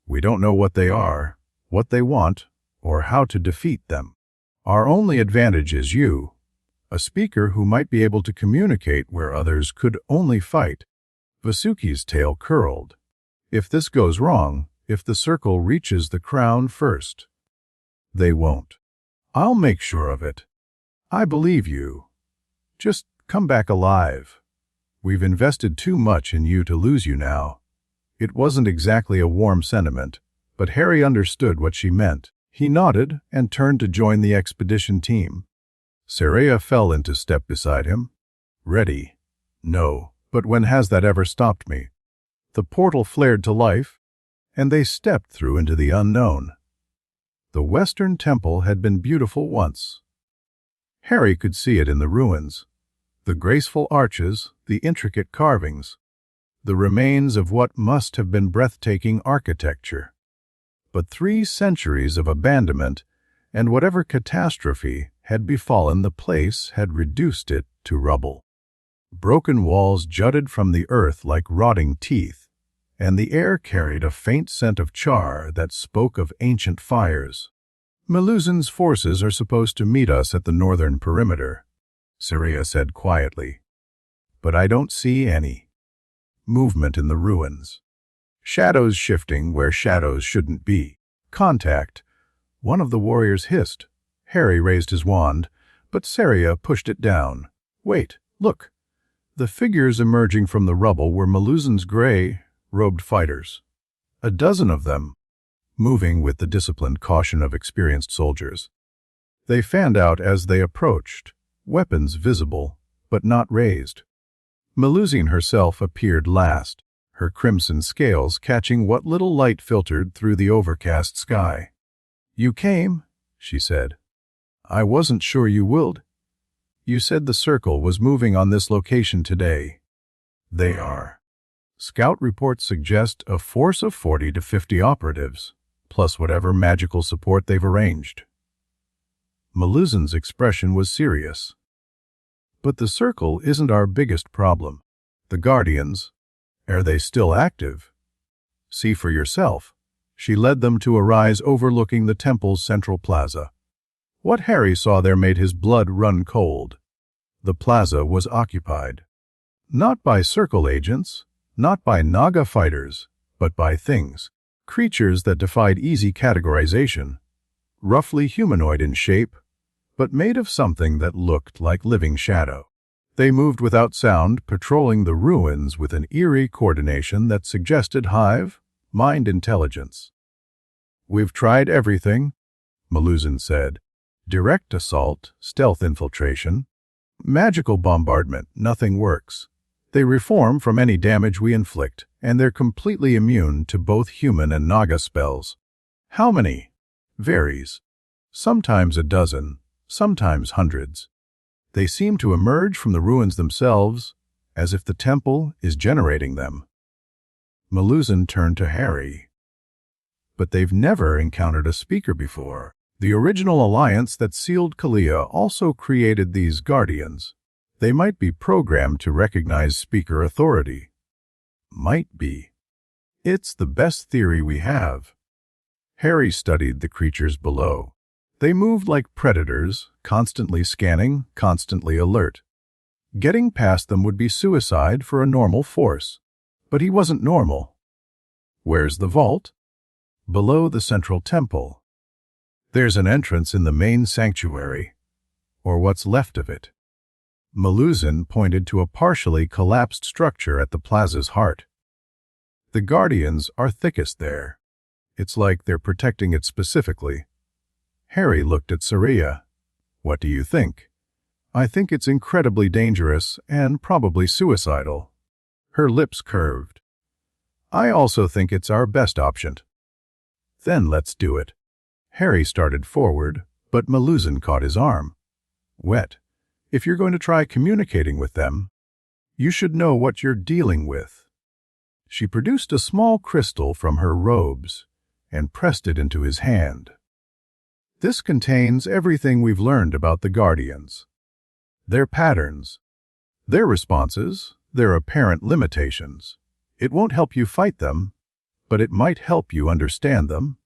Speaker 2: We don't know what they are, what they want, or how to defeat them. Our only advantage is you, a speaker who might be able to communicate where others could only fight. Vasuki's tail curled. If this goes wrong, if the circle reaches the crown first, they won't. I'll make sure of it. I believe you. Just come back alive. We've invested too much in you to lose you now. It wasn't exactly a warm sentiment, but Harry understood what she meant. He nodded and turned to join the expedition team. Seria fell into step beside him. Ready? No, but when has that ever stopped me? The portal flared to life, and they stepped through into the unknown. The Western Temple had been beautiful once. Harry could see it in the ruins. The graceful arches, the intricate carvings. the remains of what must have been breathtaking architecture. But 3 centuries of abandonment and whatever catastrophe had befallen the place had reduced it to rubble. Broken walls jutted from the earth like rotting teeth, and the air carried a faint scent of char that spoke of ancient fires. Meluzin's forces are supposed to meet us at the northern perimeter, Syria said quietly. But I don't see any movement in the ruins. Shadows shifting where shadows shouldn't be. Contact, one of the warriors hissed. Harry raised his wand, but Syria pushed it down. Wait, look. The figures emerging from the rubble were Meluzin's gray-robed fighters. A dozen of them, moving with the disciplined caution of experienced soldiers. They fanned out as they approached, weapons visible, but not raised. Meluzin herself appeared last, her crimson scales catching what little light filtered through the overcast sky. "You came," she said. "I wasn't sure you would. You said the circle was moving on this location today." "They are. Scout reports suggest a force of 40 to 50 operatives, plus whatever magical support they've arranged." Meluzin's expression was serious. "But the circle isn't our biggest problem. The Guardians, are they still active? See for yourself." She led them to a rise overlooking the temple's central plaza. What Harry saw there made his blood run cold. The plaza was occupied. Not by circle agents, not by Naga fighters, but by things. Creatures that defied easy categorization. Roughly humanoid in shape, but made of something that looked like living shadow. They moved without sound, patrolling the ruins with an eerie coordination that suggested hive, mind intelligence. "We've tried everything," Meluzin said. "Direct assault, stealth infiltration, magical bombardment, nothing works. They reform from any damage we inflict, and they're completely immune to both human and Naga spells. How many? Varies. Sometimes a dozen, sometimes hundreds. They seem to emerge from the ruins themselves, as if the temple is generating them." Meluzin turned to Harry. "But they've never encountered a speaker before. The original alliance that sealed Kalia also created these guardians. They might be programmed to recognize speaker authority." "Might be. It's the best theory we have." Harry studied the creatures below. They moved like predators, constantly scanning, constantly alert. Getting past them would be suicide for a normal force. But he wasn't normal. "Where's the vault?" "Below the central temple. There's an entrance in the main sanctuary, or what's left of it." Meluzin pointed to a partially collapsed structure at the plaza's heart. "The Guardians are thickest there. It's like they're protecting it specifically." Harry looked at Syria. "What do you think?" "I think it's incredibly dangerous and probably suicidal." Her lips curved. "I also think it's our best option." "Then let's do it." Harry started forward, but Meluzin caught his arm. "Wet, if you're going to try communicating with them, you should know what you're dealing with." She produced a small crystal from her robes and pressed it into his hand. "This contains everything we've learned about the Guardians. Their patterns, their responses, their apparent limitations. It won't help you fight them, but it might help you understand them."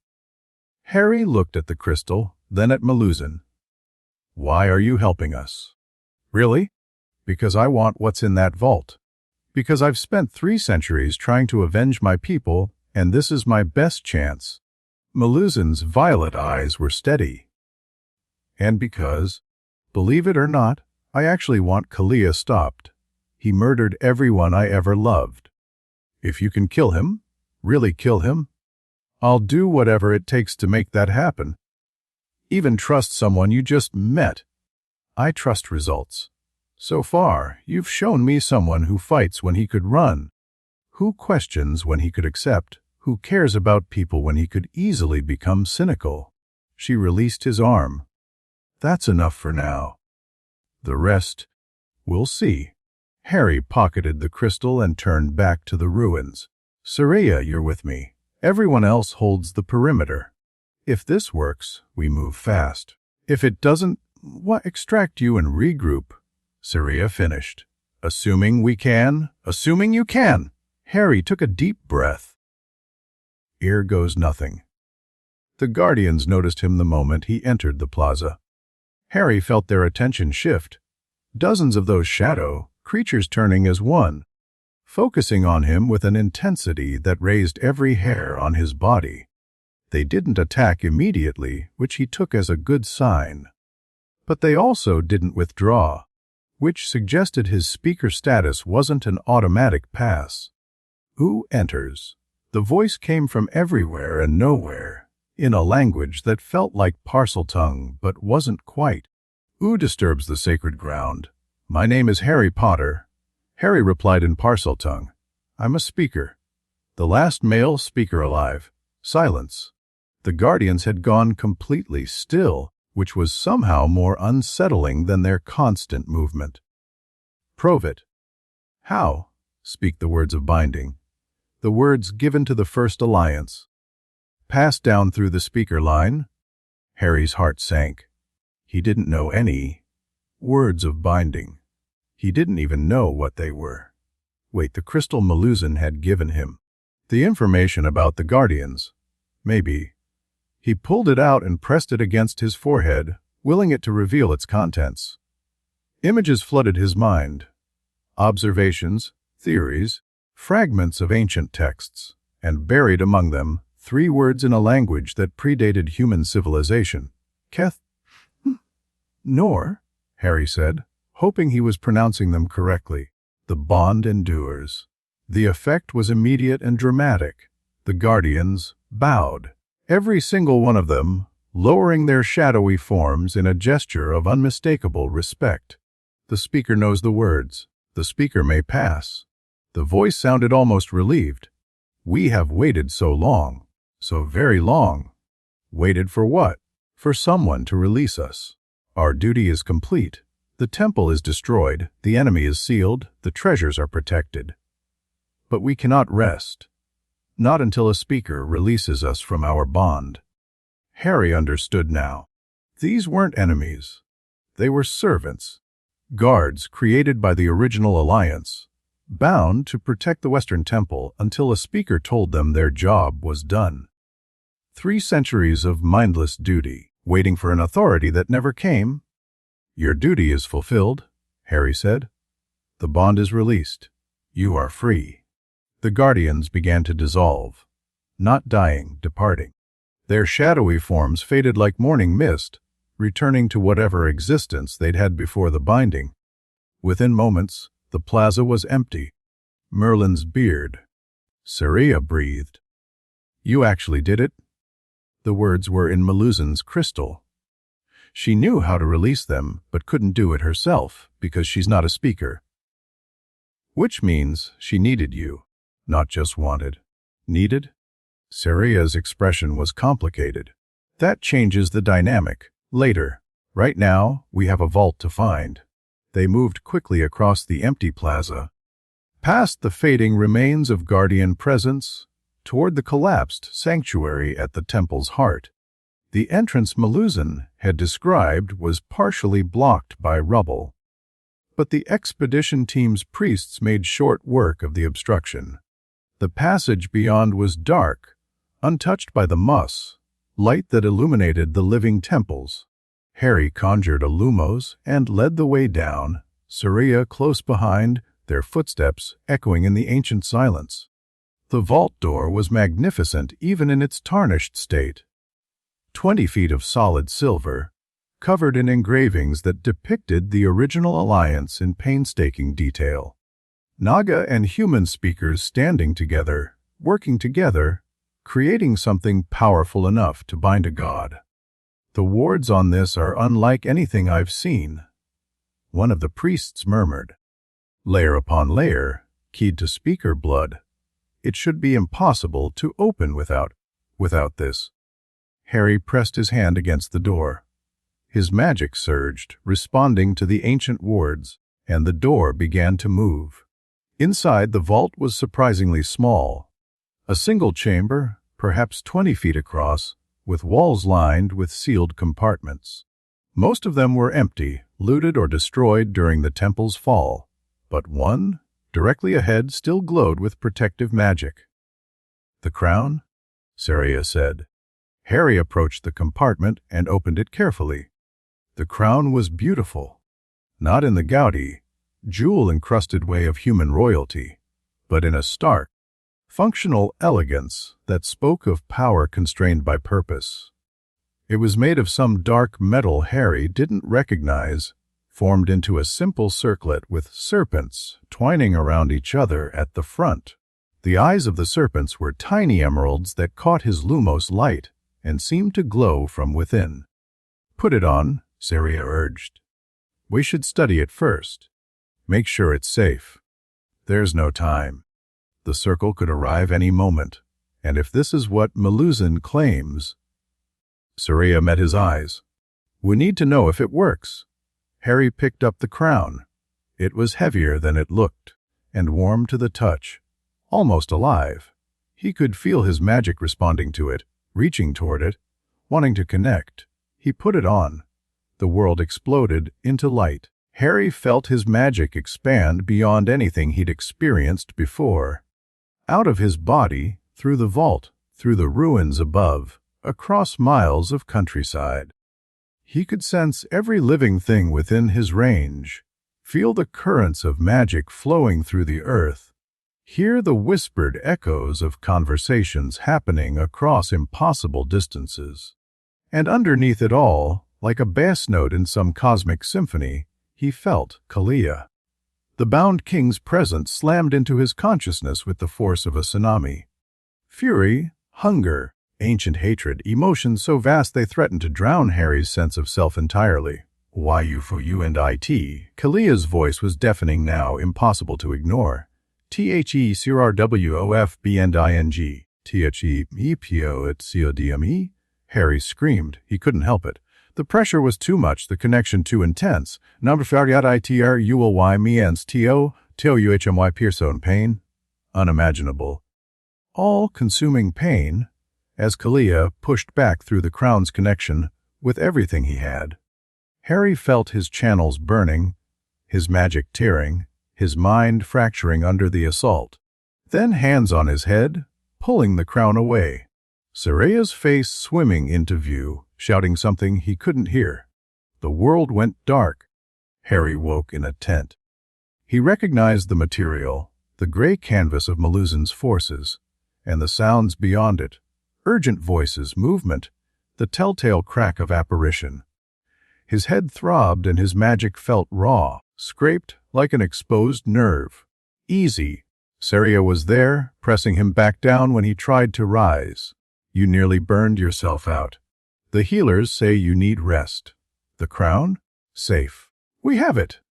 Speaker 2: Harry looked at the crystal, then at Meluzin. "Why are you helping us?" "Really? Because I want what's in that vault. Because I've spent 3 centuries trying to avenge my people, and this is my best chance." Meluzin's violet eyes were steady. "And because, believe it or not, I actually want Kalia stopped. He murdered everyone I ever loved. If you can kill him, really kill him, I'll do whatever it takes to make that happen. Even trust someone you just met. I trust results. So far, you've shown me someone who fights when he could run, who questions when he could accept, who cares about people when he could easily become cynical." She released his arm. "That's enough for now. The rest, we'll see." Harry pocketed the crystal and turned back to the ruins. Saria, you're with me. Everyone else holds the perimeter. If this works, we move fast. If it doesn't, extract you and regroup. Saria finished. Assuming we can? Assuming you can. Harry took a deep breath. Here goes nothing. The Guardians noticed him the moment he entered the plaza. Harry felt their attention shift. Dozens of those shadow creatures turning as one, focusing on him with an intensity that raised every hair on his body. They didn't attack immediately, which he took as a good sign. But they also didn't withdraw, which suggested his speaker status wasn't an automatic pass. Who enters? The voice came from everywhere and nowhere, in a language that felt like Parsel tongue but wasn't quite. Who disturbs the sacred ground? My name is Harry Potter. Harry replied in Parsel tongue. I'm a speaker. The last male speaker alive. Silence. The Guardians had gone completely still, which was somehow more unsettling than their constant movement. Prove it. How? Speak the words of binding. The words given to the First Alliance. Passed down through the speaker line. Harry's heart sank. He didn't know any words of binding. He didn't even know what they were. Wait, the crystal Maluzan had given him. The information about the Guardians. Maybe. He pulled it out and pressed it against his forehead, willing it to reveal its contents. Images flooded his mind. Observations, theories, fragments of ancient texts, and buried among them 3 words in a language that predated human civilization. Keth? Nor, Harry said, hoping he was pronouncing them correctly. The bond endures. The effect was immediate and dramatic. The Guardians bowed, every single one of them lowering their shadowy forms in a gesture of unmistakable respect. The speaker knows the words. The speaker may pass. The voice sounded almost relieved. We have waited so long, so very long. Waited for what? For someone to release us. Our duty is complete. The temple is destroyed, the enemy is sealed, the treasures are protected. But we cannot rest. Not until a speaker releases us from our bond. Harry understood now. These weren't enemies. They were servants. Guards created by the original alliance, bound to protect the Western Temple until a speaker told them their job was done. 3 centuries of mindless duty, waiting for an authority that never came. Your duty is fulfilled, Harry said. The bond is released. You are free. The Guardians began to dissolve, not dying, departing. Their shadowy forms faded like morning mist, returning to whatever existence they'd had before the binding. Within moments, the plaza was empty. Merlin's beard. Saria breathed. You actually did it? The words were in Maluzan's crystal. She knew how to release them, but couldn't do it herself, because she's not a speaker. Which means she needed you, not just wanted. Needed? Saria's expression was complicated. That changes the dynamic. Later. Right now, we have a vault to find. They moved quickly across the empty plaza, past the fading remains of Guardian presence, toward the collapsed sanctuary at the temple's heart. The entrance Maluzan had described was partially blocked by rubble. But the expedition team's priests made short work of the obstruction. The passage beyond was dark, untouched by the muss, light that illuminated the living temples. Harry conjured a lumos and led the way down, Saria close behind, their footsteps echoing in the ancient silence. The vault door was magnificent even in its tarnished state. 20 feet of solid silver, covered in engravings that depicted the original alliance in painstaking detail. Naga and human speakers standing together, working together, creating something powerful enough to bind a god. The wards on this are unlike anything I've seen, one of the priests murmured. Layer upon layer, keyed to speaker blood. It should be impossible to open without this. Harry pressed his hand against the door. His magic surged, responding to the ancient wards. and the door began to move. Inside, the vault was surprisingly small. A single chamber, perhaps 20 feet across, with walls lined with sealed compartments. Most of them were empty, looted or destroyed during the temple's fall, but one, directly ahead, still glowed with protective magic. "The crown?" Saria said. Harry approached the compartment and opened it carefully. The crown was beautiful, not in the gaudy, jewel-encrusted way of human royalty, but in a stark, functional elegance that spoke of power constrained by purpose. It was made of some dark metal Harry didn't recognize, formed into a simple circlet with serpents twining around each other at the front. The eyes of the serpents were tiny emeralds that caught his lumos light and seemed to glow from within. "Put it on," Saria urged. "We should study it first. Make sure it's safe. There's no time. The circle could arrive any moment, and if this is what Maluzin claims—" Saria met his eyes. "We need to know if it works." Harry picked up the crown. It was heavier than it looked, and warm to the touch, almost alive. He could feel his magic responding to it, reaching toward it, wanting to connect. He put it on. The world exploded into light. Harry felt his magic expand beyond anything he'd experienced before. Out of his body, through the vault, through the ruins above, across miles of countryside. He could sense every living thing within his range, feel the currents of magic flowing through the earth, hear the whispered echoes of conversations happening across impossible distances. And underneath it all, like a bass note in some cosmic symphony, he felt Kalia. The bound king's presence slammed into his consciousness with the force of a tsunami. Fury, hunger, ancient hatred, emotions so vast they threatened to drown Harry's sense of self entirely. "Why you for you and IT?" Kalia's voice was deafening now, impossible to ignore. "THECRWOFBNING. THEEPO at CODME?" Harry screamed. He couldn't help it. The pressure was too much, the connection too intense. Number fariat ITRULY miens TO TOUHMY Pearson pain. Unimaginable. All-consuming pain, as Kalia pushed back through the crown's connection with everything he had. Harry felt his channels burning, his magic tearing, his mind fracturing under the assault. Then hands on his head, pulling the crown away. Saraya's face swimming into view, shouting something he couldn't hear. The world went dark. Harry woke in a tent. He recognized the material, the gray canvas of Maluzin's forces, and the sounds beyond it. Urgent voices, movement, the telltale crack of apparition. His head throbbed and his magic felt raw, scraped like an exposed nerve. "Easy." Saria was there, pressing him back down when he tried to rise. "You nearly burned yourself out. The healers say you need rest. The crown? Safe. We have it."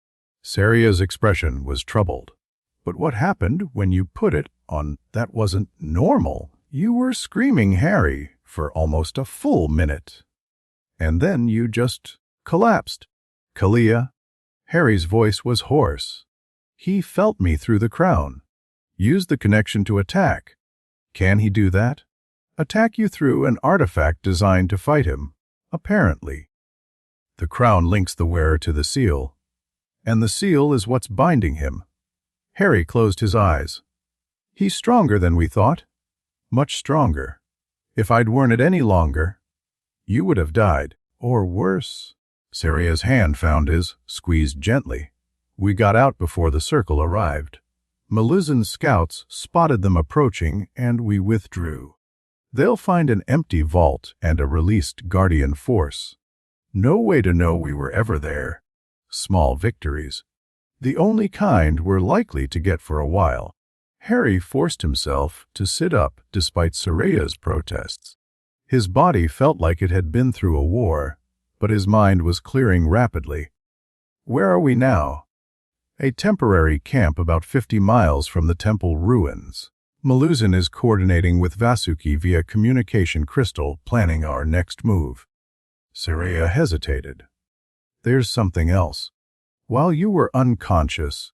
Speaker 2: Saria's expression was troubled. "But what happened when you put it on? That wasn't normal. You were screaming, Harry, for almost a full minute. And then you just collapsed." "Kalia?" Harry's voice was hoarse. "He felt me through the crown. Used the connection to attack. Can he do that? Attack you through an artifact designed to fight him, apparently. The crown links the wearer to the seal, and the seal is what's binding him." Harry closed his eyes. "He's stronger than we thought. Much stronger. If I'd worn it any longer, you would have died, or worse." Saria's hand found his, squeezed gently. "We got out before the circle arrived. Maluzin's scouts spotted them approaching, and we withdrew. They'll find an empty vault and a released guardian force. No way to know we were ever there. Small victories. The only kind we're likely to get for a while." Harry forced himself to sit up despite Saraya's protests. His body felt like it had been through a war, but his mind was clearing rapidly. "Where are we now?" "A temporary camp about 50 miles from the temple ruins. Maluzin is coordinating with Vasuki via communication crystal, planning our next move." Saraya hesitated. "There's something else." While you were unconscious,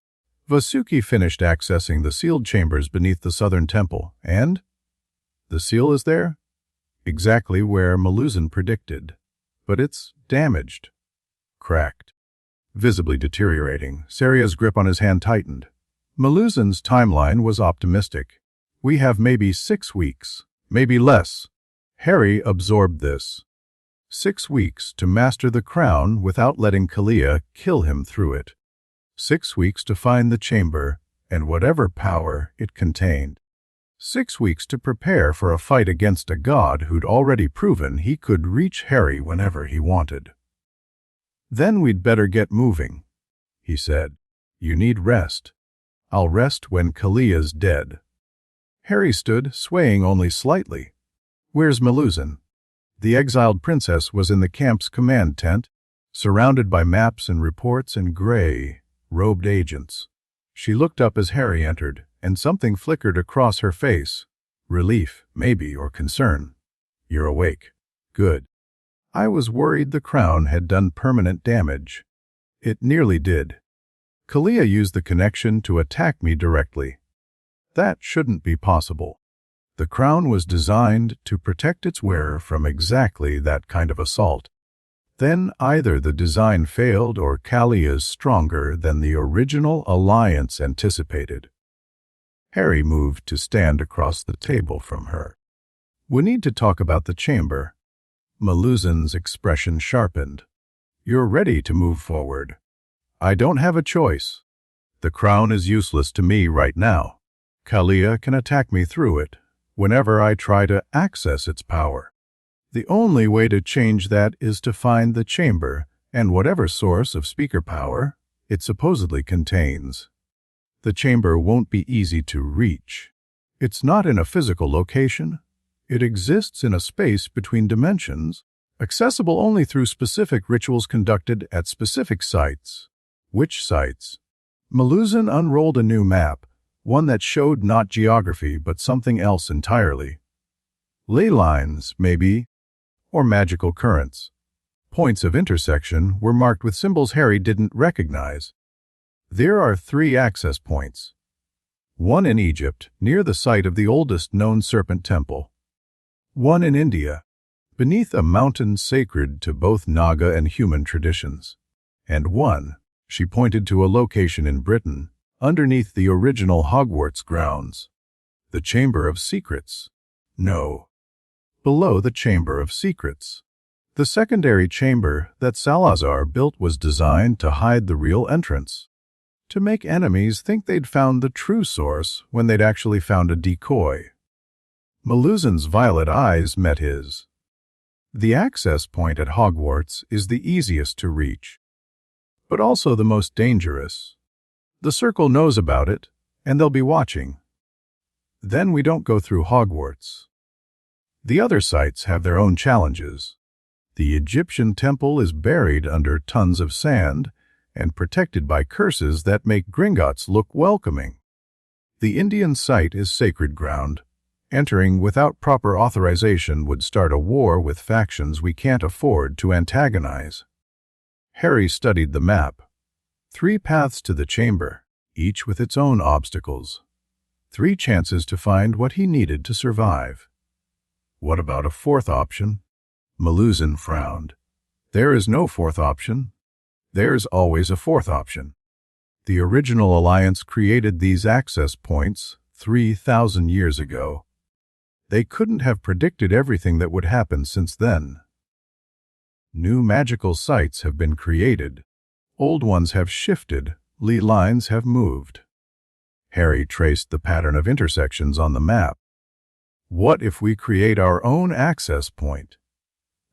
Speaker 2: Vasuki finished accessing the sealed chambers beneath the southern temple, and the seal is there, exactly where Maluzin predicted. But it's damaged, cracked, visibly deteriorating. Seria's grip on his hand tightened. Maluzin's timeline was optimistic. We have maybe 6 weeks, maybe less. Harry absorbed this. 6 weeks to master the crown without letting Kalia kill him through it. 6 weeks to find the chamber and whatever power it contained. 6 weeks to prepare for a fight against a god who'd already proven he could reach Harry whenever he wanted. Then we'd better get moving, he said. You need rest. I'll rest when Kalia's dead. Harry stood, swaying only slightly. Where's Maluzin? The exiled princess was in the camp's command tent, surrounded by maps and reports and gray, robed agents. She looked up as Harry entered, and something flickered across her face. Relief, maybe, or concern. You're awake. Good. I was worried the crown had done permanent damage. It nearly did. Kalia used the connection to attack me directly. That shouldn't be possible. The crown was designed to protect its wearer from exactly that kind of assault. Then either the design failed or Kalia's stronger than the original alliance anticipated. Harry moved to stand across the table from her. We need to talk about the chamber. Maluzin's expression sharpened. You're ready to move forward. I don't have a choice. The crown is useless to me right now. Kalia can attack me through it whenever I try to access its power. The only way to change that is to find the chamber and whatever source of speaker power it supposedly contains. The chamber won't be easy to reach. It's not in a physical location. It exists in a space between dimensions, accessible only through specific rituals conducted at specific sites. Which sites? Maluzin unrolled a new map, one that showed not geography but something else entirely. Ley lines, maybe, or magical currents. Points of intersection were marked with symbols Harry didn't recognize. There are 3 access points. One in Egypt, near the site of the oldest known serpent temple. One in India, beneath a mountain sacred to both Naga and human traditions. And one, she pointed to a location in Britain, underneath the original Hogwarts grounds. The Chamber of Secrets. No. Below the Chamber of Secrets. The secondary chamber that Salazar built was designed to hide the real entrance, to make enemies think they'd found the true source when they'd actually found a decoy. Maluzin's violet eyes met his. The access point at Hogwarts is the easiest to reach, but also the most dangerous. The Circle knows about it, and they'll be watching. Then we don't go through Hogwarts. The other sites have their own challenges. The Egyptian temple is buried under tons of sand and protected by curses that make Gringotts look welcoming. The Indian site is sacred ground. Entering without proper authorization would start a war with factions we can't afford to antagonize. Harry studied the map. 3 paths to the chamber, each with its own obstacles. 3 chances to find what he needed to survive. What about a 4th option? Maluzin frowned. There is no 4th option. There's always a 4th option. The original alliance created these access points 3,000 years ago. They couldn't have predicted everything that would happen since then. New magical sites have been created. Old ones have shifted. Ley lines have moved. Harry traced the pattern of intersections on the map. What if we create our own access point?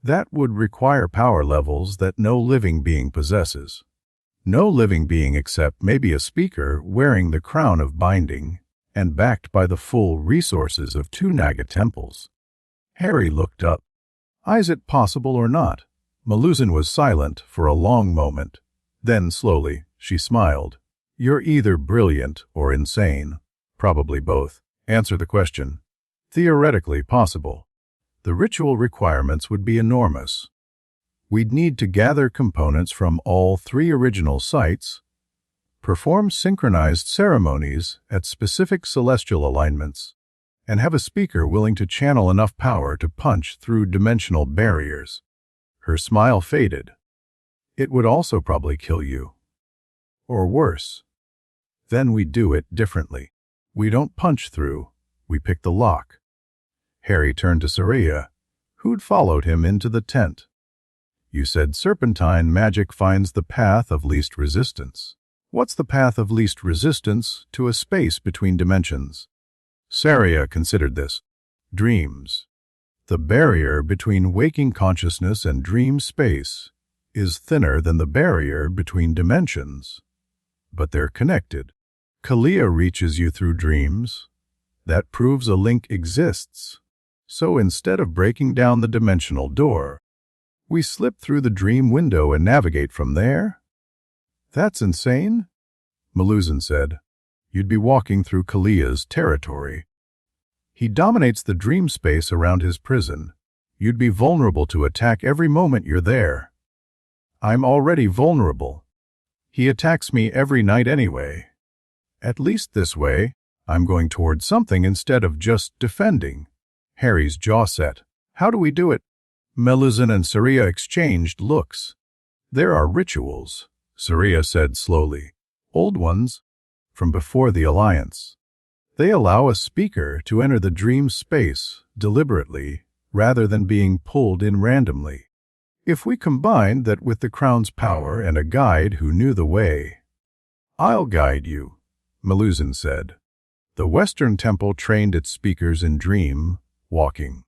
Speaker 2: That would require power levels that no living being possesses. No living being except maybe a speaker wearing the crown of binding and backed by the full resources of 2 Naga temples. Harry looked up. Is it possible or not? Maluzin was silent for a long moment. Then, slowly, she smiled. You're either brilliant or insane. Probably both. Answer the question. Theoretically possible. The ritual requirements would be enormous. We'd need to gather components from all 3 original sites, perform synchronized ceremonies at specific celestial alignments, and have a speaker willing to channel enough power to punch through dimensional barriers. Her smile faded. It would also probably kill you. Or worse. Then we do it differently. We don't punch through, we pick the lock. Harry turned to Saria, who'd followed him into the tent. You said serpentine magic finds the path of least resistance. What's the path of least resistance to a space between dimensions? Saria considered this. Dreams. The barrier between waking consciousness and dream space is thinner than the barrier between dimensions, but they're connected. Kalia reaches you through dreams. That proves a link exists. So instead of breaking down the dimensional door, we slip through the dream window and navigate from there? That's insane, Maluzan said. You'd be walking through Kalia's territory. He dominates the dream space around his prison. You'd be vulnerable to attack every moment you're there. I'm already vulnerable. He attacks me every night anyway. At least this way, I'm going towards something instead of just defending. Harry's jaw set. How do we do it? Maluzan and Saria exchanged looks. There are rituals, Saria said slowly. Old ones, from before the Alliance. They allow a speaker to enter the dream space deliberately rather than being pulled in randomly. If we combine that with the crown's power and a guide who knew the way. I'll guide you, Maluzan said. The Western Temple trained its speakers in dream walking.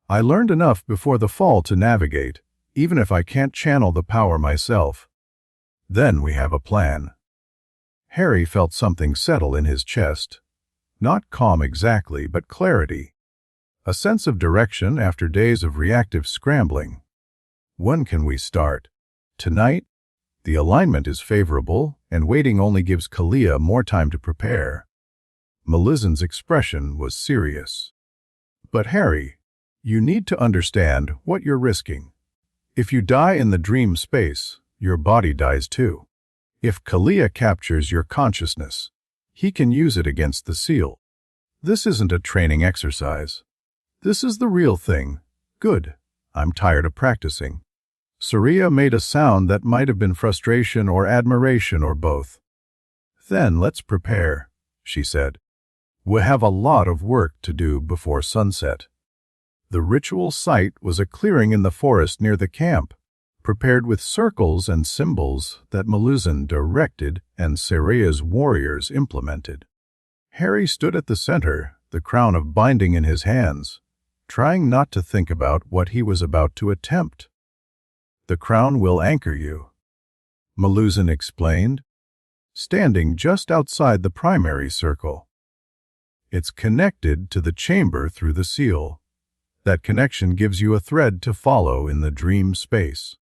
Speaker 2: I learned enough before the fall to navigate, even if I can't channel the power myself. Then we have a plan. Harry felt something settle in his chest. Not calm exactly, but clarity. A sense of direction after days of reactive scrambling. When can we start? Tonight? The alignment is favorable, and waiting only gives Kalia more time to prepare. Maluzan's expression was serious. But Harry, you need to understand what you're risking. If you die in the dream space, your body dies too. If Kalia captures your consciousness, he can use it against the seal. This isn't a training exercise. This is the real thing. Good. I'm tired of practicing. Saria made a sound that might have been frustration or admiration or both. Then let's prepare, she said. We have a lot of work to do before sunset. The ritual site was a clearing in the forest near the camp, prepared with circles and symbols that Maluzan directed and Saria's warriors implemented. Harry stood at the center, the crown of binding in his hands, trying not to think about what he was about to attempt. The crown will anchor you, Maluzan explained, standing just outside the primary circle. It's connected to the chamber through the seal. That connection gives you a thread to follow in the dream space.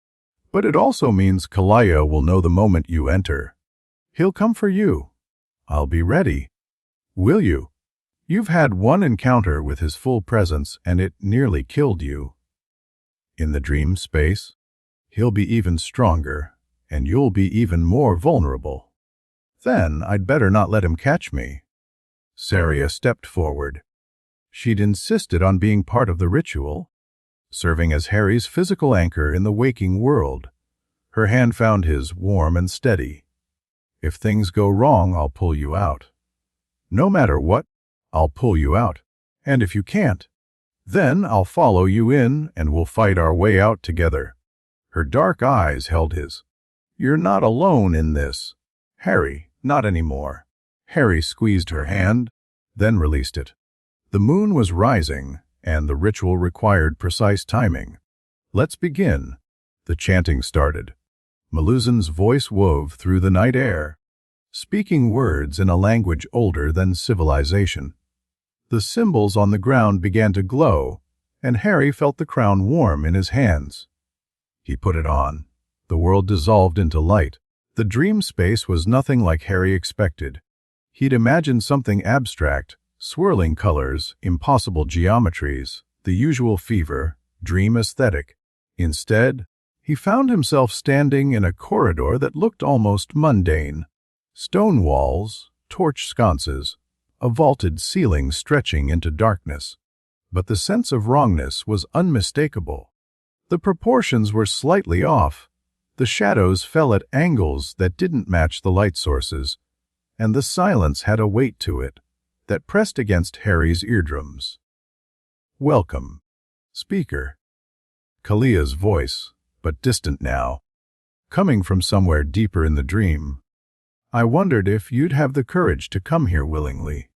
Speaker 2: But it also means Kalia will know the moment you enter. He'll come for you. I'll be ready. Will you? You've had one encounter with his full presence and it nearly killed you. In the dream space, he'll be even stronger, and you'll be even more vulnerable. Then I'd better not let him catch me. Saria stepped forward. She'd insisted on being part of the ritual, serving as Harry's physical anchor in the waking world. Her hand found his warm and steady. If things go wrong, I'll pull you out. No matter what, I'll pull you out. And if you can't, then I'll follow you in and we'll fight our way out together. Her dark eyes held his. You're not alone in this. Harry, not anymore. Harry squeezed her hand, then released it. The moon was rising, and the ritual required precise timing. Let's begin. The chanting started. Maluzan's voice wove through the night air, speaking words in a language older than civilization. The symbols on the ground began to glow, and Harry felt the crown warm in his hands. He put it on. The world dissolved into light. The dream space was nothing like Harry expected. He'd imagined something abstract, swirling colors, impossible geometries, the usual fever, dream aesthetic. Instead, He found himself standing in a corridor that looked almost mundane. Stone walls, torch sconces, a vaulted ceiling stretching into darkness. But the sense of wrongness was unmistakable. The proportions were slightly off. The shadows fell at angles that didn't match the light sources, and the silence had a weight to it that pressed against Harry's eardrums. "Welcome, speaker." Kalia's voice, but distant now, coming from somewhere deeper in the dream. "I wondered if you'd have the courage to come here willingly.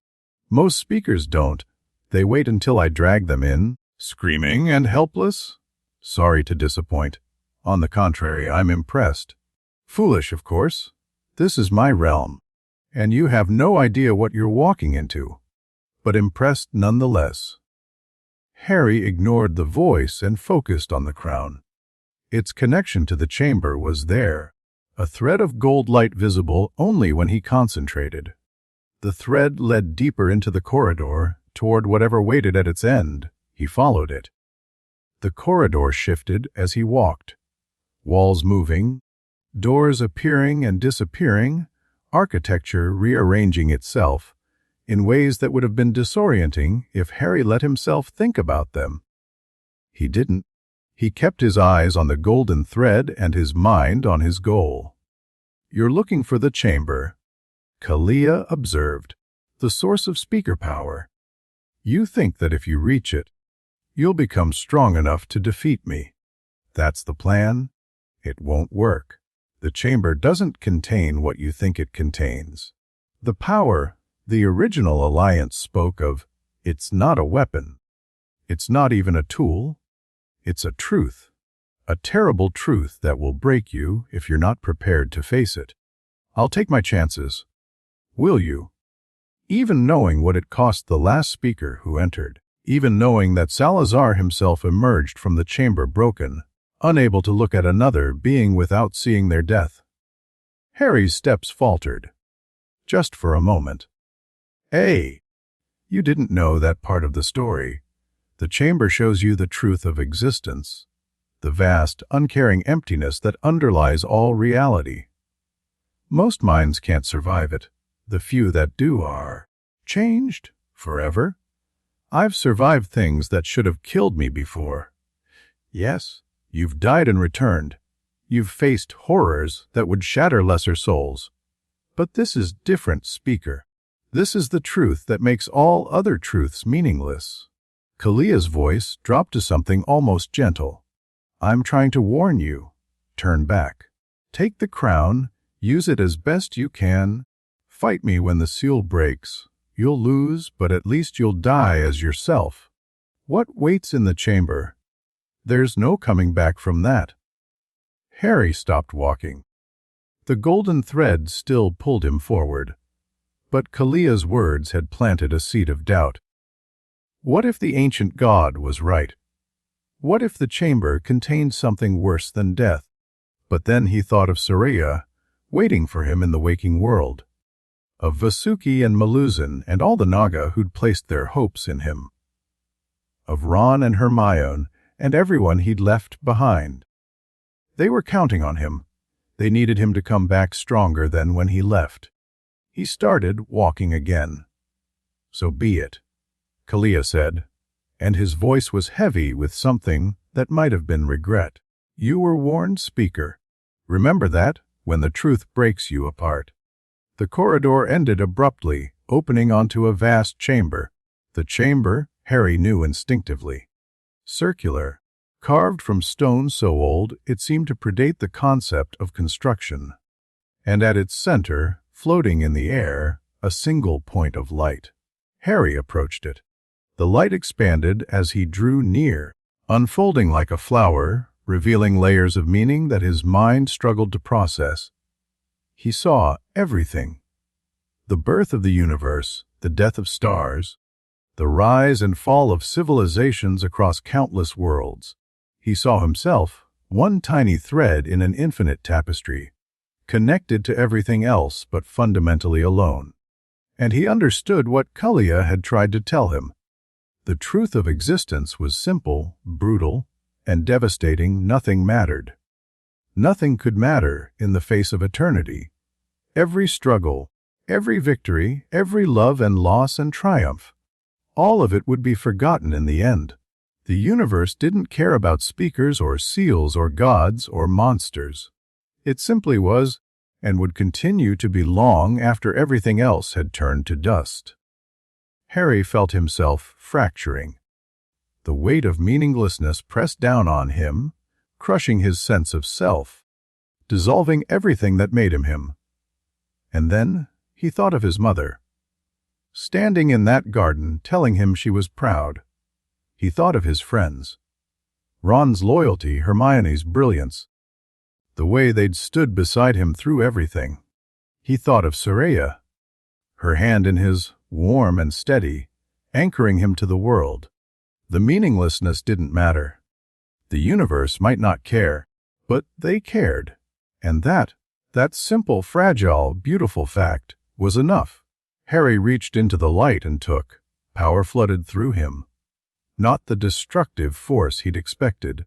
Speaker 2: Most speakers don't. They wait until I drag them in, screaming and helpless. Sorry to disappoint. On the contrary, I'm impressed. Foolish, of course. This is my realm, and you have no idea what you're walking into, but impressed nonetheless." Harry ignored the voice and focused on the crown. Its connection to the chamber was there, a thread of gold light visible only when he concentrated. The thread led deeper into the corridor, toward whatever waited at its end. He followed it. The corridor shifted as he walked. Walls moving, doors appearing and disappearing, architecture rearranging itself in ways that would have been disorienting if Harry let himself think about them. He didn't. He kept his eyes on the golden thread and his mind on his goal. "You're looking for the chamber," Kalia observed, "the source of speaker power. You think that if you reach it, you'll become strong enough to defeat me. That's the plan. It won't work. The chamber doesn't contain what you think it contains. The power the original alliance spoke of, it's not a weapon. It's not even a tool. It's a truth. A terrible truth that will break you if you're not prepared to face it. I'll take my chances. Will you? Even knowing what it cost the last speaker who entered, even knowing that Salazar himself emerged from the chamber broken, unable to look at another being without seeing their death. Harry's steps faltered. Just for a moment. "Hey, you didn't know that part of the story. The chamber shows you the truth of existence, the vast, uncaring emptiness that underlies all reality. Most minds can't survive it. The few that do are changed forever. I've survived things that should have killed me before. Yes, you've died and returned. You've faced horrors that would shatter lesser souls. But this is different, speaker. This is the truth that makes all other truths meaningless." Kalia's voice dropped to something almost gentle. "I'm trying to warn you. Turn back. Take the crown. Use it as best you can. Fight me when the seal breaks. You'll lose, but at least you'll die as yourself. What waits in the chamber? There's no coming back from that." Harry stopped walking. The golden thread still pulled him forward, but Kalia's words had planted a seed of doubt. What if the ancient god was right? What if the chamber contained something worse than death? But then he thought of Soraya, waiting for him in the waking world, of Vasuki and Maluzin and all the Naga who'd placed their hopes in him, of Ron and Hermione and everyone he'd left behind. They were counting on him. They needed him to come back stronger than when he left. He started walking again. "So be it," Kalia said, and his voice was heavy with something that might have been regret. "You were warned, speaker. Remember that when the truth breaks you apart." The corridor ended abruptly, opening onto a vast chamber. The chamber, Harry knew instinctively. Circular, carved from stone so old it seemed to predate the concept of construction. And at its center, floating in the air, a single point of light. Harry approached it. The light expanded as he drew near, unfolding like a flower, revealing layers of meaning that his mind struggled to process. He saw everything. The birth of the universe, the death of stars, the rise and fall of civilizations across countless worlds. He saw himself, one tiny thread in an infinite tapestry, connected to everything else but fundamentally alone. And he understood what Kalia had tried to tell him. The truth of existence was simple, brutal, and devastating. Nothing mattered. Nothing could matter in the face of eternity. Every struggle, every victory, every love and loss and triumph, all of it would be forgotten in the end. The universe didn't care about speakers or seals or gods or monsters. It simply was, and would continue to be long after everything else had turned to dust. Harry felt himself fracturing. The weight of meaninglessness pressed down on him, crushing his sense of self, dissolving everything that made him him. And then he thought of his mother, standing in that garden telling him she was proud. He thought of his friends, Ron's loyalty, Hermione's brilliance, the way they'd stood beside him through everything. He thought of Soraya, her hand in his, warm and steady, anchoring him to the world. The meaninglessness didn't matter. The universe might not care, but they cared. And that simple, fragile, beautiful fact was enough. Harry reached into the light and took. Power flooded through him. Not the destructive force he'd expected,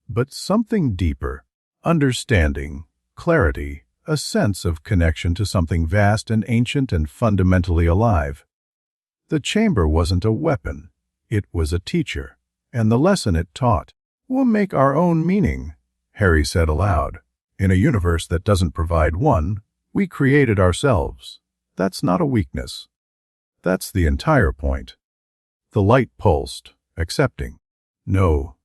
Speaker 2: but something deeper. Understanding, clarity, a sense of connection to something vast and ancient and fundamentally alive. The chamber wasn't a weapon. It was a teacher, and the lesson it taught. We'll make our own meaning, Harry said aloud. In a universe that doesn't provide one, we created ourselves. That's not a weakness. That's the entire point. The light pulsed, accepting. No.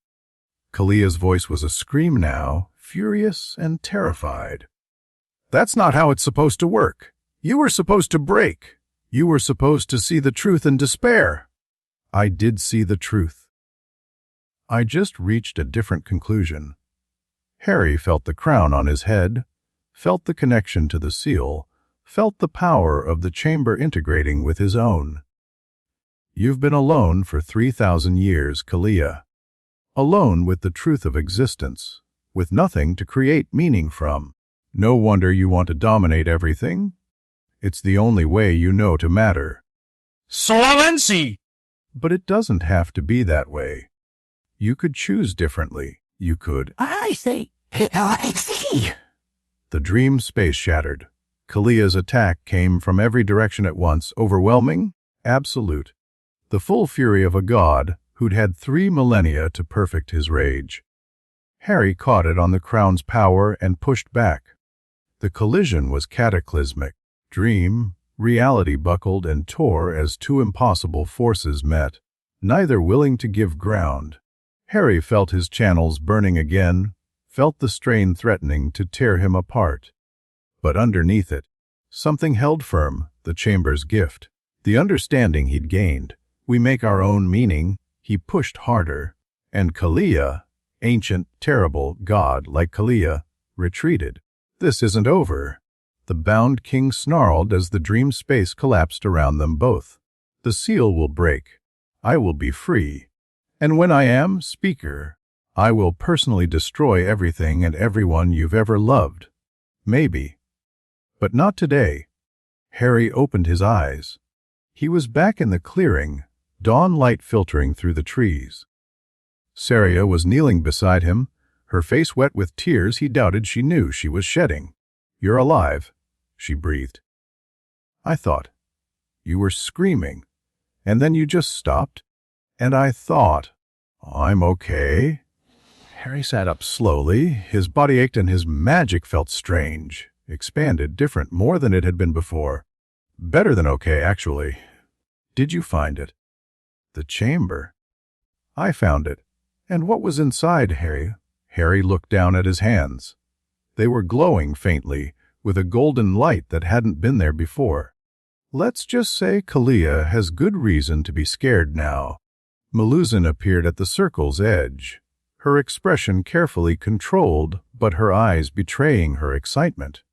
Speaker 2: Kalia's voice was a scream now, furious and terrified. That's not how it's supposed to work. You were supposed to break. You were supposed to see the truth and despair. I did see the truth. I just reached a different conclusion. Harry felt the crown on his head, felt the connection to the seal, felt the power of the chamber integrating with his own. You've been alone for 3,000 years, Kalia. Alone with the truth of existence, with nothing to create meaning from. No wonder you want to dominate everything. It's the only way you know to matter.
Speaker 3: Solency!
Speaker 2: But it doesn't have to be that way. You could choose differently. You could.
Speaker 3: I see.
Speaker 2: The dream space shattered. Kalia's attack came from every direction at once, overwhelming, absolute. The full fury of a god who'd had 3 millennia to perfect his rage. Harry caught it on the crown's power and pushed back. The collision was cataclysmic. Dream, reality buckled and tore as 2 impossible forces met, neither willing to give ground. Harry felt his channels burning again, felt the strain threatening to tear him apart. But underneath it, something held firm, the chamber's gift, the understanding he'd gained. We make our own meaning. He pushed harder, and Kalia, ancient, terrible god like Kalia, retreated. This isn't over. The bound king snarled as the dream space collapsed around them both. The seal will break. I will be free. And when I am speaker, I will personally destroy everything and everyone you've ever loved. Maybe. But not today. Harry opened his eyes. He was back in the clearing, dawn light filtering through the trees. Saria was kneeling beside him, her face wet with tears he doubted she knew she was shedding. You're alive, she breathed. I thought. You were screaming, and then you just stopped, and I thought, I'm okay. Harry sat up slowly. His body ached and his magic felt strange, expanded, different, more than it had been before. Better than okay, actually. Did you find it? The chamber. I found it. And what was inside, Harry? Harry looked down at his hands. They were glowing faintly, with a golden light that hadn't been there before. Let's just say Kalia has good reason to be scared now. Maluzin appeared at the circle's edge, her expression carefully controlled, but her eyes betraying her excitement.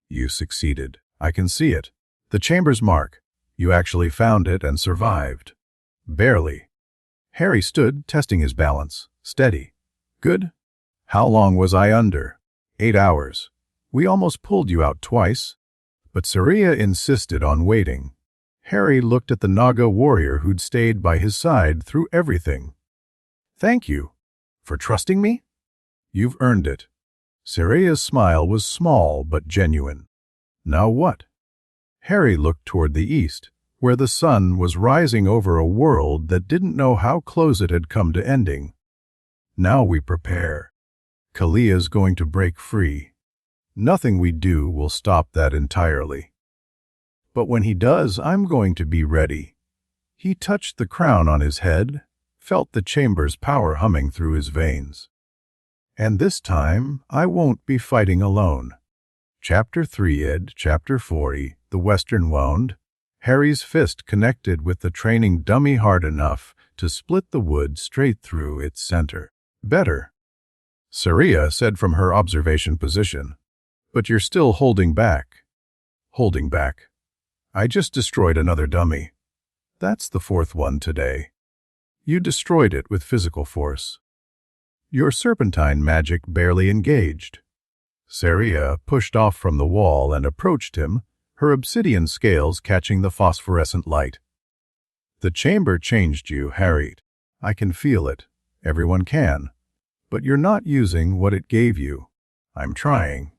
Speaker 2: You succeeded. I can see it. The chamber's mark. You actually found it and survived. Barely. Harry stood, testing his balance. Steady. Good. How long was I under? 8 hours. We almost pulled you out twice. But Saria insisted on waiting. Harry looked at the Naga warrior who'd stayed by his side through everything. Thank you. For trusting me? You've earned it. Saraya's smile was small but genuine. Now what? Harry looked toward the east, where the sun was rising over a world that didn't know how close it had come to ending. Now we prepare. Kalia's going to break free. Nothing we do will stop that entirely. But when he does, I'm going to be ready. He touched the crown on his head, felt the chamber's power humming through his veins. And this time, I won't be fighting alone. Chapter 3 Chapter 40, The Western Wound. Harry's fist connected with the training dummy hard enough to split the wood straight through its center. Better, Saraya said from her observation position. But you're still holding back. Holding back. I just destroyed another dummy. That's the fourth one today. You destroyed it with physical force. Your serpentine magic barely engaged. Saraya pushed off from the wall and approached him, her obsidian scales catching the phosphorescent light. The chamber changed you, Harry. I can feel it. Everyone can. But you're not using what it gave you. I'm trying.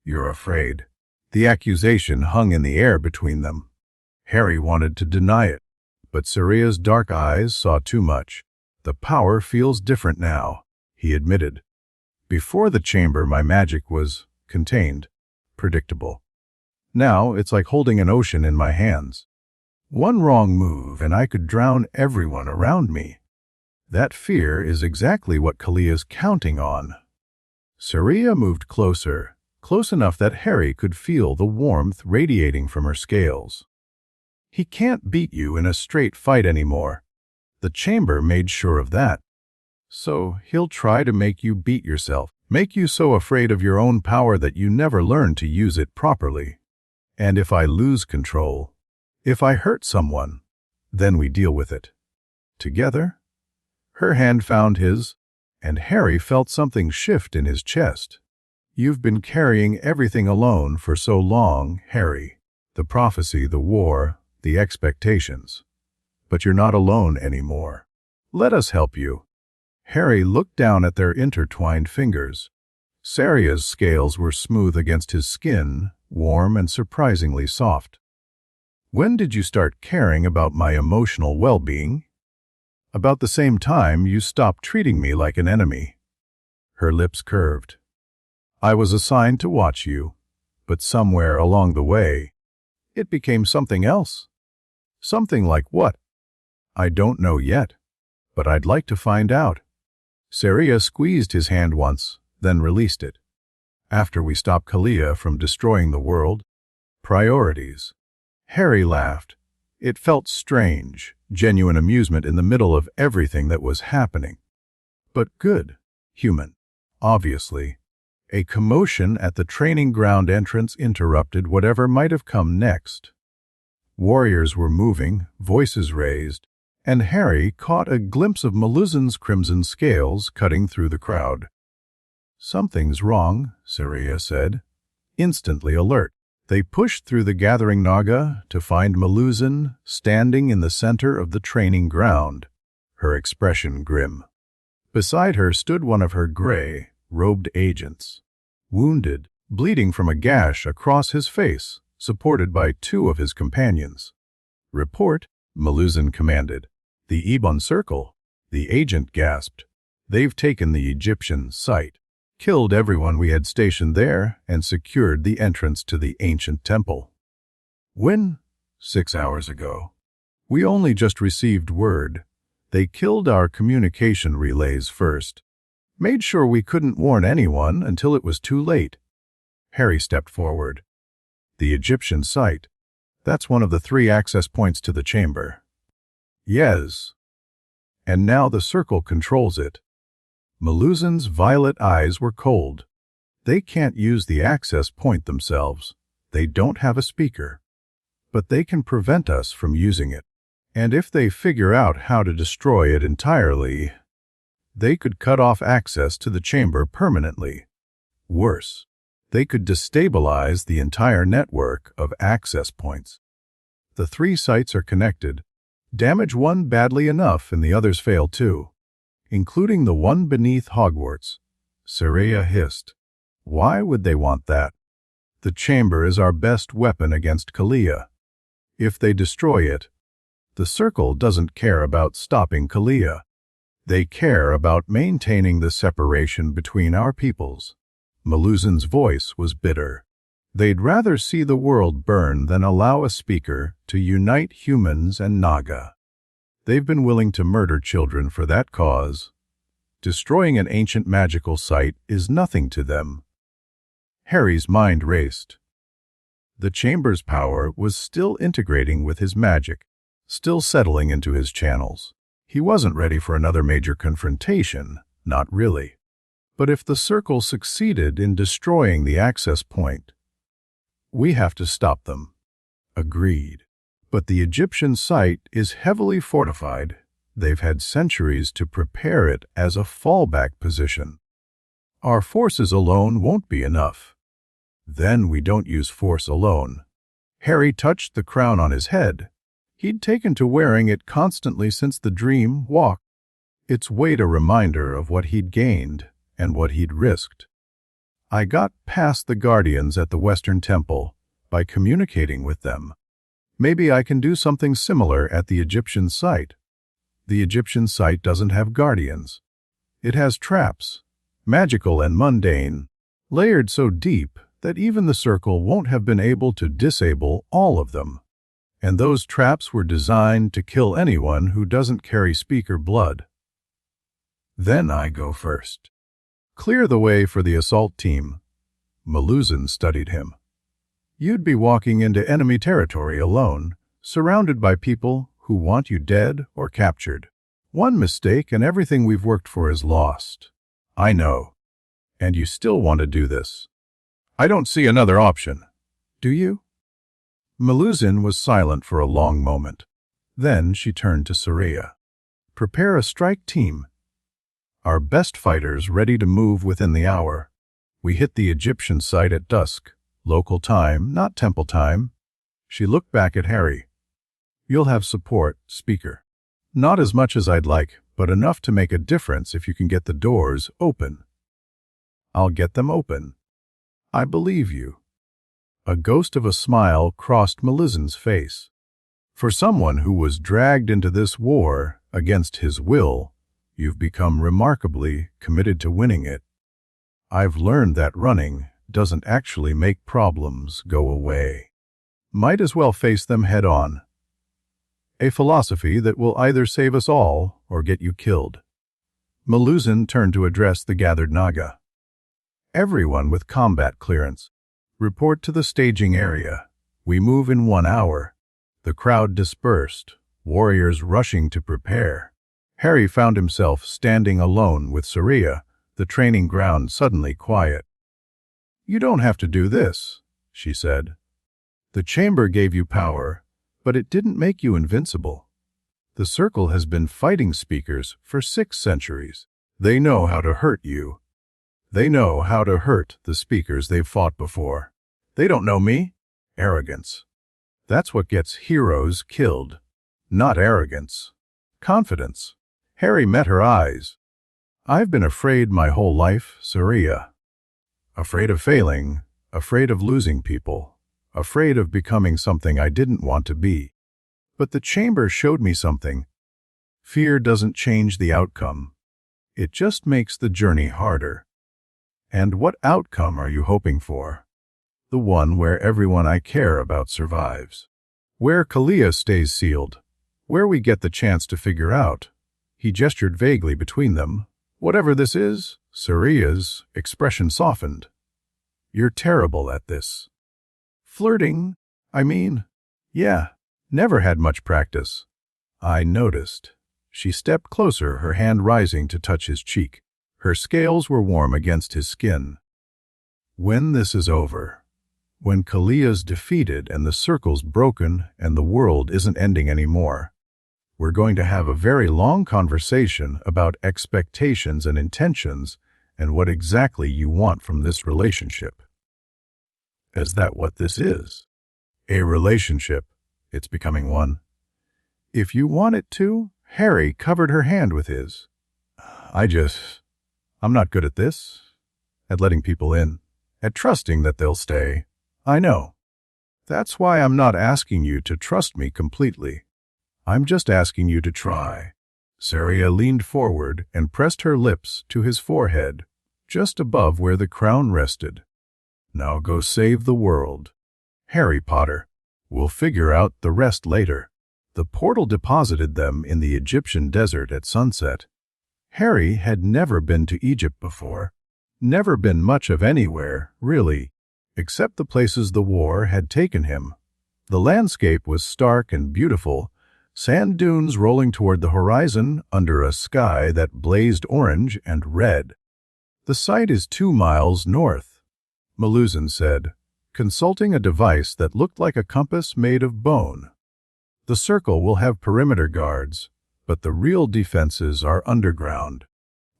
Speaker 2: You're afraid. The accusation hung in the air between them. Harry wanted to deny it, but Saraya's dark eyes saw too much. The power feels different now, he admitted. Before the chamber, my magic was contained, predictable. Now it's like holding an ocean in my hands. One wrong move and I could drown everyone around me. That fear is exactly what Kalia's counting on. Saraya moved closer, close enough that Harry could feel the warmth radiating from her scales. He can't beat you in a straight fight anymore. The chamber made sure of that. So he'll try to make you beat yourself, make you so afraid of your own power that you never learn to use it properly. And if I lose control, if I hurt someone, then we deal with it. Together? Her hand found his, and Harry felt something shift in his chest. You've been carrying everything alone for so long, Harry. The prophecy, the war, the expectations. But you're not alone anymore. Let us help you. Harry looked down at their intertwined fingers. Saraya's scales were smooth against his skin, warm and surprisingly soft. When did you start caring about my emotional well-being? About the same time you stopped treating me like an enemy. Her lips curved. I was assigned to watch you, but somewhere along the way, it became something else. Something like what? I don't know yet, but I'd like to find out. Saraya squeezed his hand once, then released it. After we stopped Kalia from destroying the world, priorities. Harry laughed. It felt strange, genuine amusement in the middle of everything that was happening. But good, human, obviously. A commotion at the training ground entrance interrupted whatever might have come next. Warriors were moving, voices raised, and Harry caught a glimpse of Maluzan's crimson scales cutting through the crowd. Something's wrong, Saraya said, instantly alert. They pushed through the gathering Naga to find Maluzan standing in the center of the training ground, her expression grim. Beside her stood one of her gray, robed agents, wounded, bleeding from a gash across his face, supported by two of his companions. Report, Maluzan commanded. The Ebon Circle, the agent gasped. They've taken the Egyptian site, killed everyone we had stationed there, and secured the entrance to the ancient temple. When? 6 hours ago. We only just received word. They killed our communication relays first. Made sure we couldn't warn anyone until it was too late. Harry stepped forward. The Egyptian site. That's one of the 3 access points to the chamber. Yes. And now the circle controls it. Maluzan's violet eyes were cold. They can't use the access point themselves. They don't have a speaker. But they can prevent us from using it. And if they figure out how to destroy it entirely, they could cut off access to the chamber permanently. Worse, they could destabilize the entire network of access points. The 3 sites are connected. Damage one badly enough and the others fail too, including the one beneath Hogwarts. Saraya hissed. Why would they want that? The chamber is our best weapon against Kalia. If they destroy it, the circle doesn't care about stopping Kalia. They care about maintaining the separation between our peoples. Meluzin's voice was bitter. They'd rather see the world burn than allow a speaker to unite humans and Naga. They've been willing to murder children for that cause. Destroying an ancient magical site is nothing to them. Harry's mind raced. The chamber's power was still integrating with his magic, still settling into his channels. He wasn't ready for another major confrontation, not really. But if the circle succeeded in destroying the access point, we have to stop them. Agreed. But the Egyptian site is heavily fortified. They've had centuries to prepare it as a fallback position. Our forces alone won't be enough. Then we don't use force alone. Harry touched the crown on his head. He'd taken to wearing it constantly since the dream walk. Its weight a reminder of what he'd gained and what he'd risked. I got past the guardians at the Western Temple by communicating with them. Maybe I can do something similar at the Egyptian site. The Egyptian site doesn't have guardians. It has traps, magical and mundane, layered so deep that even the circle won't have been able to disable all of them. And those traps were designed to kill anyone who doesn't carry speaker blood. Then I go first. Clear the way for the assault team. Meluzin studied him. You'd be walking into enemy territory alone, surrounded by people who want you dead or captured. One mistake and everything we've worked for is lost. I know. And you still want to do this. I don't see another option. Do you? Meluzin was silent for a long moment. Then she turned to Saria. Prepare a strike team. Our best fighters ready to move within the hour. We hit the Egyptian site at dusk. Local time, not temple time. She looked back at Harry. You'll have support, speaker. Not as much as I'd like, but enough to make a difference if you can get the doors open. I'll get them open. I believe you. A ghost of a smile crossed Meluzin's face. For someone who was dragged into this war against his will, you've become remarkably committed to winning it. I've learned that running doesn't actually make problems go away. Might as well face them head on. A philosophy that will either save us all or get you killed. Meluzin turned to address the gathered Naga. Everyone with combat clearance, report to the staging area. We move in 1 hour. The crowd dispersed, warriors rushing to prepare. Harry found himself standing alone with Saria, the training ground suddenly quiet. You don't have to do this, she said. The chamber gave you power, but it didn't make you invincible. The circle has been fighting speakers for 6 centuries. They know how to hurt you. They know how to hurt the speakers they've fought before. They don't know me. Arrogance. That's what gets heroes killed. Not arrogance. Confidence. Harry met her eyes. I've been afraid my whole life, Saria. Afraid of failing, afraid of losing people, afraid of becoming something I didn't want to be. But the chamber showed me something. Fear doesn't change the outcome. It just makes the journey harder. And what outcome are you hoping for? The one where everyone I care about survives. Where Kalia stays sealed. Where we get the chance to figure out. He gestured vaguely between them. Whatever this is, Saria's expression softened. You're terrible at this. Flirting, I mean. Yeah, never had much practice. I noticed. She stepped closer, her hand rising to touch his cheek. Her scales were warm against his skin. When this is over, when Kalia's defeated and the circle's broken and the world isn't ending anymore, we're going to have a very long conversation about expectations and intentions and what exactly you want from this relationship. Is that what this is? A relationship. It's becoming one. If you want it to, Harry covered her hand with his. I'm not good at this, at letting people in. at trusting that they'll stay. I know. That's why I'm not asking you to trust me completely. I'm just asking you to try. Saria leaned forward and pressed her lips to his forehead, just above where the crown rested. Now go save the world. Harry Potter. We'll figure out the rest later. The portal deposited them in the Egyptian desert at sunset. Harry had never been to Egypt before. Never been much of anywhere, really, except the places the war had taken him. The landscape was stark and beautiful, sand dunes rolling toward the horizon under a sky that blazed orange and red. The site is 2 miles north, Maluzan said, consulting a device that looked like a compass made of bone. The circle will have perimeter guards, but the real defenses are underground.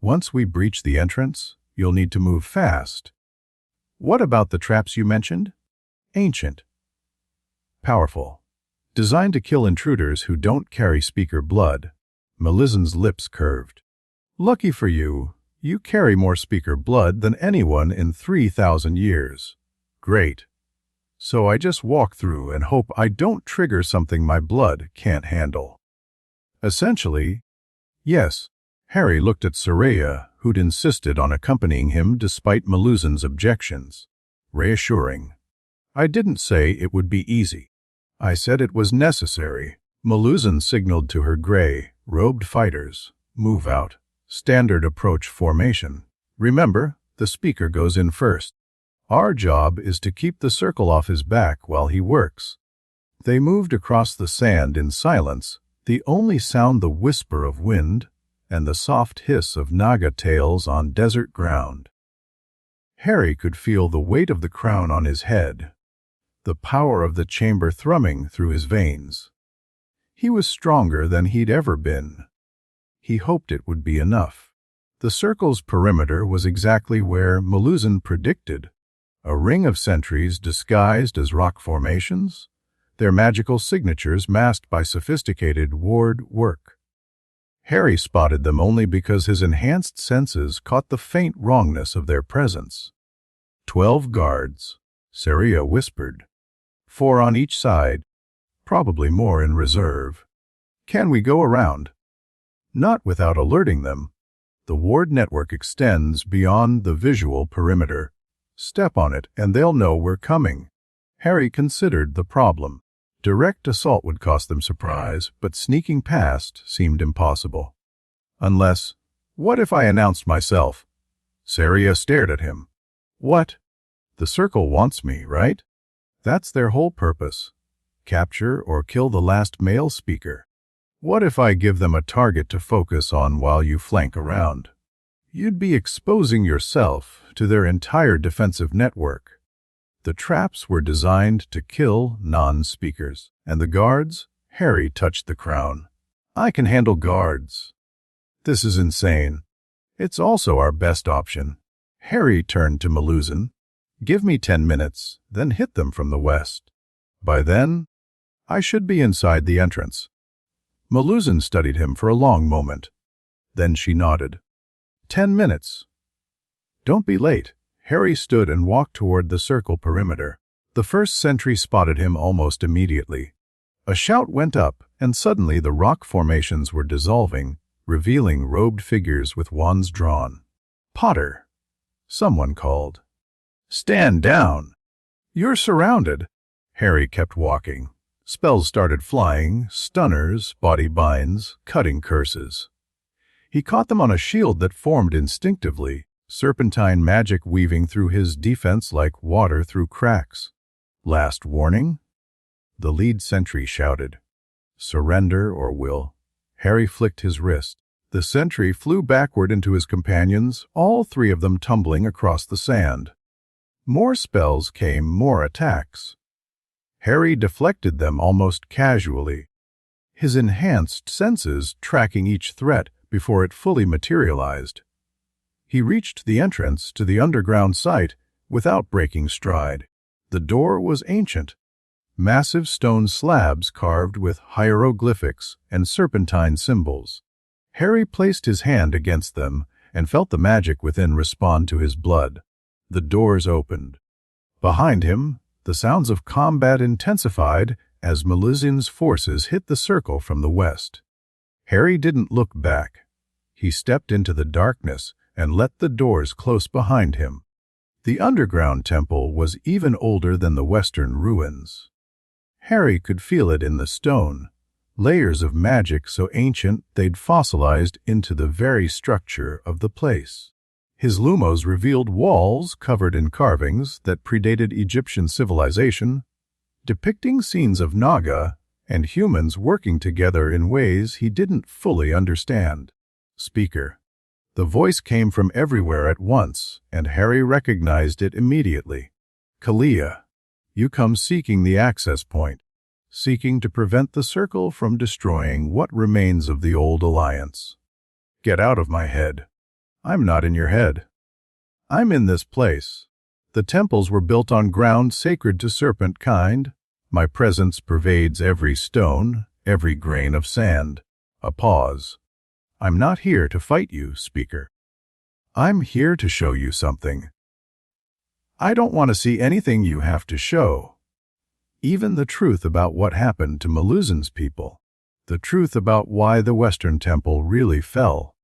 Speaker 2: Once we breach the entrance, you'll need to move fast. What about the traps you mentioned? Ancient. Powerful. Designed to kill intruders who don't carry speaker blood. Maluzan's lips curved. Lucky for you, you carry more speaker blood than anyone in 3,000 years. Great. So I just walk through and hope I don't trigger something my blood can't handle. Essentially, yes. Harry looked at Saria, who'd insisted on accompanying him despite Maluzan's objections. Reassuring. I didn't say it would be easy. I said it was necessary. Maluzan signaled to her gray-robed fighters. Move out. Standard approach formation. Remember, the speaker goes in first. Our job is to keep the circle off his back while he works. They moved across the sand in silence, the only sound the whisper of wind and the soft hiss of Naga tails on desert ground. Harry could feel the weight of the crown on his head, the power of the chamber thrumming through his veins. He was stronger than he'd ever been. He hoped it would be enough. The circle's perimeter was exactly where Maluzan predicted, a ring of sentries disguised as rock formations, their magical signatures masked by sophisticated ward work. Harry spotted them only because his enhanced senses caught the faint wrongness of their presence. 12 guards, Saria whispered. 4 on each side, probably more in reserve. Can we go around? Not without alerting them. The ward network extends beyond the visual perimeter. Step on it and they'll know we're coming. Harry considered the problem. Direct assault would cost them surprise, but sneaking past seemed impossible. Unless, what if I announced myself? Saria stared at him. What? The circle wants me, right? That's their whole purpose. Capture or kill the last male speaker. What if I give them a target to focus on while you flank around? You'd be exposing yourself to their entire defensive network. The traps were designed to kill non-speakers. And the guards? Harry touched the crown. I can handle guards. This is insane. It's also our best option. Harry turned to Maluzan. Give me 10 minutes, then hit them from the west. By then, I should be inside the entrance. Maluzan studied him for a long moment. Then she nodded. 10 minutes. Don't be late. Harry stood and walked toward the circle perimeter. The first sentry spotted him almost immediately. A shout went up, and suddenly the rock formations were dissolving, revealing robed figures with wands drawn. Potter, someone called. Stand down. You're surrounded. Harry kept walking. Spells started flying, stunners, body binds, cutting curses. He caught them on a shield that formed instinctively, serpentine magic weaving through his defense like water through cracks. Last warning? The lead sentry shouted. Surrender or will. Harry flicked his wrist. The sentry flew backward into his companions, all 3 of them tumbling across the sand. More spells came, more attacks. Harry deflected them almost casually, his enhanced senses tracking each threat before it fully materialized. He reached the entrance to the underground site without breaking stride. The door was ancient. Massive stone slabs carved with hieroglyphics and serpentine symbols. Harry placed his hand against them and felt the magic within respond to his blood. The doors opened. Behind him, the sounds of combat intensified as Meluzin's forces hit the circle from the west. Harry didn't look back. He stepped into the darkness and let the doors close behind him. The underground temple was even older than the western ruins. Harry could feel it in the stone, layers of magic so ancient they'd fossilized into the very structure of the place. His lumos revealed walls covered in carvings that predated Egyptian civilization, depicting scenes of Naga and humans working together in ways he didn't fully understand. Speaker. The voice came from everywhere at once, and Harry recognized it immediately. Kalia, you come seeking the access point, seeking to prevent the circle from destroying what remains of the old alliance. Get out of my head. I'm not in your head. I'm in this place. The temples were built on ground sacred to serpent kind. My presence pervades every stone, every grain of sand. A pause. I'm not here to fight you, Speaker. I'm here to show you something. I don't want to see anything you have to show. Even the truth about what happened to Meluzin's people. The truth about why the Western Temple really fell.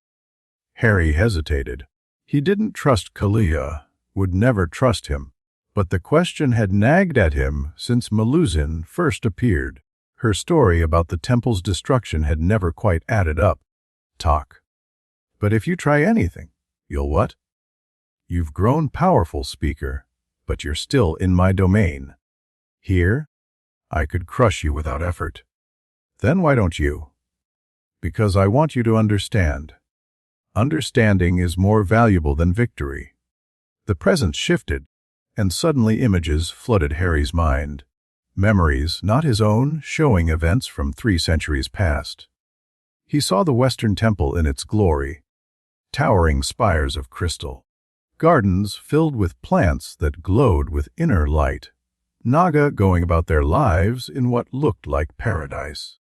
Speaker 2: Harry hesitated. He didn't trust Kalia, would never trust him. But the question had nagged at him since Meluzin first appeared. Her story about the temple's destruction had never quite added up. Talk. But if you try anything, you'll what? You've grown powerful, Speaker, but you're still in my domain. Here, I could crush you without effort. Then why don't you? Because I want you to understand. Understanding is more valuable than victory. The presence shifted, and suddenly images flooded Harry's mind. Memories, not his own, showing events from 3 centuries past. He saw the Western Temple in its glory, towering spires of crystal, gardens filled with plants that glowed with inner light, Naga going about their lives in what looked like paradise.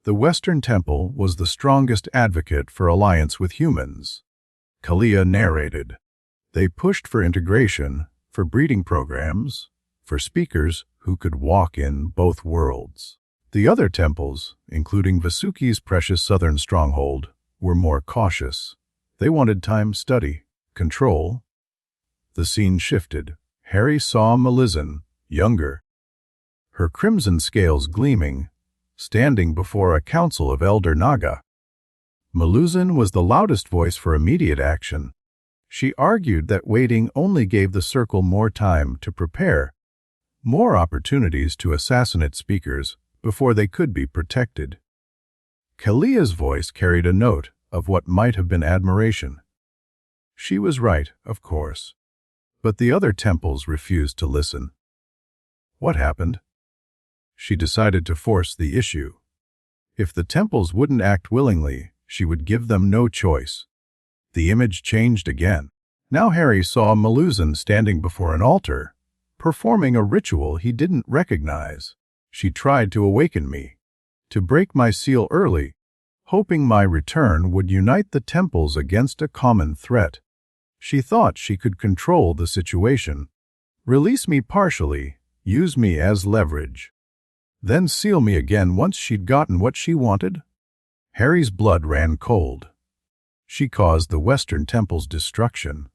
Speaker 2: The Western Temple was the strongest advocate for alliance with humans. Kalia narrated. They pushed for integration, for breeding programs, for speakers who could walk in both worlds. The other temples, including Vasuki's precious southern stronghold, were more cautious. They wanted time, study, control. The scene shifted. Harry saw Meluzin, younger, her crimson scales gleaming, standing before a council of elder Naga. Meluzin was the loudest voice for immediate action. She argued that waiting only gave the circle more time to prepare, more opportunities to assassinate speakers before they could be protected. Kalia's voice carried a note of what might have been admiration. She was right, of course, but the other temples refused to listen. What happened? She decided to force the issue. If the temples wouldn't act willingly, she would give them no choice. The image changed again. Now Harry saw Meluzin standing before an altar, performing a ritual he didn't recognize. She tried to awaken me, to break my seal early, hoping my return would unite the temples against a common threat. She thought she could control the situation, release me partially, use me as leverage, then seal me again once she'd gotten what she wanted. Harry's blood ran cold. She caused the Western Temple's destruction.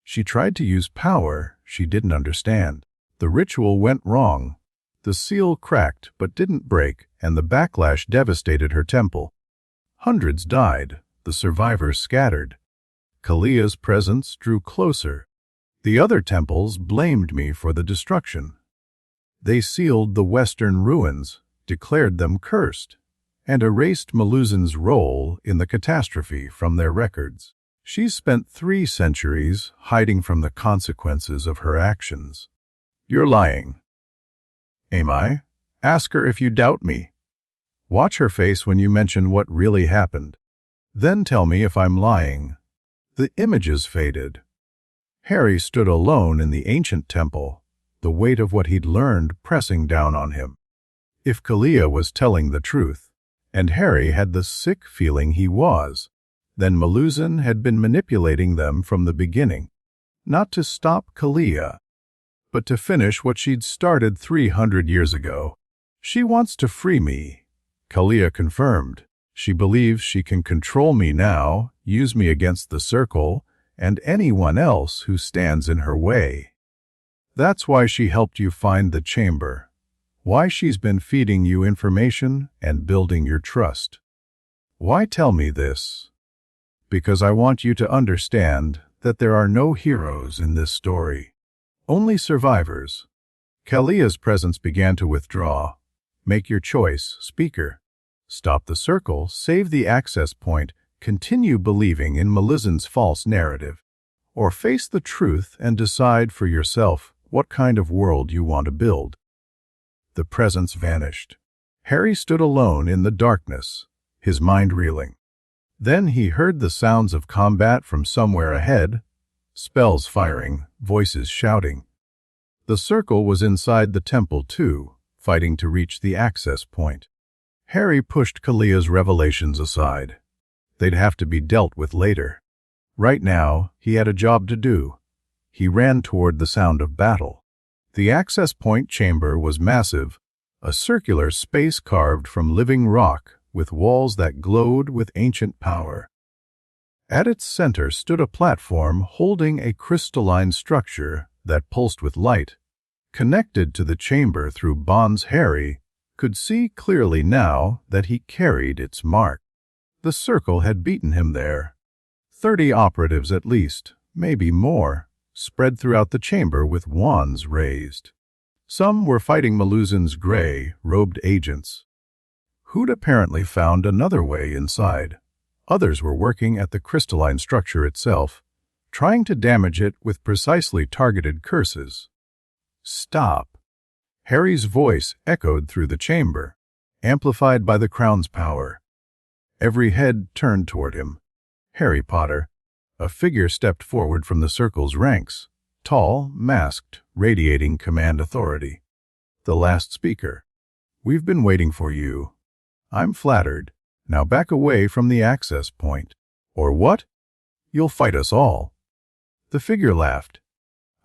Speaker 2: She tried to use power she didn't understand. The ritual went wrong. The seal cracked but didn't break, and the backlash devastated her temple. Hundreds died, the survivors scattered. Kalia's presence drew closer. The other temples blamed me for the destruction. They sealed the western ruins, declared them cursed, and erased Meluzin's role in the catastrophe from their records. She spent 3 centuries hiding from the consequences of her actions. You're lying. Am I? Ask her if you doubt me. Watch her face when you mention what really happened. Then tell me if I'm lying. The images faded. Harry stood alone in the ancient temple, the weight of what he'd learned pressing down on him. If Kalia was telling the truth, and Harry had the sick feeling he was, then Meluzin had been manipulating them from the beginning. not to stop Kalia, but to finish what she'd started 300 years ago. She wants to free me, Kalia confirmed. She believes she can control me now, use me against the circle, and anyone else who stands in her way. That's why she helped you find the chamber, why she's been feeding you information and building your trust. Why tell me this? Because I want you to understand that there are no heroes in this story, only survivors. Kalia's presence began to withdraw. Make your choice, speaker. Stop the circle, save the access point, continue believing in Melisand's false narrative, or face the truth and decide for yourself what kind of world you want to build. The presence vanished. Harry stood alone in the darkness, his mind reeling. Then he heard the sounds of combat from somewhere ahead, spells firing, voices shouting. The circle was inside the temple too, fighting to reach the access point. Harry pushed Kalia's revelations aside. They'd have to be dealt with later. Right now, he had a job to do. He ran toward the sound of battle. The access point chamber was massive, a circular space carved from living rock with walls that glowed with ancient power. At its center stood a platform holding a crystalline structure that pulsed with light. Connected to the chamber through bonds, Harry could see clearly now that he carried its mark. The circle had beaten him there. 30 operatives at least, maybe more, spread throughout the chamber with wands raised. Some were fighting Melusand's gray-robed agents, who'd apparently found another way inside. Others were working at the crystalline structure itself, trying to damage it with precisely targeted curses. Stop! Harry's voice echoed through the chamber, amplified by the crown's power. Every head turned toward him. Harry Potter. A figure stepped forward from the circle's ranks, tall, masked, radiating command authority. The last speaker. We've been waiting for you. I'm flattered. Now back away from the access point. Or what? You'll fight us all. The figure laughed.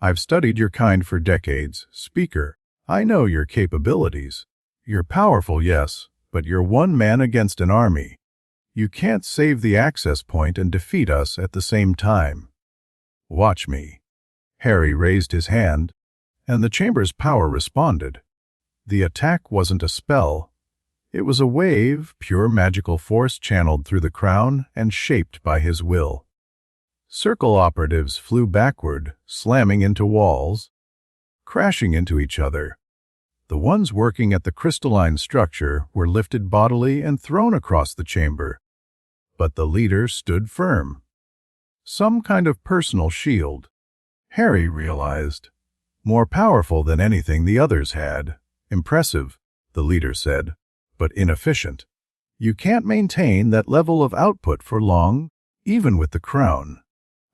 Speaker 2: I've studied your kind for decades, speaker. I know your capabilities. You're powerful, yes, but you're one man against an army. You can't save the access point and defeat us at the same time. Watch me. Harry raised his hand, and the chamber's power responded. The attack wasn't a spell. It was a wave, pure magical force channeled through the crown and shaped by his will. Circle operatives flew backward, slamming into walls, crashing into each other. The ones working at the crystalline structure were lifted bodily and thrown across the chamber. But the leader stood firm. Some kind of personal shield. Harry realized. More powerful than anything the others had. Impressive, the leader said, but inefficient. You can't maintain that level of output for long, even with the crown.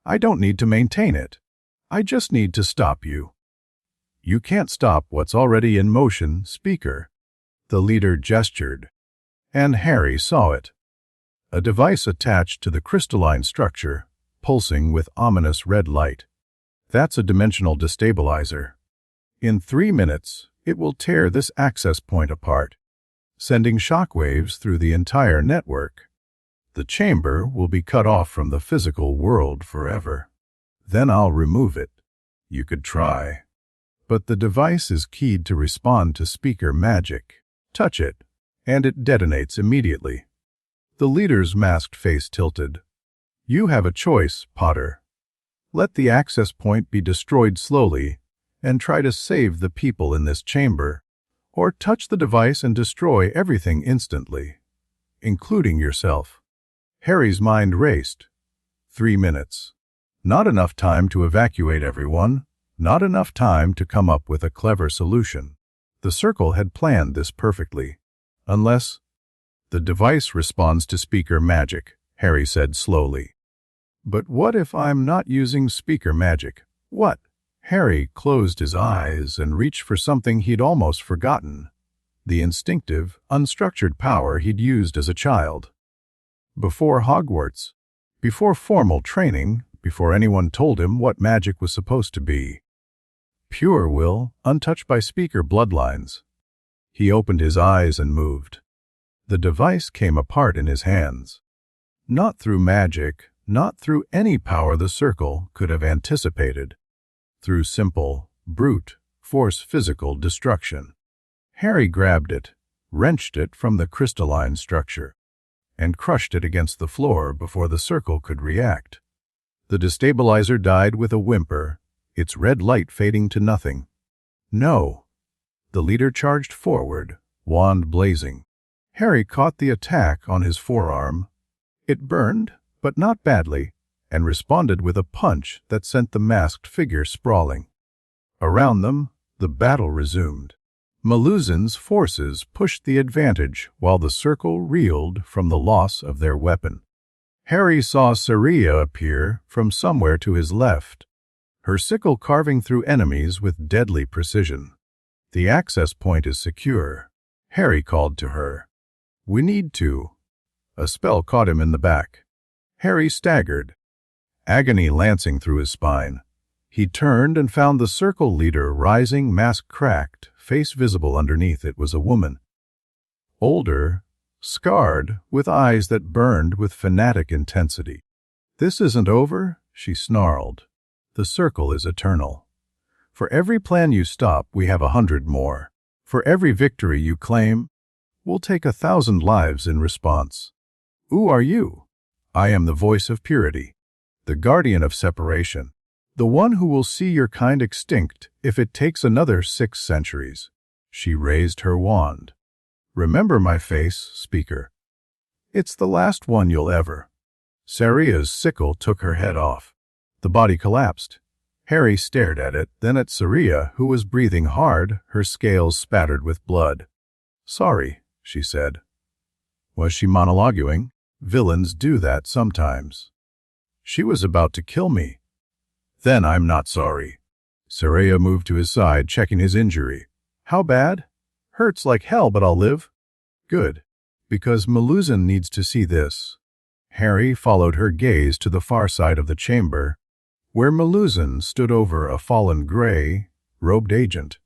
Speaker 2: I don't need to maintain it. I just need to stop you. You can't stop what's already in motion, speaker. The leader gestured, and Harry saw it. A device attached to the crystalline structure, pulsing with ominous red light. That's a dimensional destabilizer. In 3 minutes, it will tear this access point apart, sending shockwaves through the entire network. The chamber will be cut off from the physical world forever. Then I'll remove it. You could try. But the device is keyed to respond to speaker magic. Touch it, and it detonates immediately. The leader's masked face tilted. You have a choice, Potter. Let the access point be destroyed slowly and try to save the people in this chamber, or touch the device and destroy everything instantly, including yourself. Harry's mind raced. 3 minutes. Not enough time to evacuate everyone, not enough time to come up with a clever solution. The circle had planned this perfectly. Unless... The device responds to speaker magic, Harry said slowly. But what if I'm not using speaker magic? What? Harry closed his eyes and reached for something he'd almost forgotten. The instinctive, unstructured power he'd used as a child. Before Hogwarts, before formal training, before anyone told him what magic was supposed to be. Pure will, untouched by speaker bloodlines. He opened his eyes and moved. The device came apart in his hands. Not through magic, not through any power the circle could have anticipated. Through simple, brute, force physical destruction. Harry grabbed it, wrenched it from the crystalline structure, and crushed it against the floor before the circle could react. The destabilizer died with a whimper, its red light fading to nothing. No. The leader charged forward, wand blazing. Harry caught the attack on his forearm. It burned, but not badly, and responded with a punch that sent the masked figure sprawling. Around them, the battle resumed. Maluzan's forces pushed the advantage while the circle reeled from the loss of their weapon. Harry saw Saria appear from somewhere to his left, her sickle carving through enemies with deadly precision. "The access point is secure," Harry called to her. "We need to." A spell caught him in the back. Harry staggered, agony lancing through his spine. He turned and found the circle leader rising, mask cracked, face visible underneath. It was a woman. Older, scarred, with eyes that burned with fanatic intensity. "This isn't over," she snarled. "The circle is eternal. For every plan you stop, we have 100 more. For every victory you claim, we'll take 1,000 lives in response." "Who are you?" "I am the voice of purity, the guardian of separation, the one who will see your kind extinct if it takes another 6 centuries. She raised her wand. "Remember my face, speaker. It's the last one you'll ever." Saria's sickle took her head off. The body collapsed. Harry stared at it, then at Saria, who was breathing hard, her scales spattered with blood. "Sorry," she said. Was she monologuing? Villains do that sometimes. "She was about to kill me." "Then I'm not sorry." Saria moved to his side, checking his injury. "How bad?" "Hurts like hell, but I'll live." "Good. Because Maluzan needs to see this." Harry followed her gaze to the far side of the chamber, where Maluzan stood over a fallen gray, robed agent.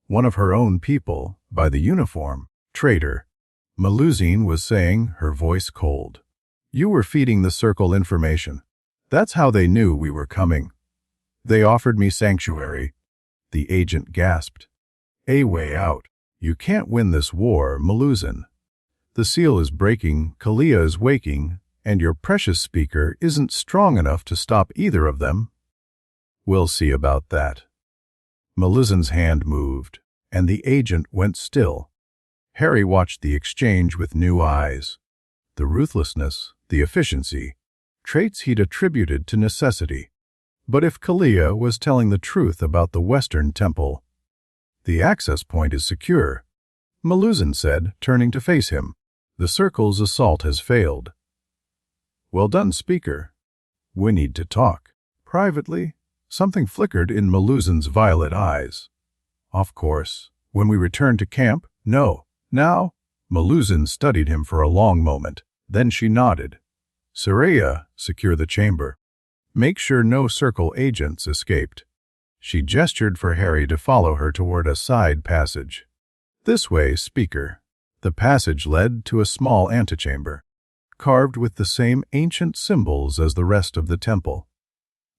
Speaker 2: One of her own people, by the uniform. "Traitor," Maluzan was saying, her voice cold. "You were feeding the circle information. That's how they knew we were coming. They offered me sanctuary." The agent gasped. "A way out. You can't win this war, Maluzan. The seal is breaking, Kalia is waking, and your precious speaker isn't strong enough to stop either of them." "We'll see about that." Maluzan's hand moved, and the agent went still. Harry watched the exchange with new eyes. The ruthlessness, the efficiency, traits he'd attributed to necessity. But if Kalia was telling the truth about the Western Temple, "The access point is secure," Maluzan said, turning to face him. "The circle's assault has failed." "Well done, speaker. We need to talk." Privately, something flickered in Maluzan's violet eyes. "Of course. When we return to camp?" "No. Now?" Maluzan studied him for a long moment. Then she nodded. "Saria, secure the chamber. Make sure no circle agents escaped." She gestured for Harry to follow her toward a side passage. "This way, speaker." The passage led to a small antechamber, carved with the same ancient symbols as the rest of the temple.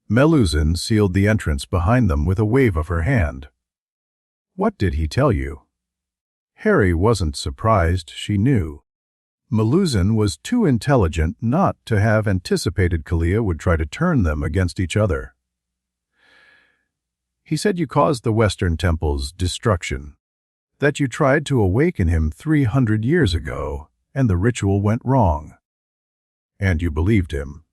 Speaker 2: Maluzan sealed the entrance behind them with a wave of her hand. "What did he tell you?" Harry wasn't surprised, she knew. Maluzan was too intelligent not to have anticipated Kalia would try to turn them against each other. "He said you caused the Western Temple's destruction, that you tried to awaken him 300 years ago, and the ritual went wrong." "And you believed him?"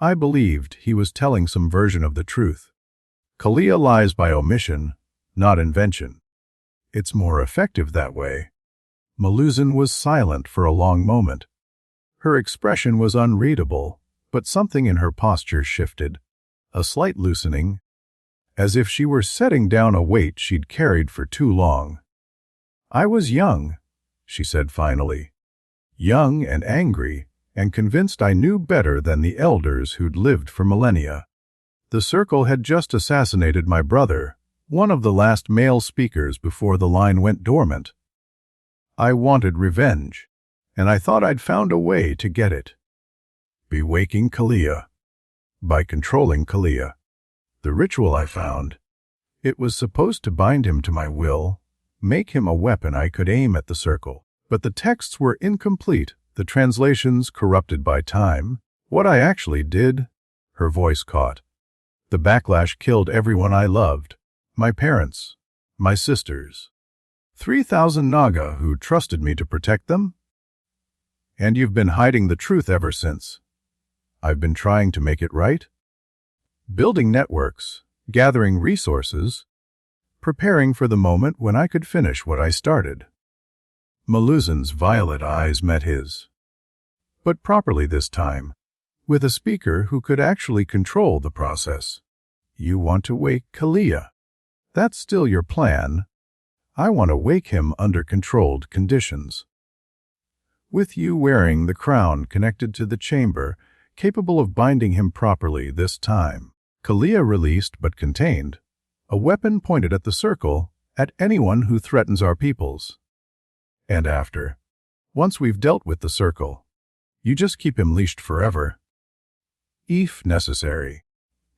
Speaker 2: "I believed he was telling some version of the truth. Kalia lies by omission, not invention. It's more effective that way." Maluzan was silent for a long moment. Her expression was unreadable, but something in her posture shifted, a slight loosening, as if she were setting down a weight she'd carried for too long. "I was young," she said finally. "Young and angry, and convinced I knew better than the elders who'd lived for millennia. The circle had just assassinated my brother, one of the last male speakers before the line went dormant. I wanted revenge, and I thought I'd found a way to get it. Be waking Kalia. By controlling Kalia. The ritual I found. It was supposed to bind him to my will, make him a weapon I could aim at the circle. But the texts were incomplete, the translations corrupted by time. What I actually did, her voice caught. The backlash killed everyone I loved. My parents, my sisters. 3,000 Naga who trusted me to protect them? And you've been hiding the truth ever since. I've been trying to make it right. Building networks, gathering resources, preparing for the moment when I could finish what I started. Maluzan's violet eyes met his. But properly this time, with a speaker who could actually control the process. You want to wake Kalia. That's still your plan. I want to wake him under controlled conditions. With you wearing the crown connected to the chamber, capable of binding him properly this time. Kalia released but contained, a weapon pointed at the circle, at anyone who threatens our peoples. And after, once we've dealt with the circle, you just keep him leashed forever. If necessary.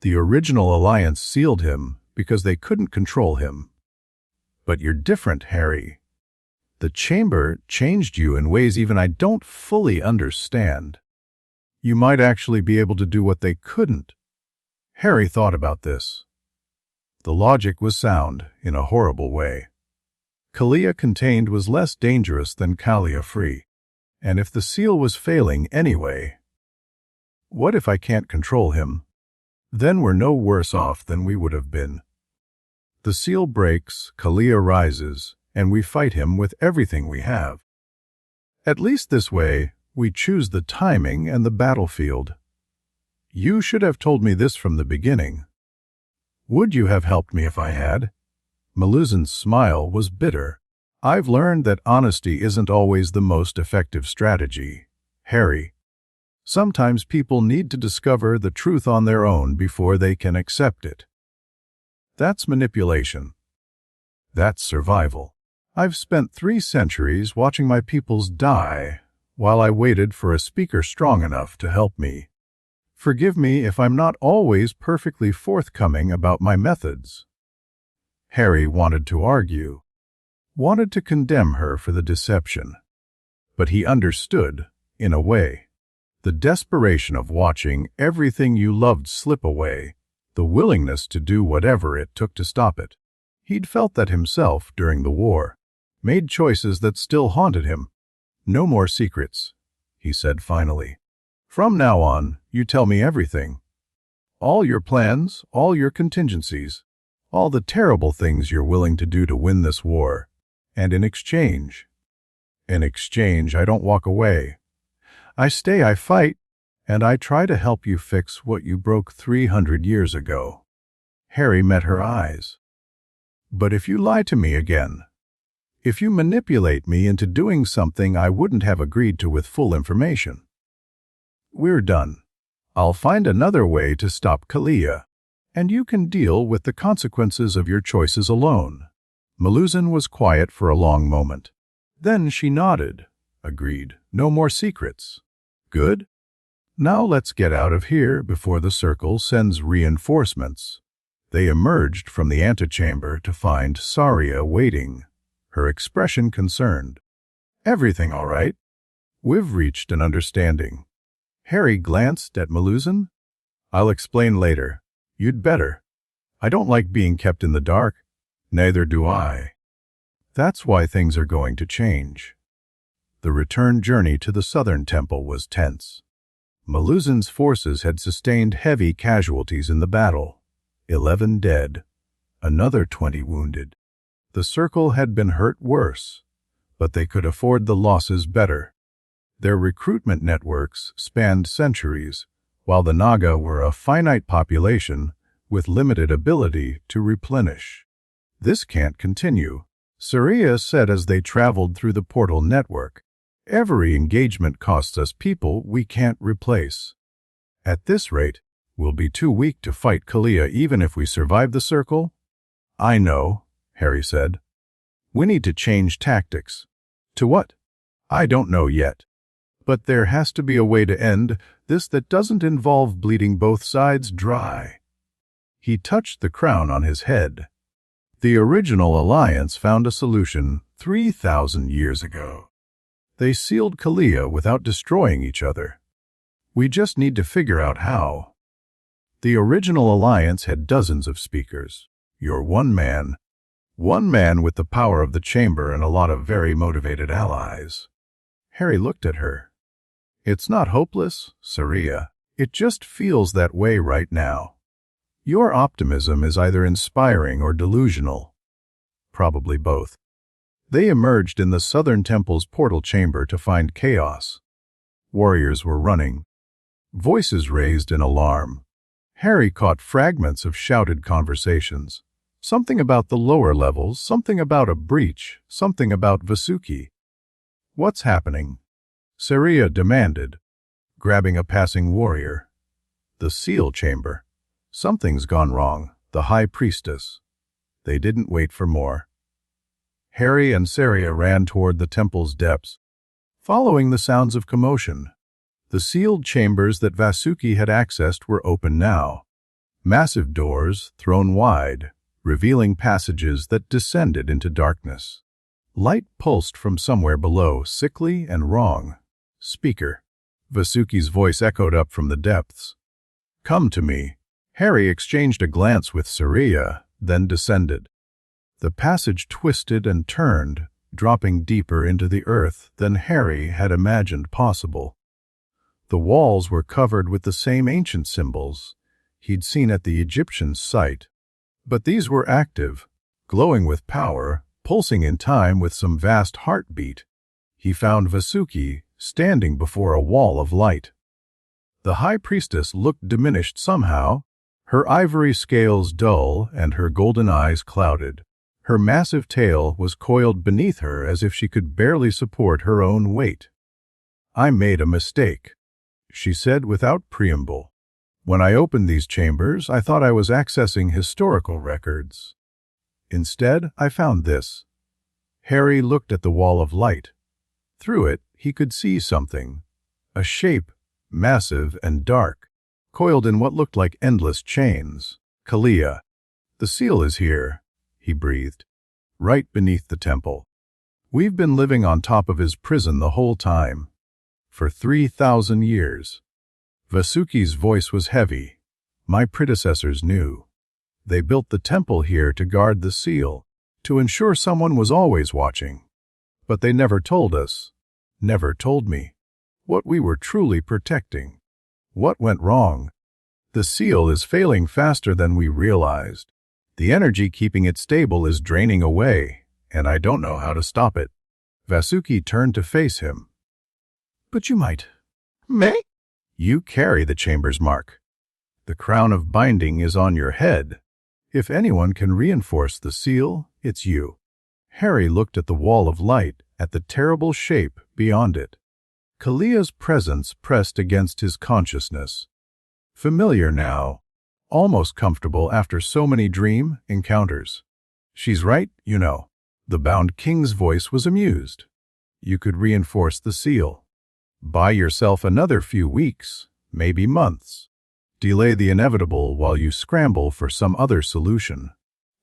Speaker 2: The original alliance sealed him because they couldn't control him. But you're different, Harry. The chamber changed you in ways even I don't fully understand. You might actually be able to do what they couldn't. Harry thought about this. The logic was sound in a horrible way. Kalia contained was less dangerous than Kalia free. And if the seal was failing anyway, what if I can't control him? Then we're no worse off than we would have been. The seal breaks, Kalia rises, and we fight him with everything we have. At least this way, we choose the timing and the battlefield. You should have told me this from the beginning. Would you have helped me if I had? Maluzan's smile was bitter. I've learned that honesty isn't always the most effective strategy, Harry. Sometimes people need to discover the truth on their own before they can accept it. That's manipulation. That's survival. I've spent 3 centuries watching my peoples die while I waited for a speaker strong enough to help me. Forgive me if I'm not always perfectly forthcoming about my methods. Harry wanted to argue, wanted to condemn her for the deception. But he understood, in a way, the desperation of watching everything you loved slip away, the willingness to do whatever it took to stop it. He'd felt that himself during the war, made choices that still haunted him. No more secrets, he said finally. From now on, you tell me everything. All your plans, all your contingencies, all the terrible things you're willing to do to win this war. And in exchange, I don't walk away. I stay, I fight, and I try to help you fix what you broke 300 years ago. Harry met her eyes. But if you lie to me again, if you manipulate me into doing something I wouldn't have agreed to with full information, we're done. I'll find another way to stop Kalia, and you can deal with the consequences of your choices alone. Maluzan was quiet for a long moment. Then she nodded, agreed. No more secrets. Good. Now let's get out of here before the circle sends reinforcements. They emerged from the antechamber to find Saria waiting, her expression concerned. Everything all right? We've reached an understanding. Harry glanced at Maluzan. I'll explain later. You'd better. I don't like being kept in the dark. Neither do I. That's why things are going to change. The return journey to the southern temple was tense. Maluzan's forces had sustained heavy casualties in the battle. 11 dead, another 20 wounded. The circle had been hurt worse, but they could afford the losses better. Their recruitment networks spanned centuries, while the Naga were a finite population with limited ability to replenish. This can't continue, Saria said as they traveled through the portal network. Every engagement costs us people we can't replace. At this rate, we'll be too weak to fight Kalia even if we survive the circle. I know, Harry said. We need to change tactics. To what? I don't know yet. But there has to be a way to end this that doesn't involve bleeding both sides dry. He touched the crown on his head. The original alliance found a solution 3,000 years ago. They sealed Kalia without destroying each other. We just need to figure out how. The original alliance had dozens of speakers. You're one man with the power of the chamber and a lot of very motivated allies. Harry looked at her. It's not hopeless, Saria. It just feels that way right now. Your optimism is either inspiring or delusional. Probably both. They emerged in the Southern Temple's portal chamber to find chaos. Warriors were running. Voices raised in alarm. Harry caught fragments of shouted conversations. Something about the lower levels, something about a breach, something about Vasuki. What's happening? Saria demanded, grabbing a passing warrior. The seal chamber. Something's gone wrong. The High Priestess. They didn't wait for more. Harry and Saria ran toward the temple's depths, following the sounds of commotion. The sealed chambers that Vasuki had accessed were open now. Massive doors thrown wide, revealing passages that descended into darkness. Light pulsed from somewhere below, sickly and wrong. Speaker. Vasuki's voice echoed up from the depths. Come to me. Harry exchanged a glance with Saria, then descended. The passage twisted and turned, dropping deeper into the earth than Harry had imagined possible. The walls were covered with the same ancient symbols he'd seen at the Egyptian site, but these were active, glowing with power, pulsing in time with some vast heartbeat. He found Vasuki standing before a wall of light. The High Priestess looked diminished somehow, her ivory scales dull and her golden eyes clouded. Her massive tail was coiled beneath her as if she could barely support her own weight. I made a mistake, she said without preamble. When I opened these chambers, I thought I was accessing historical records. Instead, I found this. Harry looked at the wall of light. Through it, he could see something. A shape, massive and dark, coiled in what looked like endless chains. Kalia. The seal is here, he breathed, right beneath the temple. We've been living on top of his prison the whole time. For 3,000 years. Vasuki's voice was heavy. My predecessors knew. They built the temple here to guard the seal, to ensure someone was always watching. But they never told us, never told me, what we were truly protecting. What went wrong? The seal is failing faster than we realized. The energy keeping it stable is draining away, and I don't know how to stop it. Vasuki turned to face him. But you might. May? You carry the chamber's mark. The crown of binding is on your head. If anyone can reinforce the seal, it's you. Harry looked at the wall of light, at the terrible shape beyond it. Kalia's presence pressed against his consciousness. Familiar now, almost comfortable after so many dream encounters. She's right, you know. The bound king's voice was amused. You could reinforce the seal. Buy yourself another few weeks, maybe months. Delay the inevitable while you scramble for some other solution.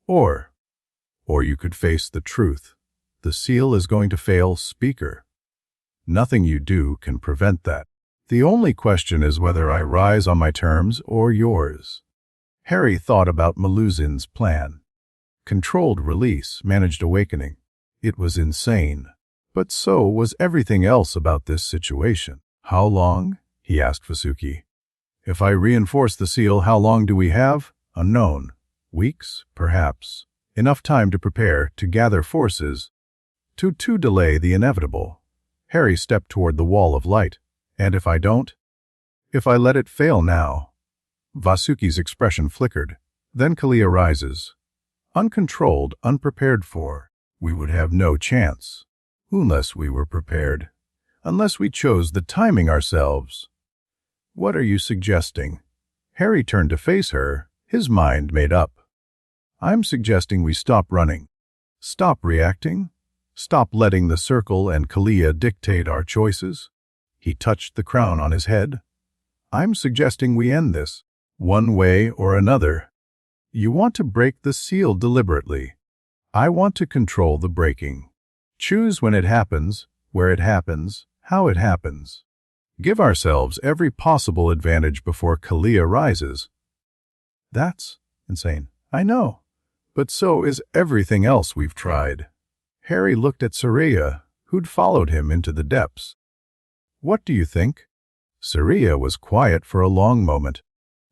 Speaker 2: Or you could face the truth. The seal is going to fail, Speaker. Nothing you do can prevent that. The only question is whether I rise on my terms or yours. Harry thought about Maluzin's plan. Controlled release, managed awakening. It was insane. But so was everything else about this situation. How long? He asked Vasuki. If I reinforce the seal, how long do we have? Unknown. Weeks, perhaps. Enough time to prepare, to gather forces. To delay the inevitable. Harry stepped toward the wall of light. And if I don't? If I let it fail now? Vasuki's expression flickered. Then Kalia rises. Uncontrolled, unprepared for. We would have no chance. Unless we were prepared. unless we chose the timing ourselves. What are you suggesting? Harry turned to face her, his mind made up. I'm suggesting we stop running. Stop reacting. Stop letting the circle and Kalia dictate our choices. He touched the crown on his head. I'm suggesting we end this, one way or another. You want to break the seal deliberately. I want to control the breaking. Choose when it happens, where it happens, how it happens. Give ourselves every possible advantage before Kalia rises. That's insane. I know. But so is everything else we've tried. Harry looked at Saria, who'd followed him into the depths. What do you think? Saria was quiet for a long moment.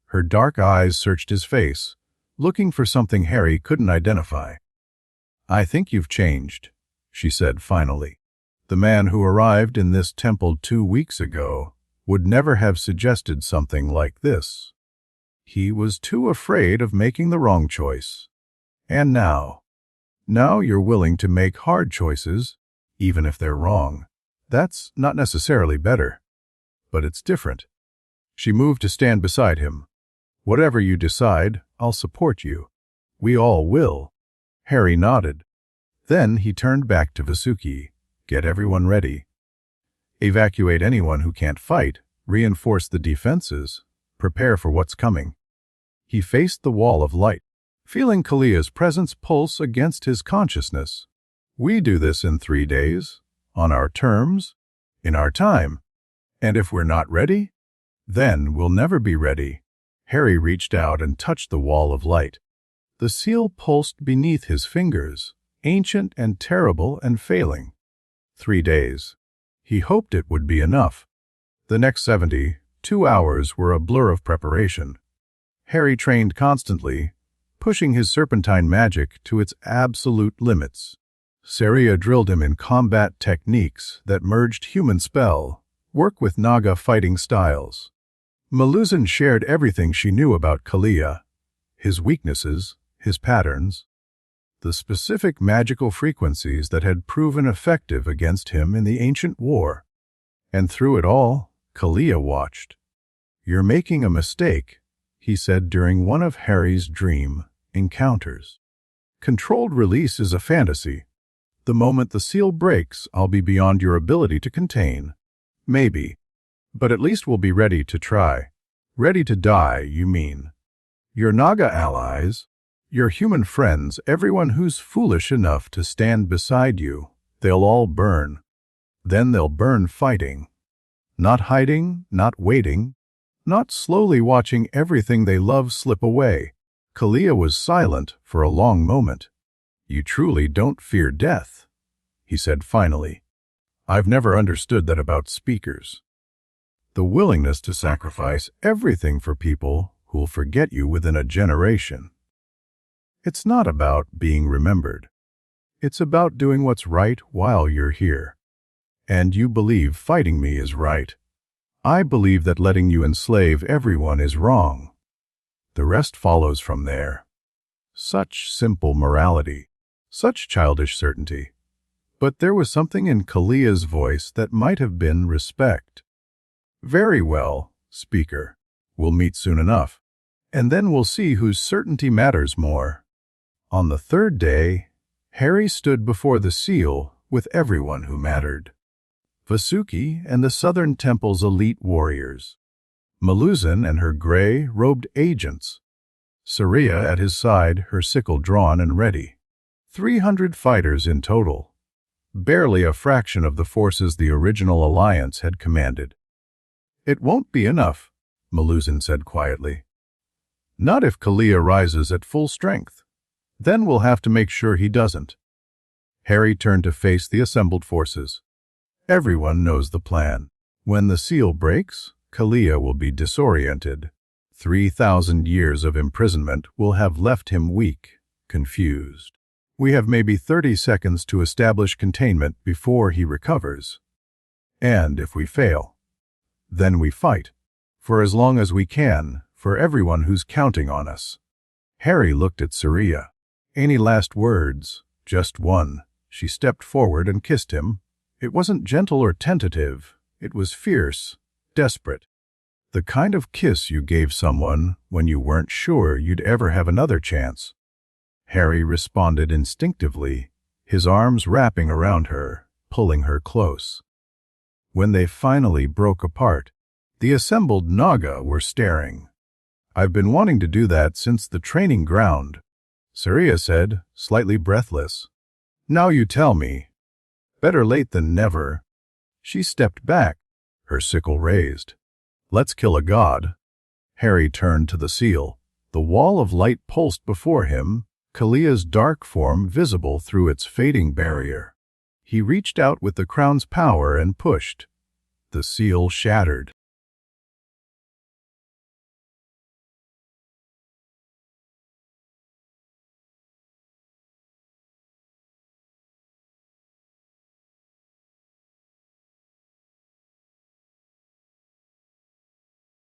Speaker 2: Her dark eyes searched his face, looking for something Harry couldn't identify. I think you've changed, she said finally. The man who arrived in this temple 2 weeks ago would never have suggested something like this. He was too afraid of making the wrong choice. And now you're willing to make hard choices, even if they're wrong. That's not necessarily better, but it's different. She moved to stand beside him. Whatever you decide, I'll support you. We all will. Harry nodded. Then he turned back to Vasuki. Get everyone ready. Evacuate anyone who can't fight, reinforce the defenses, prepare for what's coming. He faced the wall of light, feeling Kalia's presence pulse against his consciousness. We do this in 3 days, on our terms, in our time. And if we're not ready, then we'll never be ready. Harry reached out and touched the wall of light. The seal pulsed beneath his fingers, ancient and terrible and failing. 3 days. He hoped it would be enough. The next 72 hours were a blur of preparation. Harry trained constantly, pushing his serpentine magic to its absolute limits. Saria drilled him in combat techniques that merged human spell, work with Naga fighting styles. Maluzan shared everything she knew about Kalia, his weaknesses, his patterns, the specific magical frequencies that had proven effective against him in the ancient war. And through it all, Kalia watched. You're making a mistake, he said during one of Harry's dream encounters. Controlled release is a fantasy. The moment the seal breaks, I'll be beyond your ability to contain. Maybe. But at least we'll be ready to try. Ready to die, you mean. Your Naga allies, your human friends, everyone who's foolish enough to stand beside you, they'll all burn. Then they'll burn fighting. Not hiding, not waiting, not slowly watching everything they love slip away. Kalia was silent for a long moment. You truly don't fear death, he said finally. I've never understood that about speakers. The willingness to sacrifice everything for people who'll forget you within a generation. It's not about being remembered. It's about doing what's right while you're here. And you believe fighting me is right. I believe that letting you enslave everyone is wrong. The rest follows from there. Such simple morality, such childish certainty. But there was something in Kalia's voice that might have been respect. Very well, speaker. We'll meet soon enough. And then we'll see whose certainty matters more. On the 3rd day, Harry stood before the seal with everyone who mattered. Vasuki and the Southern Temple's elite warriors. Maluzan and her gray-robed agents. Saria at his side, her sickle drawn and ready. 300 fighters in total. Barely a fraction of the forces the original alliance had commanded. It won't be enough, Maluzan said quietly. Not if Kalia rises at full strength. Then we'll have to make sure he doesn't. Harry turned to face the assembled forces. Everyone knows the plan. When the seal breaks, Kalia will be disoriented. 3,000 years of imprisonment will have left him weak, confused. We have maybe 30 seconds to establish containment before he recovers. And if we fail, then we fight. For as long as we can, for everyone who's counting on us. Harry looked at Saria. Any last words? Just one. She stepped forward and kissed him, It wasn't gentle or tentative. It was fierce, desperate. The kind of kiss you gave someone when you weren't sure you'd ever have another chance. Harry responded instinctively, his arms wrapping around her, pulling her close. When they finally broke apart, the assembled Naga were staring. "I've been wanting to do that since the training ground," Surya said, slightly breathless. "Now you tell me." "Better late than never." She stepped back, her sickle raised. "Let's kill a god." Harry turned to the seal. The wall of light pulsed before him, Kalia's dark form visible through its fading barrier. He reached out with the crown's power and pushed. The seal shattered.